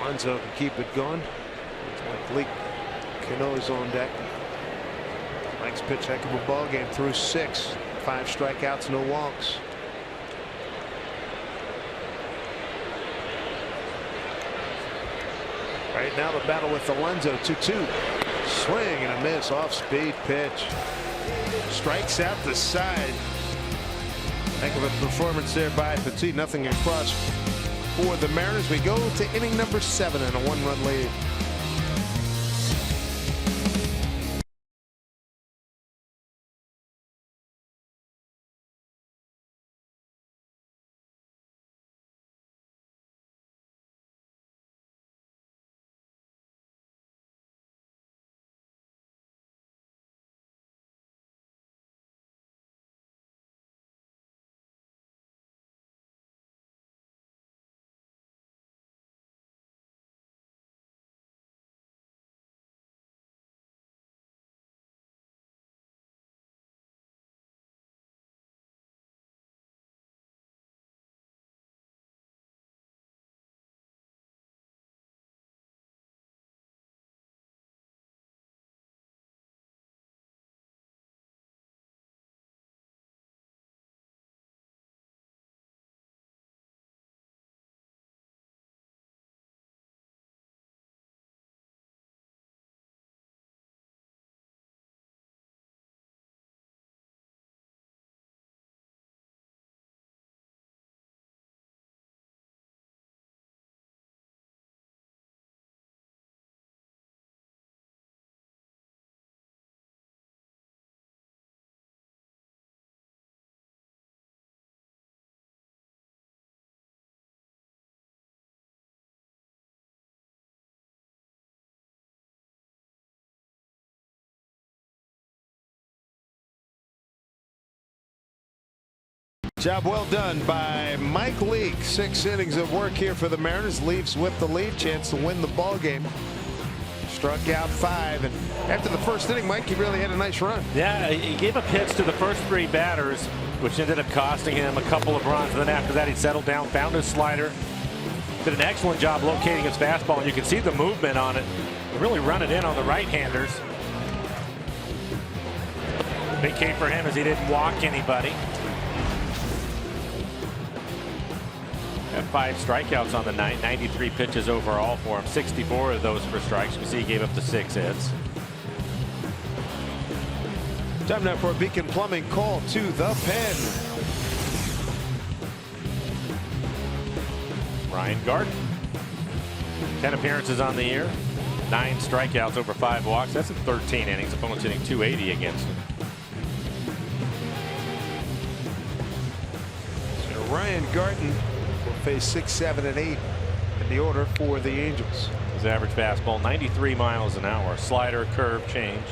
Alonso can keep it going. Looks like Lee Cano's on deck. Mike's pitch, heck of a ball game through 6. 5 strikeouts, no walks. Right now the battle with Alonso. 2-2. Swing and a miss, off speed pitch. Strikes out the side. Heck of a performance there by Petit. Nothing across for the Mariners. We go to inning number 7 and a 1-run lead. Job well done by Mike Leake. 6 innings of work here for the Mariners. Leaves with the lead. Chance to win the ball game. Struck out 5. And after the first inning, Mike, he really had a nice run. Yeah, he gave a pitch to the first 3 batters, which ended up costing him a couple of runs. And then after that, he settled down, found his slider. Did an excellent job locating his fastball. And you can see the movement on it. Really run it in on the right-handers. Big key for him is he didn't walk anybody. Got 5 strikeouts on the night, 93 pitches overall for him, 64 of those for strikes. You can see he gave up the 6 hits. Time now for a Beacon Plumbing call to the pen. Ryan Garden, 10 appearances on the year, 9 strikeouts over 5 walks. That's in 13 innings. Opponent's hitting .280 against him. So Ryan Garden will face 6, 7, and 8 in the order for the Angels. His average fastball 93 miles an hour. Slider, curve, change.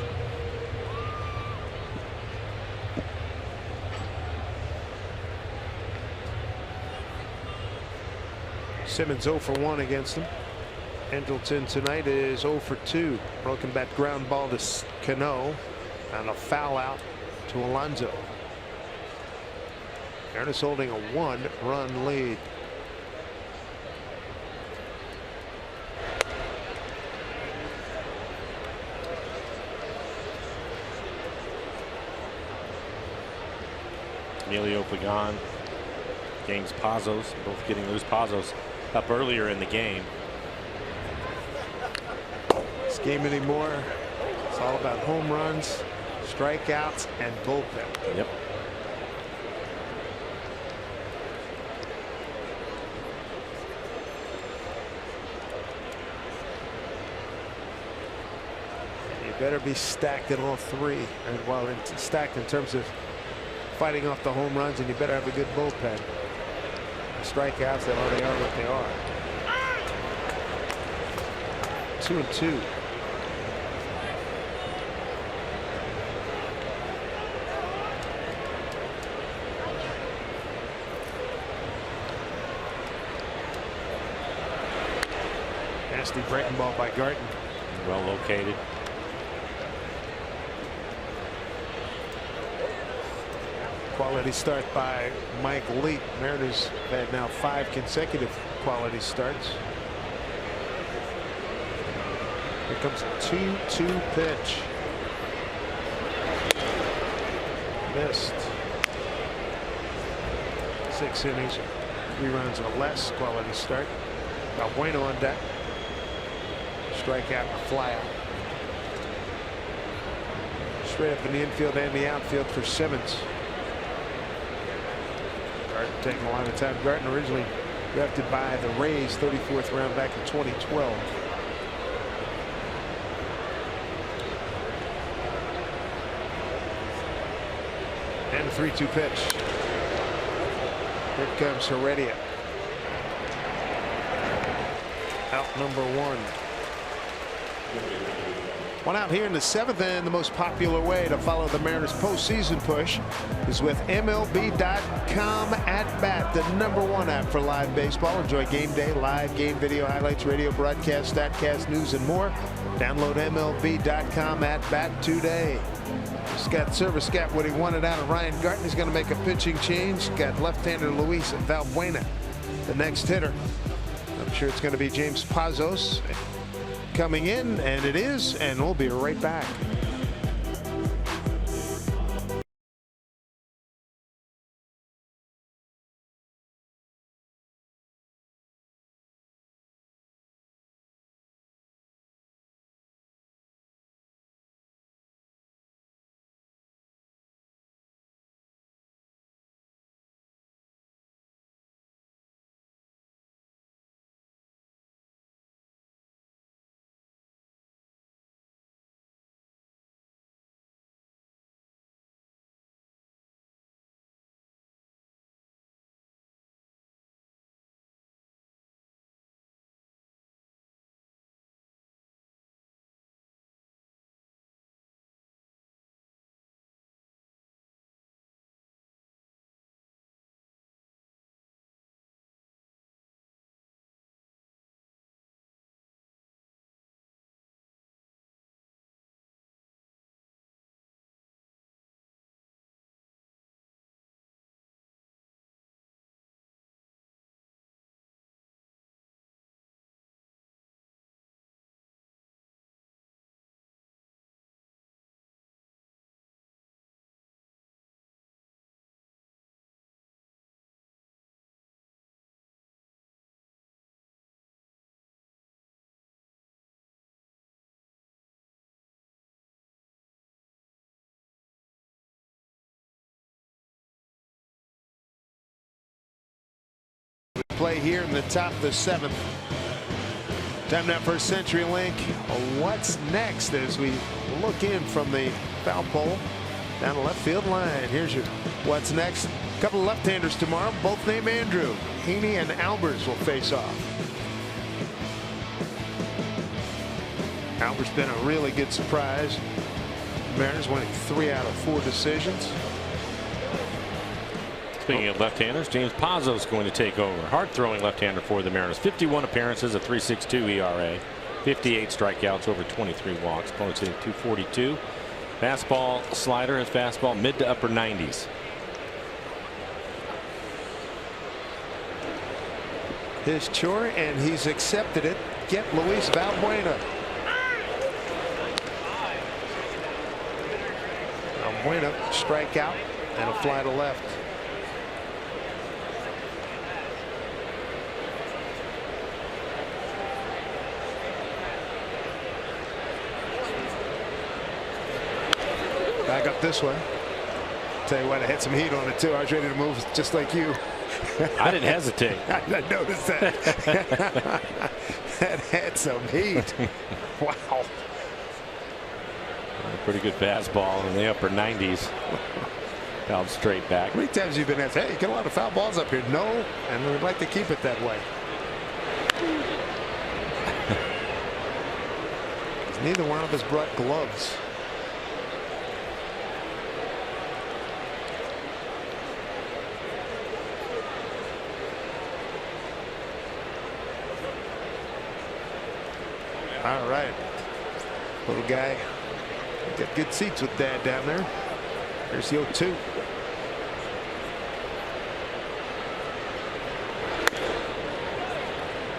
Simmons 0 for 1 against him. Pendleton tonight is 0 for 2. Broken bat ground ball to Cano and a foul out to Alonso. Ernest holding a 1-run lead. Emilio Pagan, James Pazos, both getting loose. Pazos up earlier in the game. This game anymore, it's all about home runs, strikeouts, and bullpen. Yep. You better be stacked in all 3, and well, stacked in terms of fighting off the home runs, and you better have a good bullpen. Strikeouts, they are what they are. 2-2. Nasty breaking ball by Garten. Well located. Quality start by Mike Leake. Mariners have had now 5 consecutive quality starts. Here comes a 2-2 pitch. Missed. 6 innings, 3 runs or less. Quality start. Valbuena on deck. Strikeout and a fly out. Straight up in the infield and the outfield for Simmons. Garten taking a lot of time. Garten originally drafted by the Rays, 34th round back in 2012. And a 3-2 pitch. Here comes Heredia. Out number 1. One out here in the 7th, and the most popular way to follow the Mariners postseason push is with MLB.com at bat, the #1 app for live baseball. Enjoy game day, live game video highlights, radio broadcast, statcast, news, and more. Download MLB.com at bat today. Scott Service got what he wanted out of Ryan Garten. He's going to make a pitching change. Got left-hander Luis Valbuena, the next hitter. I'm sure it's going to be James Pazos coming in, and it is, and we'll be right back. play here in the top of the 7th. Time now for a CenturyLink. What's next as we look in from the foul pole down the left field line. Here's your what's next. A couple of left-handers tomorrow, both named Andrew. Heaney and Alvarez will face off. Alvarez been a really good surprise. Mariners winning 3 out of 4 decisions. Speaking of left-handers, James Pazos is going to take over. Hard-throwing left-hander for the Mariners. 51 appearances, a 3.62 ERA, 58 strikeouts, over 23 walks. Opponents hitting .242. Fastball, slider, his fastball mid to upper 90s. His chore, and he's accepted it. Get Luis Valbuena. Valbuena strikeout and a fly to left. Back up this way. Tell you what, I had some heat on it too. I was ready to move just like you. I didn't hesitate. I noticed that. That had some heat. Wow. A pretty good fastball in the upper 90s. Fouled straight back. How many times have you been asked, hey, you get a lot of foul balls up here? No, and we'd like to keep it that way. Neither one of us brought gloves. All right, little guy, get good seats with Dad down there. Here's the 0-2.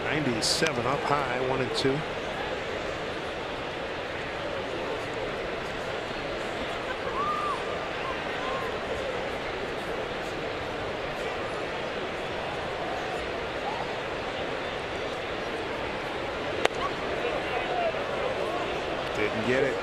'97 up high, 1-2. Didn't get it.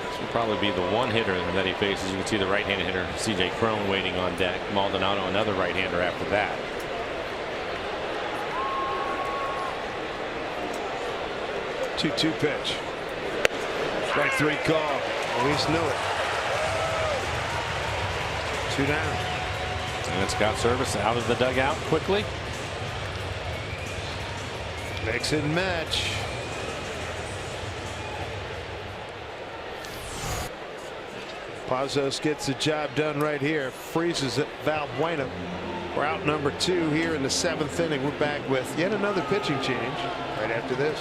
This will probably be the one hitter that he faces. You can see the right-handed hitter, C.J. Crummel, waiting on deck. Maldonado, another right-hander after that. 2-2 pitch. Strike 3 call. Luis knew it. 2 down. And it's got service out of the dugout quickly. Mix and match. Pazos gets the job done right here. Freezes it. Valbuena. We're out number 2 here in the 7th inning. We're back with yet another pitching change right after this.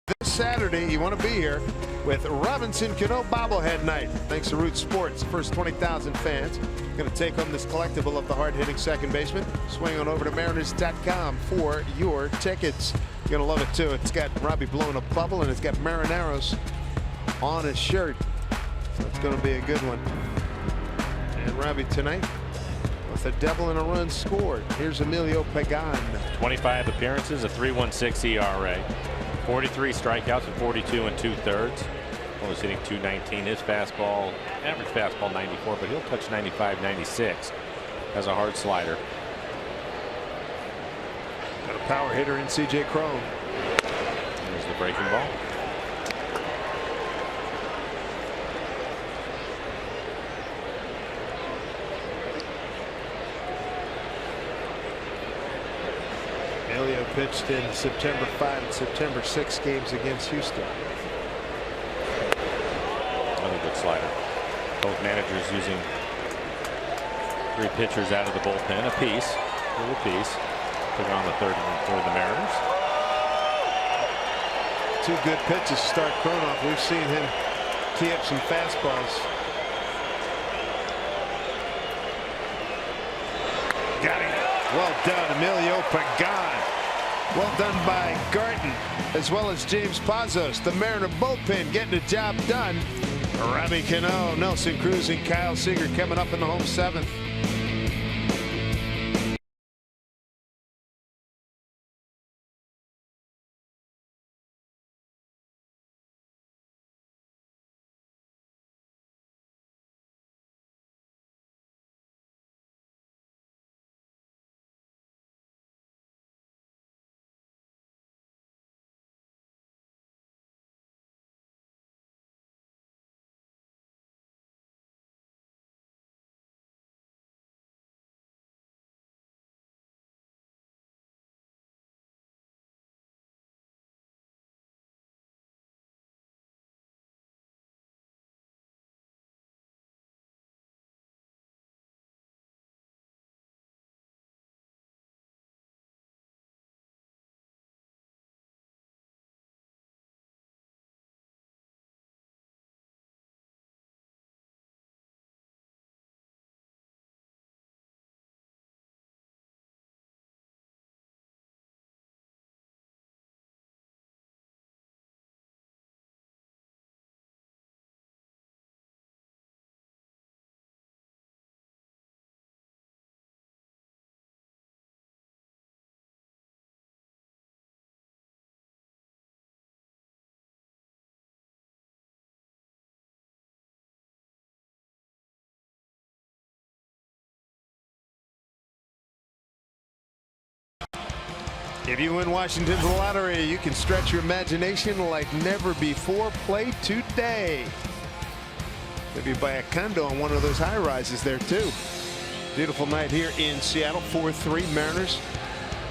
This Saturday, you want to be here with Robinson Cano bobblehead night. Thanks to Root Sports, first 20,000 fans going to take home this collectible of the hard-hitting second baseman. Swing on over to Mariners.com for your tickets. You're going to love it too. It's got Robbie blowing a bubble and it's got Marineros on his shirt. So it's going to be a good one. And Robbie tonight with a double and a run scored. Here's Emilio Pagan. 25 appearances, a 3.16 ERA, 43 strikeouts, and 42 2/3. Well, he's hitting 219. His fastball, average fastball 94, but he'll touch 95, 96 as a hard slider. Got a power hitter in C.J. Cron. There's the breaking ball. Emilio pitched in September 5 and September 6 games against Houston. Another good slider. Both managers using 3 pitchers out of the bullpen apiece. Putting on the third for the Mariners. 2 good pitches to start Kronoff. We've seen him tee up some fastballs. Got him. Well done, Emilio Pagan. Well done by Garten as well as James Pazos. The Mariner bullpen getting the job done. Robbie Cano, Nelson Cruz, and Kyle Seager coming up in the home 7th. If you win Washington's lottery, you can stretch your imagination like never before. Play today. Maybe buy a condo on one of those high rises there too. Beautiful night here in Seattle. 4-3 Mariners.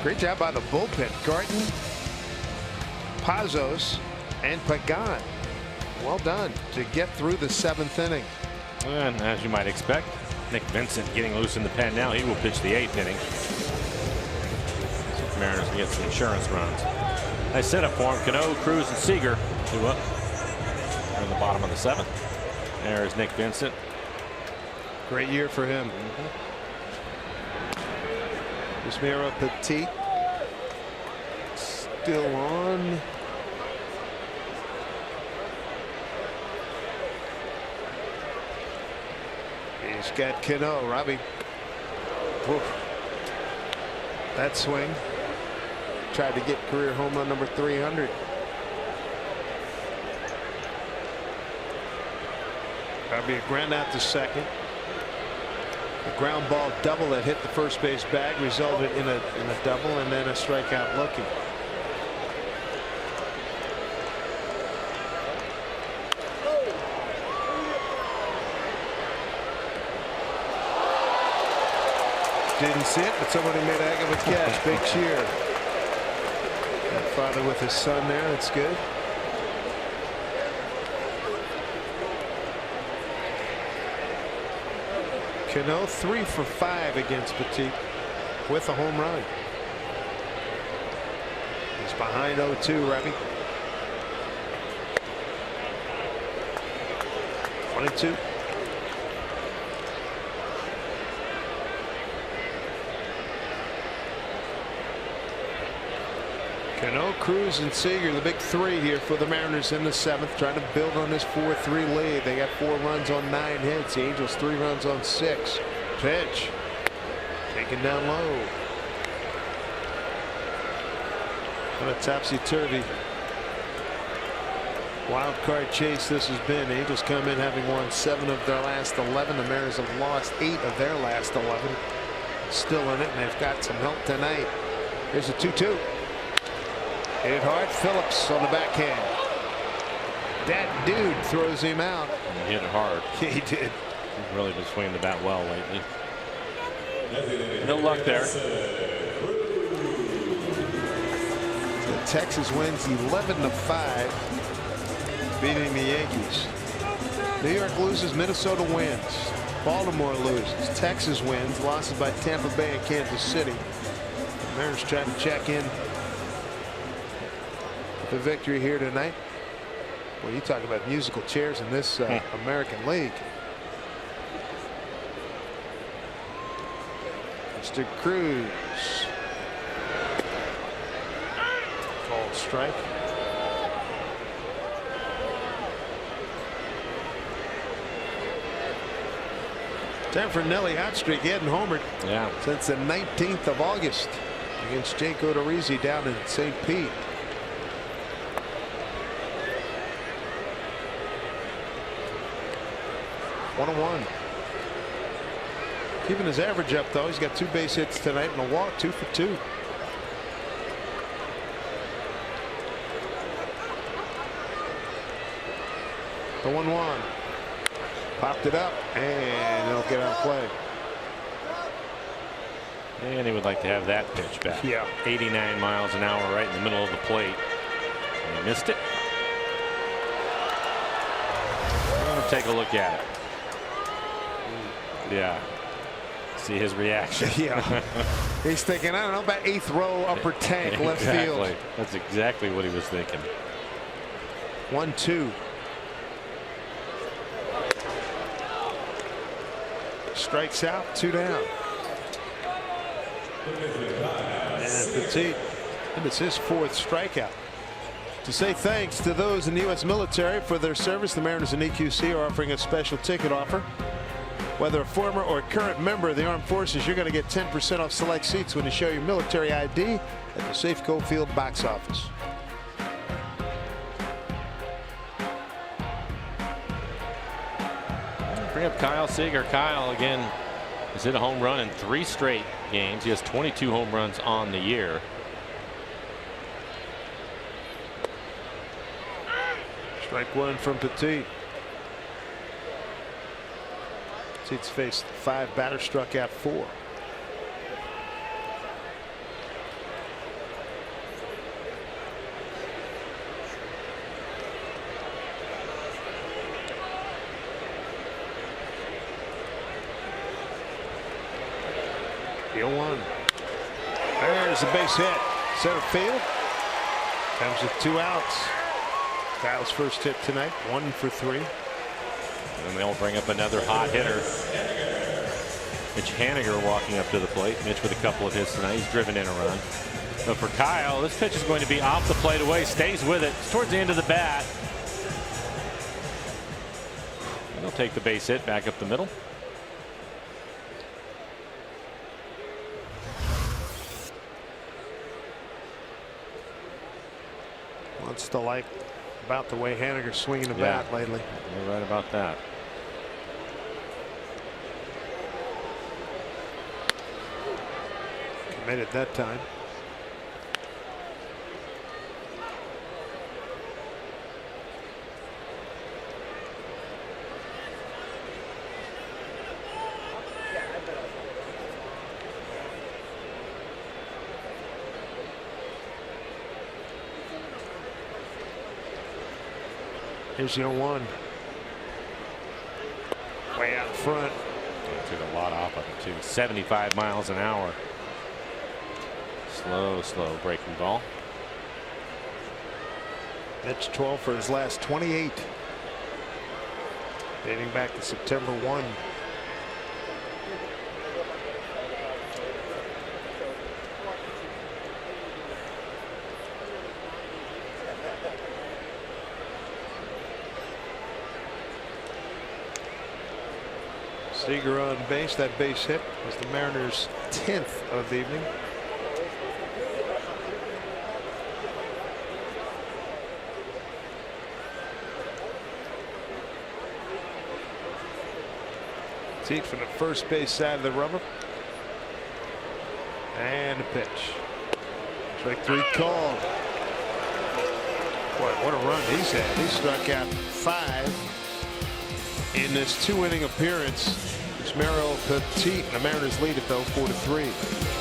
Great job by the bullpen. Garten, Pazos, and Pagan. Well done to get through the 7th inning. And as you might expect, Nick Vincent getting loose in the pen now. He will pitch the 8th inning. Mariners get some insurance runs. Nice setup for him. Cano, Cruz, and Seager 2 up. They're in the bottom of the 7th. There's Nick Vincent. Great year for him. Yusmeiro Petit still on. He's got Cano. Robbie. Woof. That swing. Tried to get career home run number 300. That'll be a ground out to second. A ground ball double that hit the first base bag resulted in a double and then a strikeout looking. Didn't see it, but somebody made a heck of a catch. Big cheer. That father with his son there. That's good. Cano 3 for 5 against Petit with a home run. He's behind 0-2, Remy. 1-2. Cano, Cruz, and Seager, the big three here for the Mariners in the 7th, trying to build on this 4-3 lead. They got 4 runs on 9 hits. The Angels 3 runs on 6. Pitch taken down low. What a topsy-turvy wild card chase this has been. The Angels come in having won 7 of their last 11. The Mariners have lost 8 of their last 11. Still in it, and they've got some help tonight. Here's a 2-2. Hit it hard. Phillips on the backhand. That dude throws him out. He hit it hard. He did. He's really been swinging the bat well lately. No luck there. So Texas wins 11-5, beating the Yankees. New York loses. Minnesota wins. Baltimore loses. Texas wins. Losses by Tampa Bay and Kansas City. The Mariners trying to check in the victory here tonight. Well, you talk about musical chairs in this American League. Mr. Cruz. Called strike. Time for Nelly hot streak. He hadn't homered since the 19th of August against Jake Odorizzi down in St. Pete. 1-1. Keeping his average up though. He's got 2 base hits tonight and a walk. 2 for 2. The 1-1. Popped it up and it'll get out play. And he would like to have that pitch back. Yeah. 89 miles an hour right in the middle of the plate. And he missed it. We'll take a look at it. Yeah. See his reaction. Yeah. He's thinking, I don't know, about 8th row upper tank left field. That's exactly what he was thinking. 1-2. Strikes out, 2 down. And Petit, and it's his 4th strikeout. To say thanks to those in the U.S. military for their service, the Mariners and EQC are offering a special ticket offer. Whether a former or current member of the armed forces, you're going to get 10% off select seats when you show your military ID at the Safeco Field box office. Bring up Kyle Seager. Kyle again has hit a home run in 3 straight games. He has 22 home runs on the year. Strike 1 from Petit. Petit's faced 5 batters, struck out 4. The 0-1. There's a base hit. Center field. Comes with 2 outs. Kyle's first hit tonight, 1 for 3. And they'll bring up another hot hitter. Mitch Haniger walking up to the plate. Mitch with a couple of hits tonight. He's driven in a run. But for Kyle, this pitch is going to be off the plate away. Stays with it. It's towards the end of the bat. And he'll take the base hit back up the middle. Wants to like about the way Haniger's swinging the bat lately. You're right about that. Committed that time. Here's the 0-1. Way out front. Took a lot off of it too. 75 miles an hour. Slow breaking ball. Mitch 12 for his last 28. dating back to September 1. Seager on base. That base hit was the Mariners' 10th of the evening. Teat from the first base side of the rubber. And a pitch. Strike 3 called. Boy, what a run he's had. He struck out 5 in this 2-inning appearance. It's Mario Petit, and the Mariners lead it though 4-3.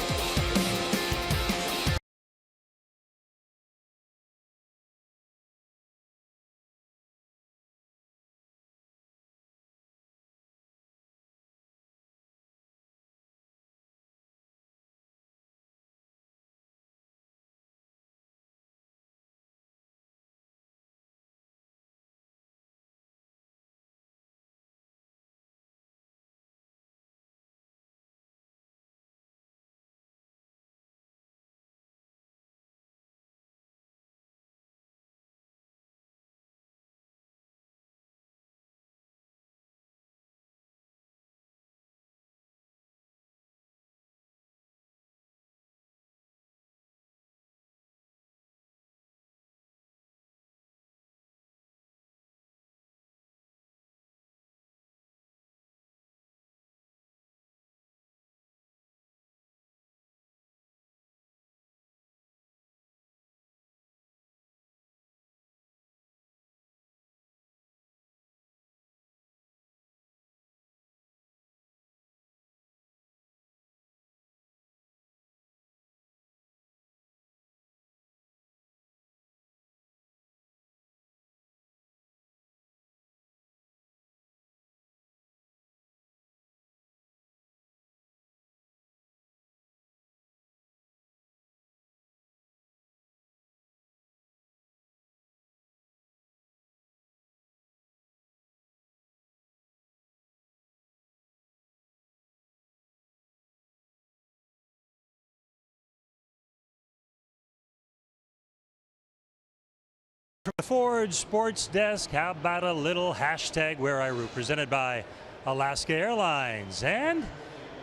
From the Forge Sports Desk, how about a little hashtag Where I Root, presented by Alaska Airlines. And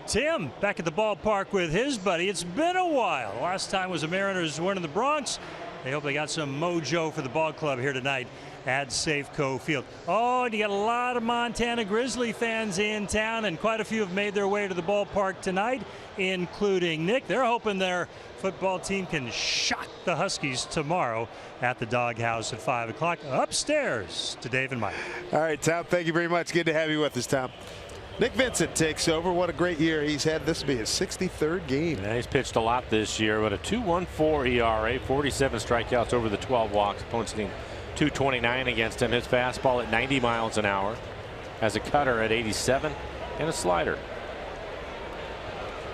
Tim back at the ballpark with his buddy. It's been a while. Last time was the Mariners win in the Bronx. They hope they got some mojo for the ball club here tonight at Safeco Field. Oh, and you got a lot of Montana Grizzly fans in town, and quite a few have made their way to the ballpark tonight, including Nick. They're hoping their football team can shock the Huskies tomorrow at the Doghouse at 5 o'clock. Upstairs to Dave and Mike. All right, Tom, thank you very much. Good to have you with us, Tom. Nick Vincent takes over. What a great year he's had. This will be his 63rd game. Yeah, he's pitched a lot this year with a 2.14 ERA, 47 strikeouts over the 12 walks. Opponents hitting .229 against him. His fastball at 90 miles an hour, has a cutter at 87, and a slider.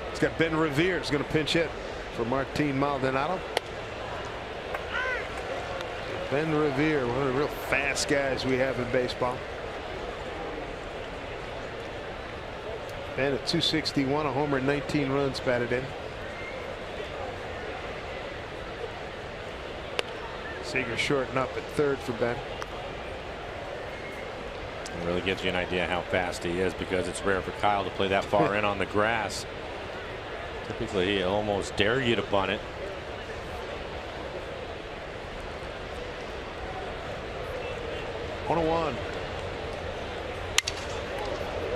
He's got Ben Revere. He's going to pinch hit for Martin Maldonado. Ben Revere, one of the real fast guys we have in baseball. Ben at 261, a homer, 19 runs batted in. Seager shorting up at third for Ben. It really gives you an idea how fast he is, because it's rare for Kyle to play that far in on the grass. Typically, he'll almost dare you to bunt it. One 1.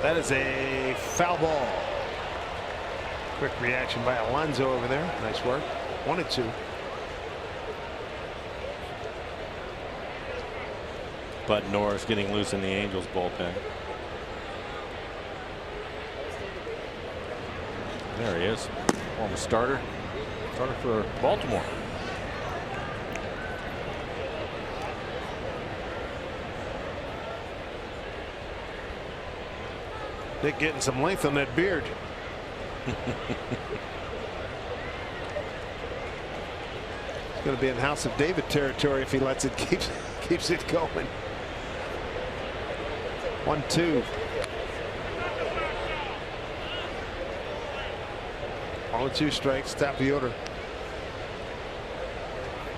That is a foul ball. Quick reaction by Alonso over there. Nice work. 1-2. Bud Norris getting loose in the Angels bullpen. There he is. Former starter for Baltimore. Nick getting some length on that beard. It's going to be in House of David territory if he lets it keeps it going. 1-2. All 2 strikes, top of the order.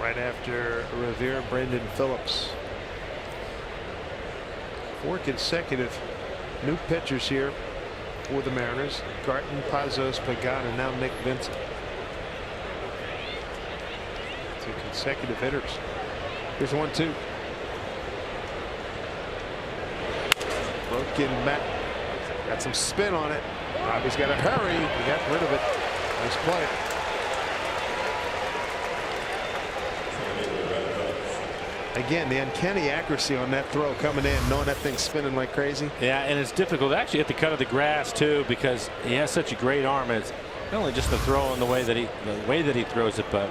Right after Revere, Brandon Phillips. 4 consecutive new pitchers here for the Mariners. Garton, Pazos, Pagan, and now Nick Vincent. 2 consecutive hitters. Here's 1-2. Broken bat. Got some spin on it. Robbie's got to hurry. He got rid of it. Nice play. Again, the uncanny accuracy on that throw coming in, knowing that thing's spinning like crazy. Yeah, and it's difficult actually at the cut of the grass too, because he has such a great arm. And it's not only just the throw and the way that he throws it, but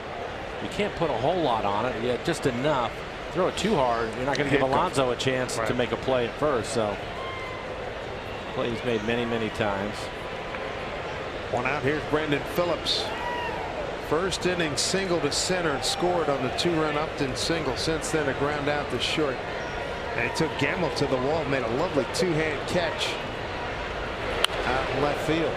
you can't put a whole lot on it. Yeah, just enough. Throw it too hard, you're not going to give Alonso a chance to make a play at first. So plays made many times. 1 out. Here's Brandon Phillips. First inning single to center and scored on the 2-run Upton single. Since then, a ground out to short. And he took Gamble to the wall, made a lovely 2-hand catch out in left field.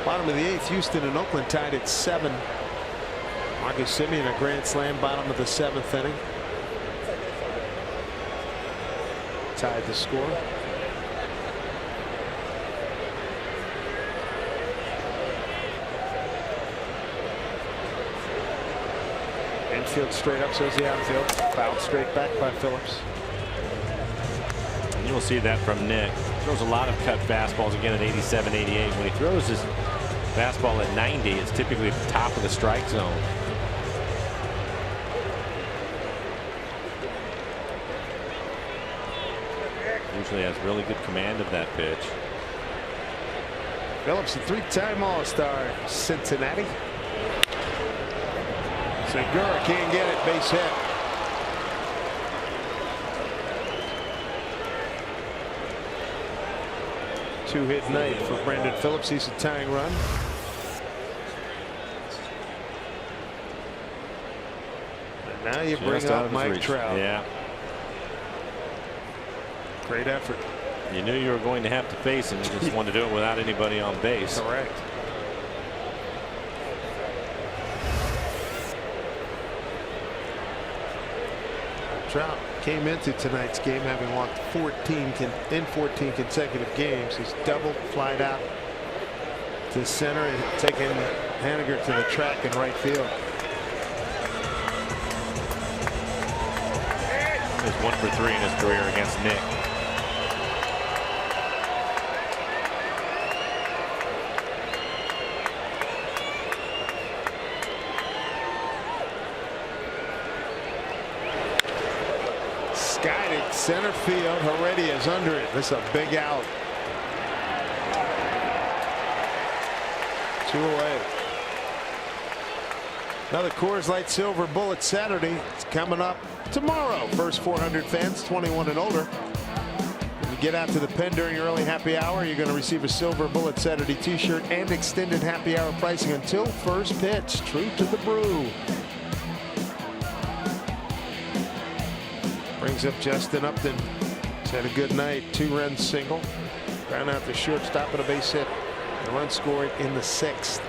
Bottom of the 8th, Houston and Oakland tied at 7. Marcus Semien a grand slam, bottom of the 7th inning. Tied the score. Infield straight up, says the outfield. Fouled straight back by Phillips. And you'll see that from Nick. Throws a lot of cut fastballs again at 87, 88. When he throws his fastball at 90, it's typically at the top of the strike zone. Usually has really good command of that pitch. Phillips, a 3-time All-Star, Cincinnati. Segura can't get it, base hit. Two-hit night for Brandon Phillips. He's a tying run. And now you bring up Mike Trout. Yeah. Great effort. You knew you were going to have to face him. You just wanted to do it without anybody on base. Correct. Trout came into tonight's game having walked 14 consecutive games. He's doubled, flied out to center, and taken Haniger to the track in right field. He's 1 for 3 in his career against Nick. Center field. Heredia's under it. This is a big out. 2 away. Another Coors Light Silver Bullet Saturday. It's coming up tomorrow. First 400 fans 21 and older. When you get out to the pen during your early happy hour, you're going to receive a Silver Bullet Saturday t-shirt and extended happy hour pricing until first pitch. True to the brew. Brings up Justin Upton. He's had a good night. 2-run single. Ground out the shortstop and a base hit. The run scored in the 6th.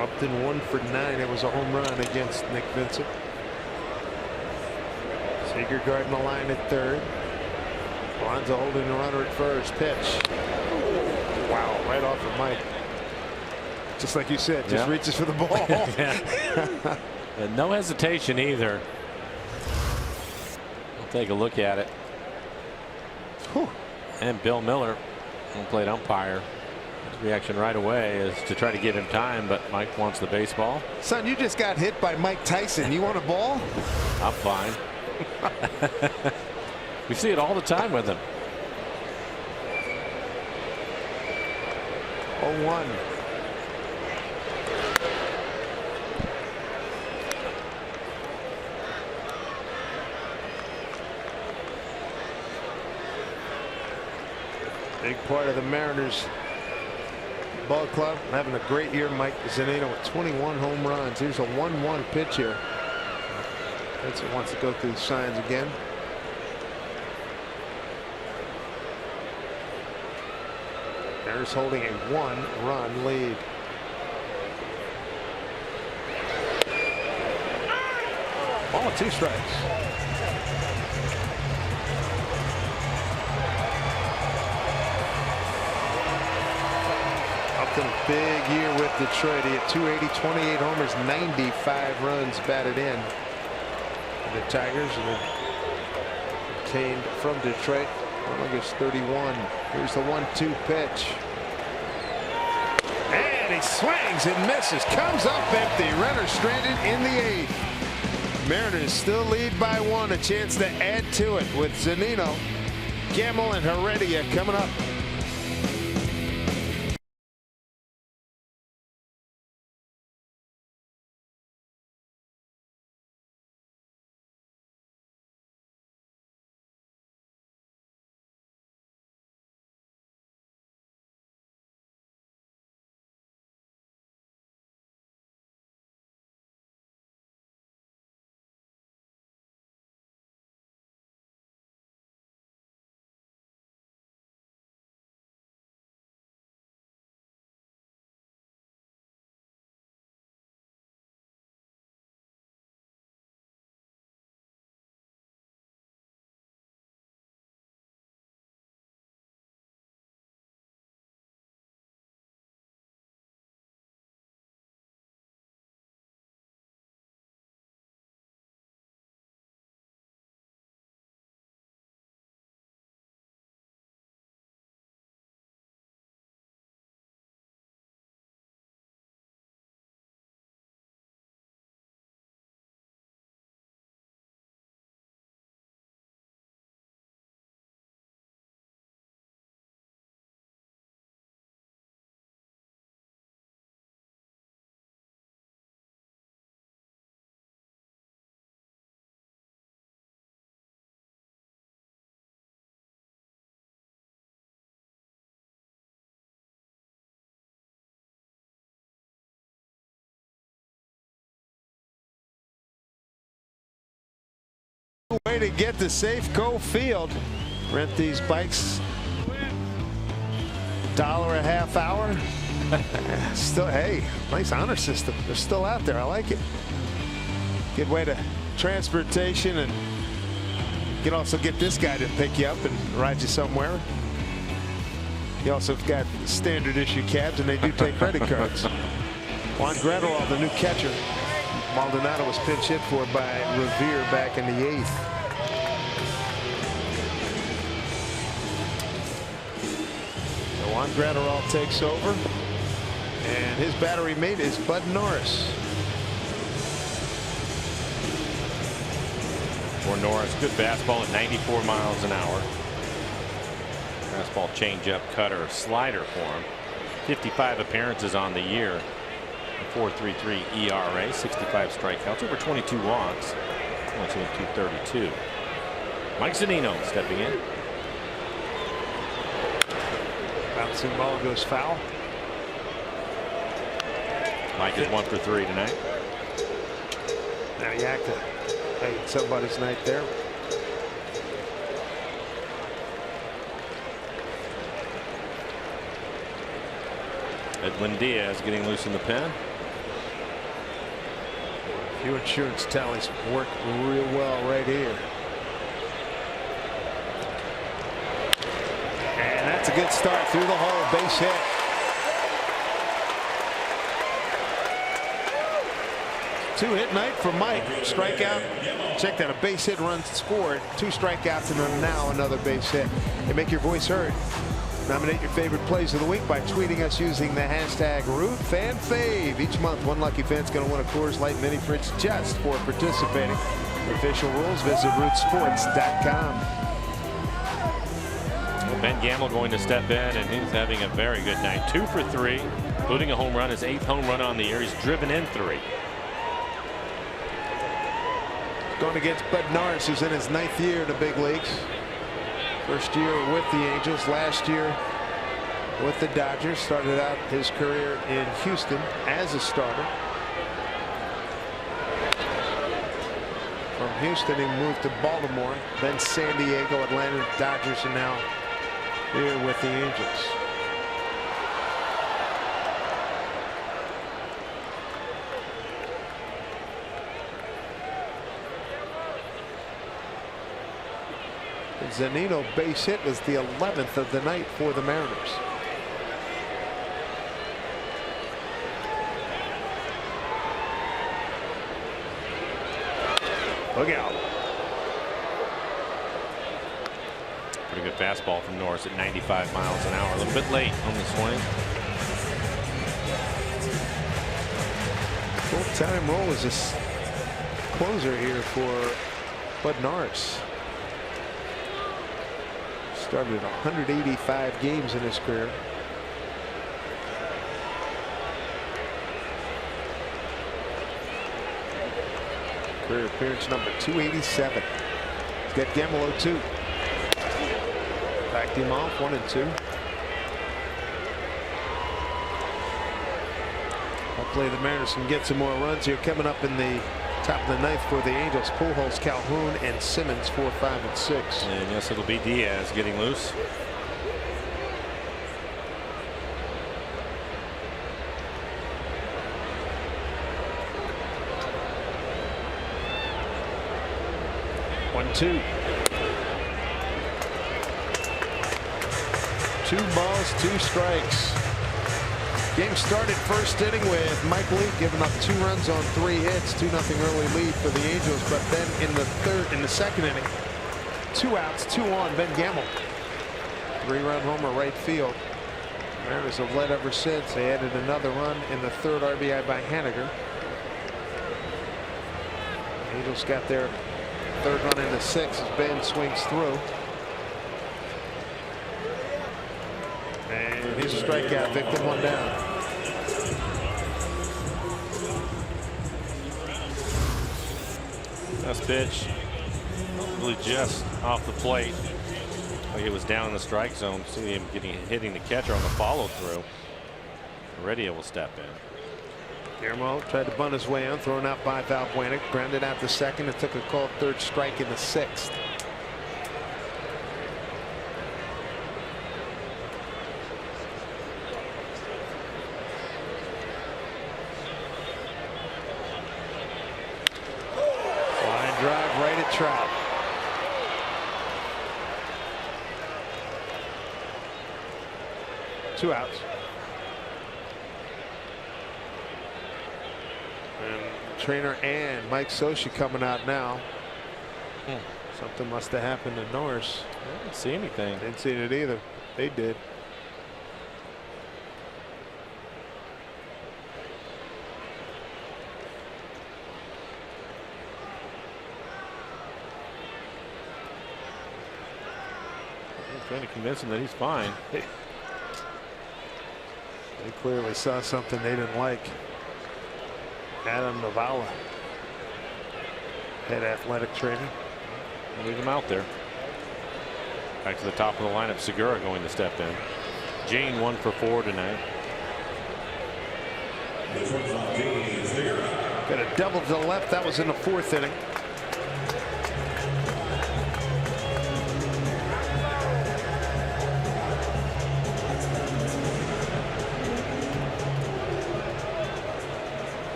Upton 1 for 9. It was a home run against Nick Vincent. Seager guarding the line at third. Alonso holding the runner at first. Pitch. Wow, right off of Mike. Just like you said, just reaches for the ball. And no hesitation either. We'll take a look at it. Whew. And Bill Miller, home plate umpire, his reaction right away is to try to give him time, but Mike wants the baseball. Son, you just got hit by Mike Tyson. You want a ball? I'm fine. We see it all the time with him. 0-1. Big part of the Mariners ball club, having a great year. Mike Zunino with 21 home runs. Here's a 1-1 pitch here. Vincent wants to go through the signs again. Mariners holding a 1-run lead. Ball and 2 strikes. Upton, a big year with Detroit. He had 280, 28 homers, 95 runs batted in. And the Tigers, and then obtained from Detroit, longest 31. Here's the 1-2 pitch. And he swings and misses. Comes up empty. Runner stranded in the 8th. Mariners still lead by 1. A chance to add to it with Zunino, Krummel, and Heredia coming up. Way to get to Safeco Field. Rent these bikes. $1 a half hour. Still, hey, nice honor system. They're still out there. I like it. Good way to transportation, and you can also get this guy to pick you up and ride you somewhere. You also got standard issue cabs, and they do take credit cards. Juan Gretterall, the new catcher. Maldonado was pinch hit for by Revere back in the 8th. So Juan Gretterall takes over, and his battery mate is Bud Norris. For Norris, good fastball at 94 miles an hour. Fastball, changeup, cutter, slider for him. 55 appearances on the year. 4.33 ERA, 65 strikeouts, over 22 walks. Once hit 232. Mike Zunino stepping in. Bouncing ball goes foul. Mike is 1 for 3 tonight. Now Yakta, hey, somebody's night there. Edwin Diaz getting loose in the pen. Few insurance tallies work real well right here. And that's a good start through the hole. Base hit. Two-hit night for Mike. Strikeout. Check that, a base hit, run scored. 2 strikeouts, and then now another base hit. They make your voice heard. Nominate your favorite plays of the week by tweeting us using the hashtag RootFanFave. Each month, one lucky fan's going to win a Coors Light mini fridge just for participating. For official rules, visit rootsports.com. Well, Ben Gamble going to step in, and he's having a very good night. 2 for 3, including a home run, his 8th home run on the year. He's driven in 3. Going against Bud Norris, who's in his 9th year in the big leagues. First year with the Angels. Last year with the Dodgers. Started out his career in Houston as a starter. From Houston, he moved to Baltimore, then San Diego, Atlanta, Dodgers, and now here with the Angels. Zunino base hit was the 11th of the night for the Mariners. Look out. Pretty good fastball from Norris at 95 miles an hour. A little bit late on the swing. Full-time role as a closer here for Bud Norris. Started 185 games in his career. Career appearance number 287. He's got Gamble 0-2. Backed him off 1-2. Hopefully the Mariners can get some more runs here coming up in the top of the ninth for the Angels. Pujols, Calhoun, and Simmons 4, 5, and 6. And yes, it'll be Diaz getting loose. Two. 2 balls, 2 strikes. Game started first inning with Mike Lee giving up 2 runs on 3 hits, 2-0 early lead for the Angels. But then in the second inning, 2 outs, 2 on. Ben Gamble, 3-run homer right field. The Mariners have led ever since. They added another run in the 3rd RBI by Haniger. The Angels got their 3rd run in the 6th as Ben swings through. And his strikeout victim, 1 down. Last pitch, really just off the plate. Like it was down in the strike zone. See him hitting the catcher on the follow through. Heredia will step in. Guillermo tried to bunt his way on, thrown out by Valbuena, grounded out the 2nd, and took a called 3rd strike in the 6th. Line drive right at Trout. Two outs. Trainer and Mike Socha coming out now. Something must have happened to Norris. I didn't see anything. Didn't see it either. They did. I'm trying to convince him that he's fine. They clearly saw something they didn't like. Adam Navala, head athletic trainer. Leave him out there. Back to the top of the lineup. Segura going to step in. Jane 1 for 4 tonight. Got a double to the left. That was in the 4th inning.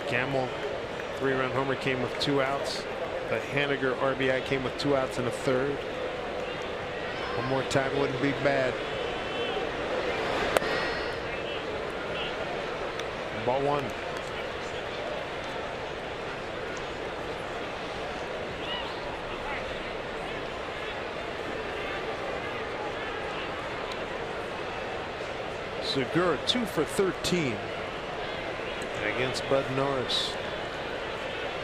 Gamble 3-run homer came with 2 outs. The Haniger RBI came with 2 outs in the 3rd. One more time wouldn't be bad. Ball 1. Segura 2 for 13 against Bud Norris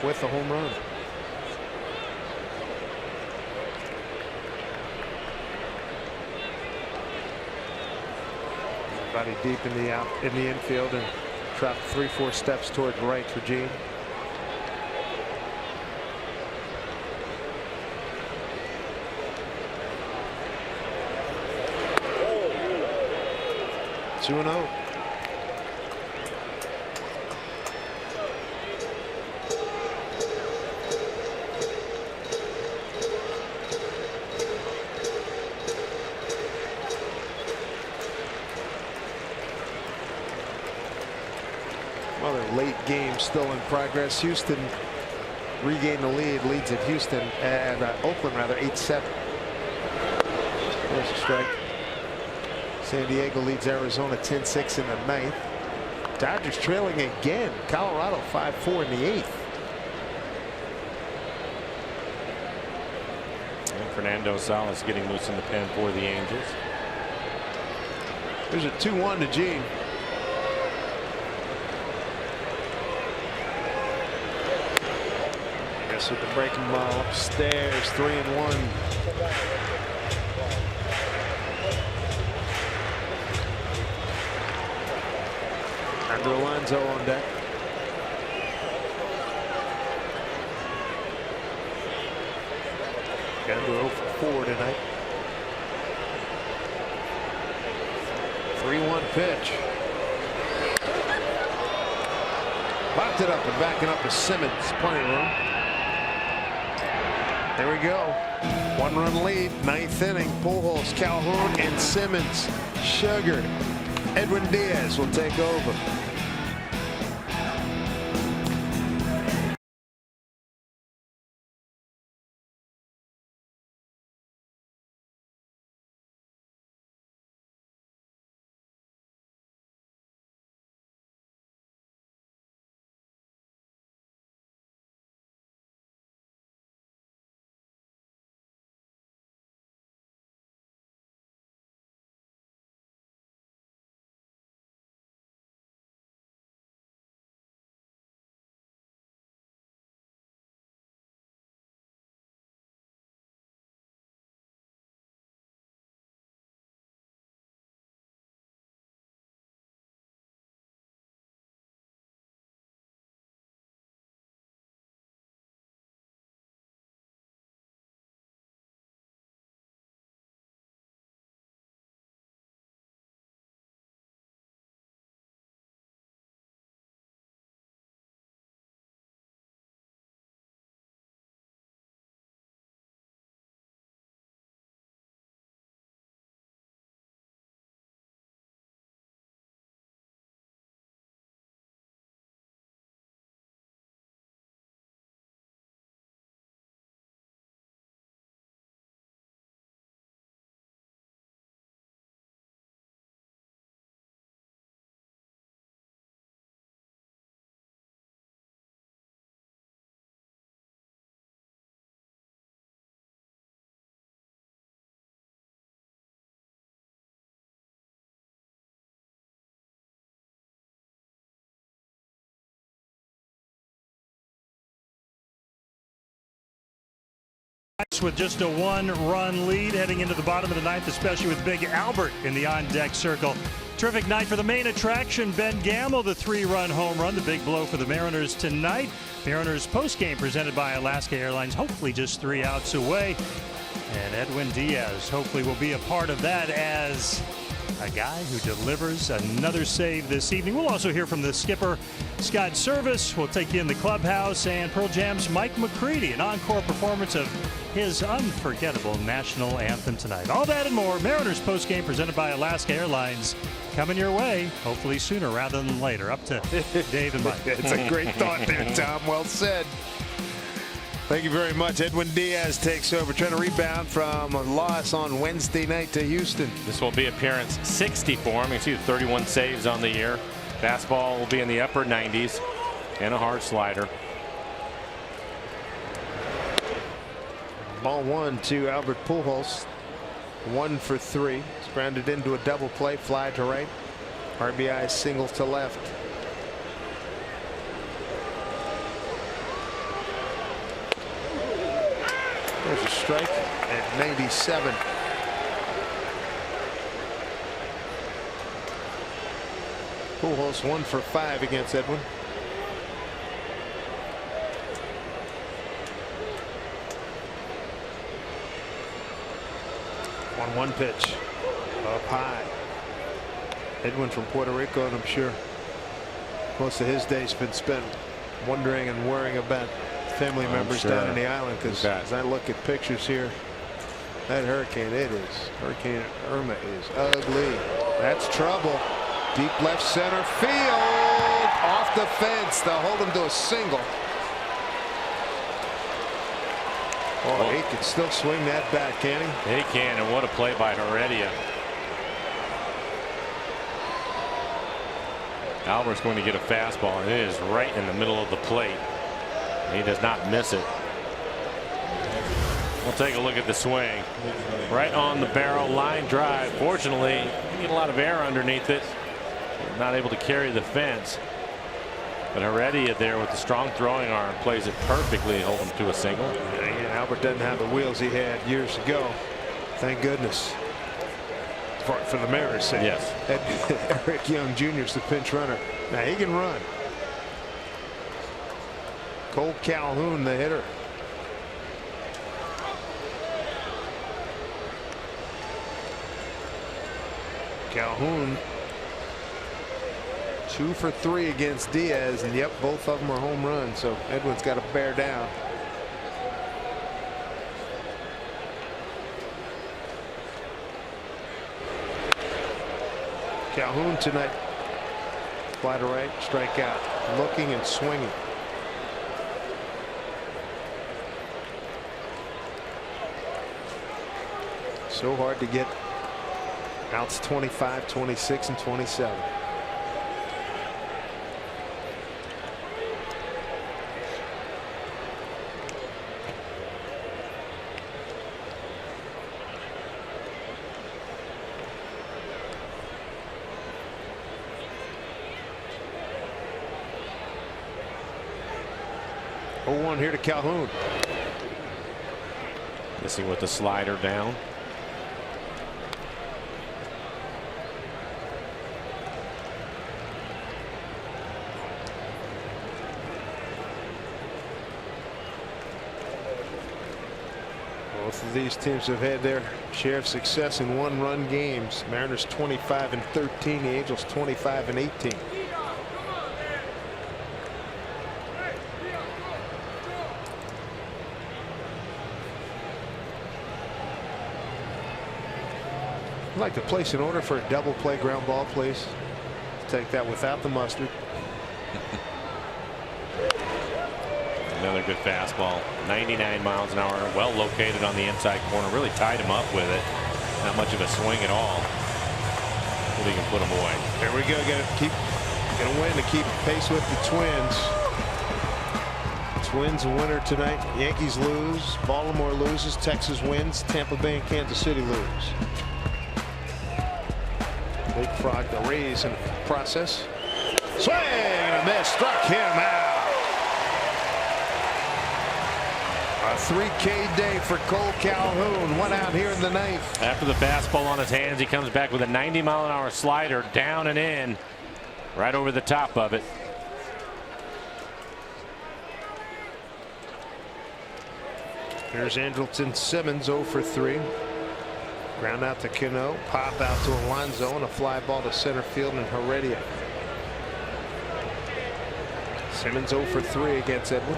with a home run. Body deep in the infield and dropped 3-4 steps toward right for Gene. 2-0. Another late game still in progress. Houston regained the lead. Leads at Houston and Oakland rather 8-7. There's a strike. San Diego leads Arizona 10-6 in the 9th. Dodgers trailing again. Colorado 5-4 in the 8th. And Fernando Salas getting loose in the pen for the Angels. There's a 2-1 to Gene. With the breaking ball upstairs, 3-1. Andrew Alonso on deck. Got to 0 for 4 tonight. 3-1 pitch. Popped it up and backing up to Simmons. Plenty of room. There we go. 1-run lead, 9th inning. Pujols, Calhoun, and Simmons. Sugar. Edwin Diaz will take over. With just a 1-run lead heading into the bottom of the 9th, especially with Big Albert in the on-deck circle. Terrific night for the main attraction. Ben Gamel, the 3-run home run, the big blow for the Mariners tonight. Mariners postgame presented by Alaska Airlines, hopefully just 3 outs away. And Edwin Diaz hopefully will be a part of that as a guy who delivers another save this evening. We'll also hear from the skipper, Scott Service. We'll take you in the clubhouse, and Pearl Jam's Mike McCready, an encore performance of his unforgettable national anthem tonight. All that and more. Mariners postgame presented by Alaska Airlines coming your way, hopefully sooner rather than later. Up to Dave and Mike. It's a great thought there, Tom. Well said. Thank you very much. Edwin Diaz takes over, trying to rebound from a loss on Wednesday night to Houston. This will be appearance 60 for him. You can see the 31 saves on the year. Fastball will be in the upper 90s and a hard slider. Ball 1 to Albert Pujols. 1 for 3. He's grounded into a double play, fly to right. RBI single to left. There's a strike at 97. Pujols 1 for 5 against Edwin. One pitch up high. Edwin from Puerto Rico, and I'm sure most of his days been spent wondering and worrying about family members down in the island, because as I look at pictures here, that hurricane, Hurricane Irma is ugly. That's trouble. Deep left center field, off the fence. They'll hold him to a single. Oh, he can still swing that bat, can he? He can, and what a play by Heredia. Alvarez going to get a fastball, and it is right in the middle of the plate. He does not miss it. We'll take a look at the swing. Right on the barrel, line drive. Fortunately, you get a lot of air underneath it. Not able to carry the fence. But Heredia there with the strong throwing arm plays it perfectly, hold him to a single. And Albert doesn't have the wheels he had years ago. Thank goodness. For the Mariners' sake. Yes. Eric Young Jr. is the pinch runner. Now he can run. Cole Calhoun, the hitter. Calhoun 2 for 3 against Diaz, and yep, both of them are home runs, so Edwin's got to bear down. Calhoun tonight, fly to right, strike out, looking and swinging. So hard to get outs 25, 26, and 27. Oh, 0-1 here to Calhoun. Missing with the slider down. Both of these teams have had their share of success in one-run games. Mariners 25-13, the Angels 25-18. I'd like to place an order for a double play ground ball, please. Take that without the mustard. Another good fastball. 99 miles an hour. Well located on the inside corner. Really tied him up with it. Not much of a swing at all. But he can put him away. There we go. Gonna win to keep pace with the Twins. Twins a winner tonight. Yankees lose. Baltimore loses. Texas wins. Tampa Bay and Kansas City lose. Big Frog, the Rays in the process. Swing and a miss. Struck him out. A 3K day for Cole Calhoun. One out here in the ninth. After the fastball on his hands, he comes back with a 90-mile-an-hour slider down and in, right over the top of it. Here's Andrelton Simmons 0 for 3. Ground out to Cano. Pop out to Alonso, and a fly ball to center field and Heredia. Simmons 0 for 3 against Edwin.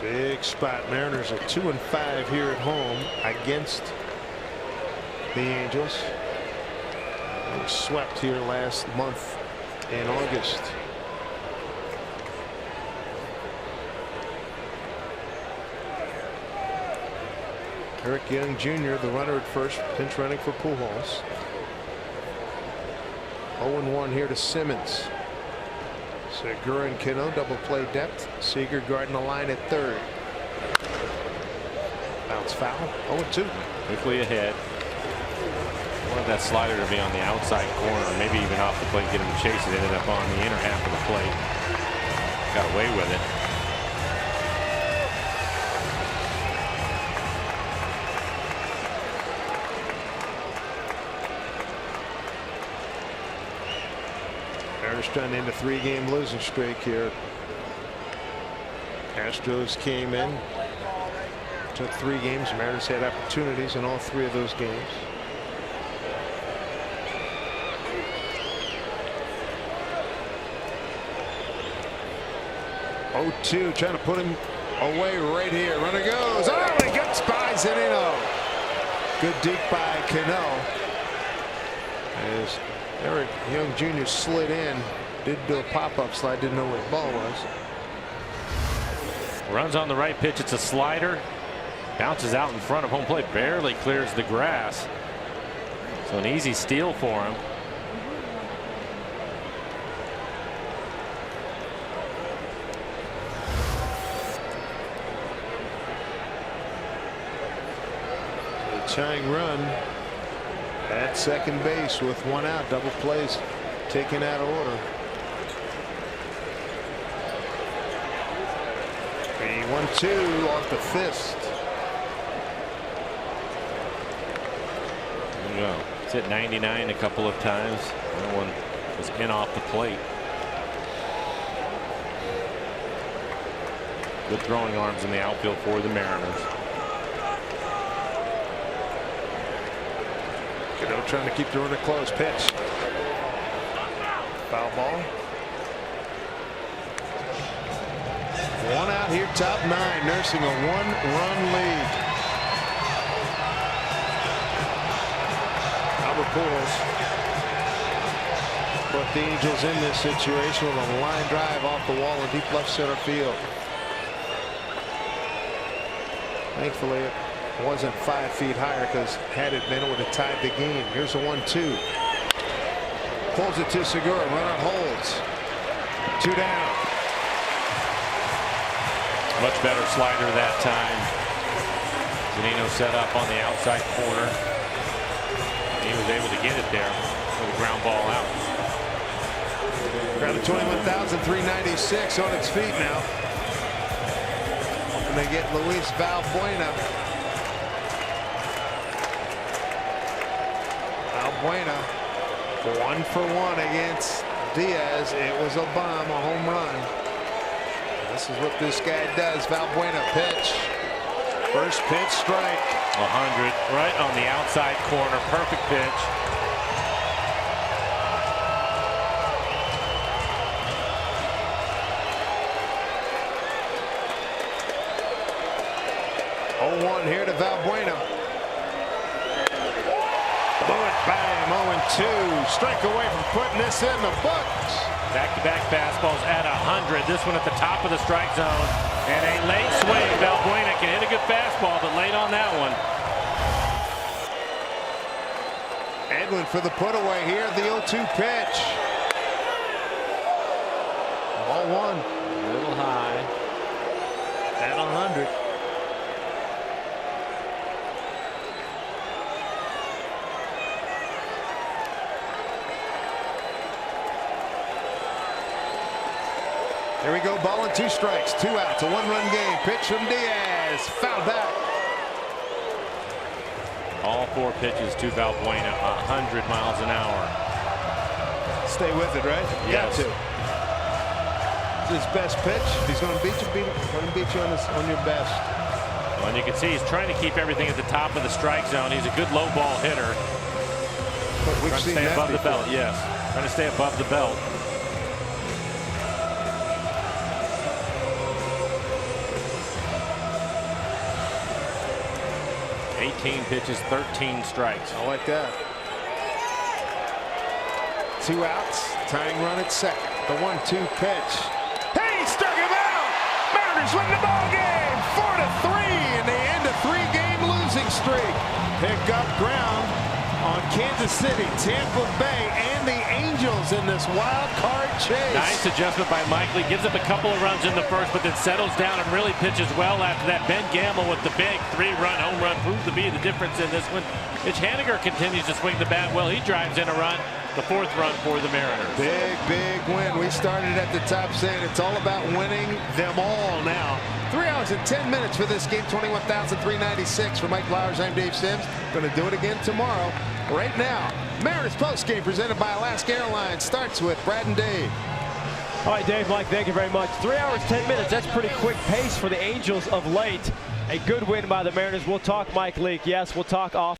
Big spot. Mariners are 2-5 here at home against the Angels. They were swept here last month in August. Eric Young Jr., the runner at first, pinch running for Pujols. 0-1 here to Simmons. Segura and Cano double play depth. Seager guarding the line at third. Bounce foul. 0-2. Quickly ahead. Wanted that slider to be on the outside corner, maybe even off the plate, get him to chase it. Ended up on the inner half of the plate. Got away with it. Mariners trying to end a 3-game losing streak here. Astros came in, took 3 games. Mariners had opportunities in all 3 of those games. 0-2, trying to put him away right here. Runner goes. Oh, he gets by Zunino. Good deep by Cano. As Eric Young Jr. slid in, did do a pop-up slide, didn't know where the ball was. Runs on the right pitch. It's a slider. Bounces out in front of home plate. Barely clears the grass. So an easy steal for him. Tying run at second base with 1 out. Double plays taken out of order. A 1-2 off the fist. There you go. It's hit 99 a couple of times. That one was in off the plate. Good throwing arms in the outfield for the Mariners. Cano trying to keep the runner close. Pitch. Foul ball. 1 out here, top 9, nursing a 1-run lead. Albert Pujols put the Angels in this situation with a line drive off the wall in deep left center field. Thankfully, it wasn't 5 feet higher, because had it been, it would have tied the game. Here's a 1-2. Pulls it to Segura. Runner holds. 2 down. Much better slider that time. Zunino set up on the outside corner. He was able to get it there with a ground ball out. Crowd of 21,396 on its feet now. And they get Luis Valbuena. Valbuena 1 for 1 against Diaz. It was a bomb, a home run. This is what this guy does. Valbuena pitch. First pitch, strike. 100 right on the outside corner. Perfect pitch. Oh, 1 here to Valbuena. Bullet bang. 0-2. Strike away from putting this in the books. Back-to-back fastballs at 100. This one at the top of the strike zone. And a late swing. Valbuena can hit a good fastball, but late on that one. Edwin for the put away here. The 0-2 pitch. Ball 1. A little high. At 100. Here we go. Ball and 2 strikes. 2 outs. A 1-run game. Pitch from Diaz. Fouled back. All 4 pitches to Valbuena. 100 miles an hour. Stay with it, right? Yes. Got to. It's his best pitch. If he's going to beat you, beat you on your best. Well, and you can see he's trying to keep everything at the top of the strike zone. He's a good low ball hitter. But we've Trying to seen stay that above the before. belt. Yes. Trying to stay above the belt. 18 pitches, 13 strikes. I like that. 2 outs. Tying run at second. The 1-2 pitch. Hey, he struck him out! Mariners win the ball game. 4-3 in the end of 3-game losing streak. Pick up ground on Kansas City, Tampa Bay, and the Angels in this wild card chase. Nice adjustment by Michael. He gives up a couple of runs in the first, but then settles down and really pitches well after that. Ben Gamble with the big 3-run home run proved to be the difference in this one. Mitch Haniger continues to swing the bat well. He drives in a run. The 4th run for the Mariners. Big win. We started at the top saying it's all about winning them all now. 3 hours and 10 minutes for this game. 21,396 for Mike Flowers. I'm Dave Sims. Going to do it again tomorrow. right now. Mariners postgame presented by Alaska Airlines starts with Brad and Dave. All right, Dave, Mike, thank you very much. 3 hours, 10 minutes. That's pretty quick pace for the Angels of late. A good win by the Mariners. We'll talk Mike Leake. Yes, we'll talk off.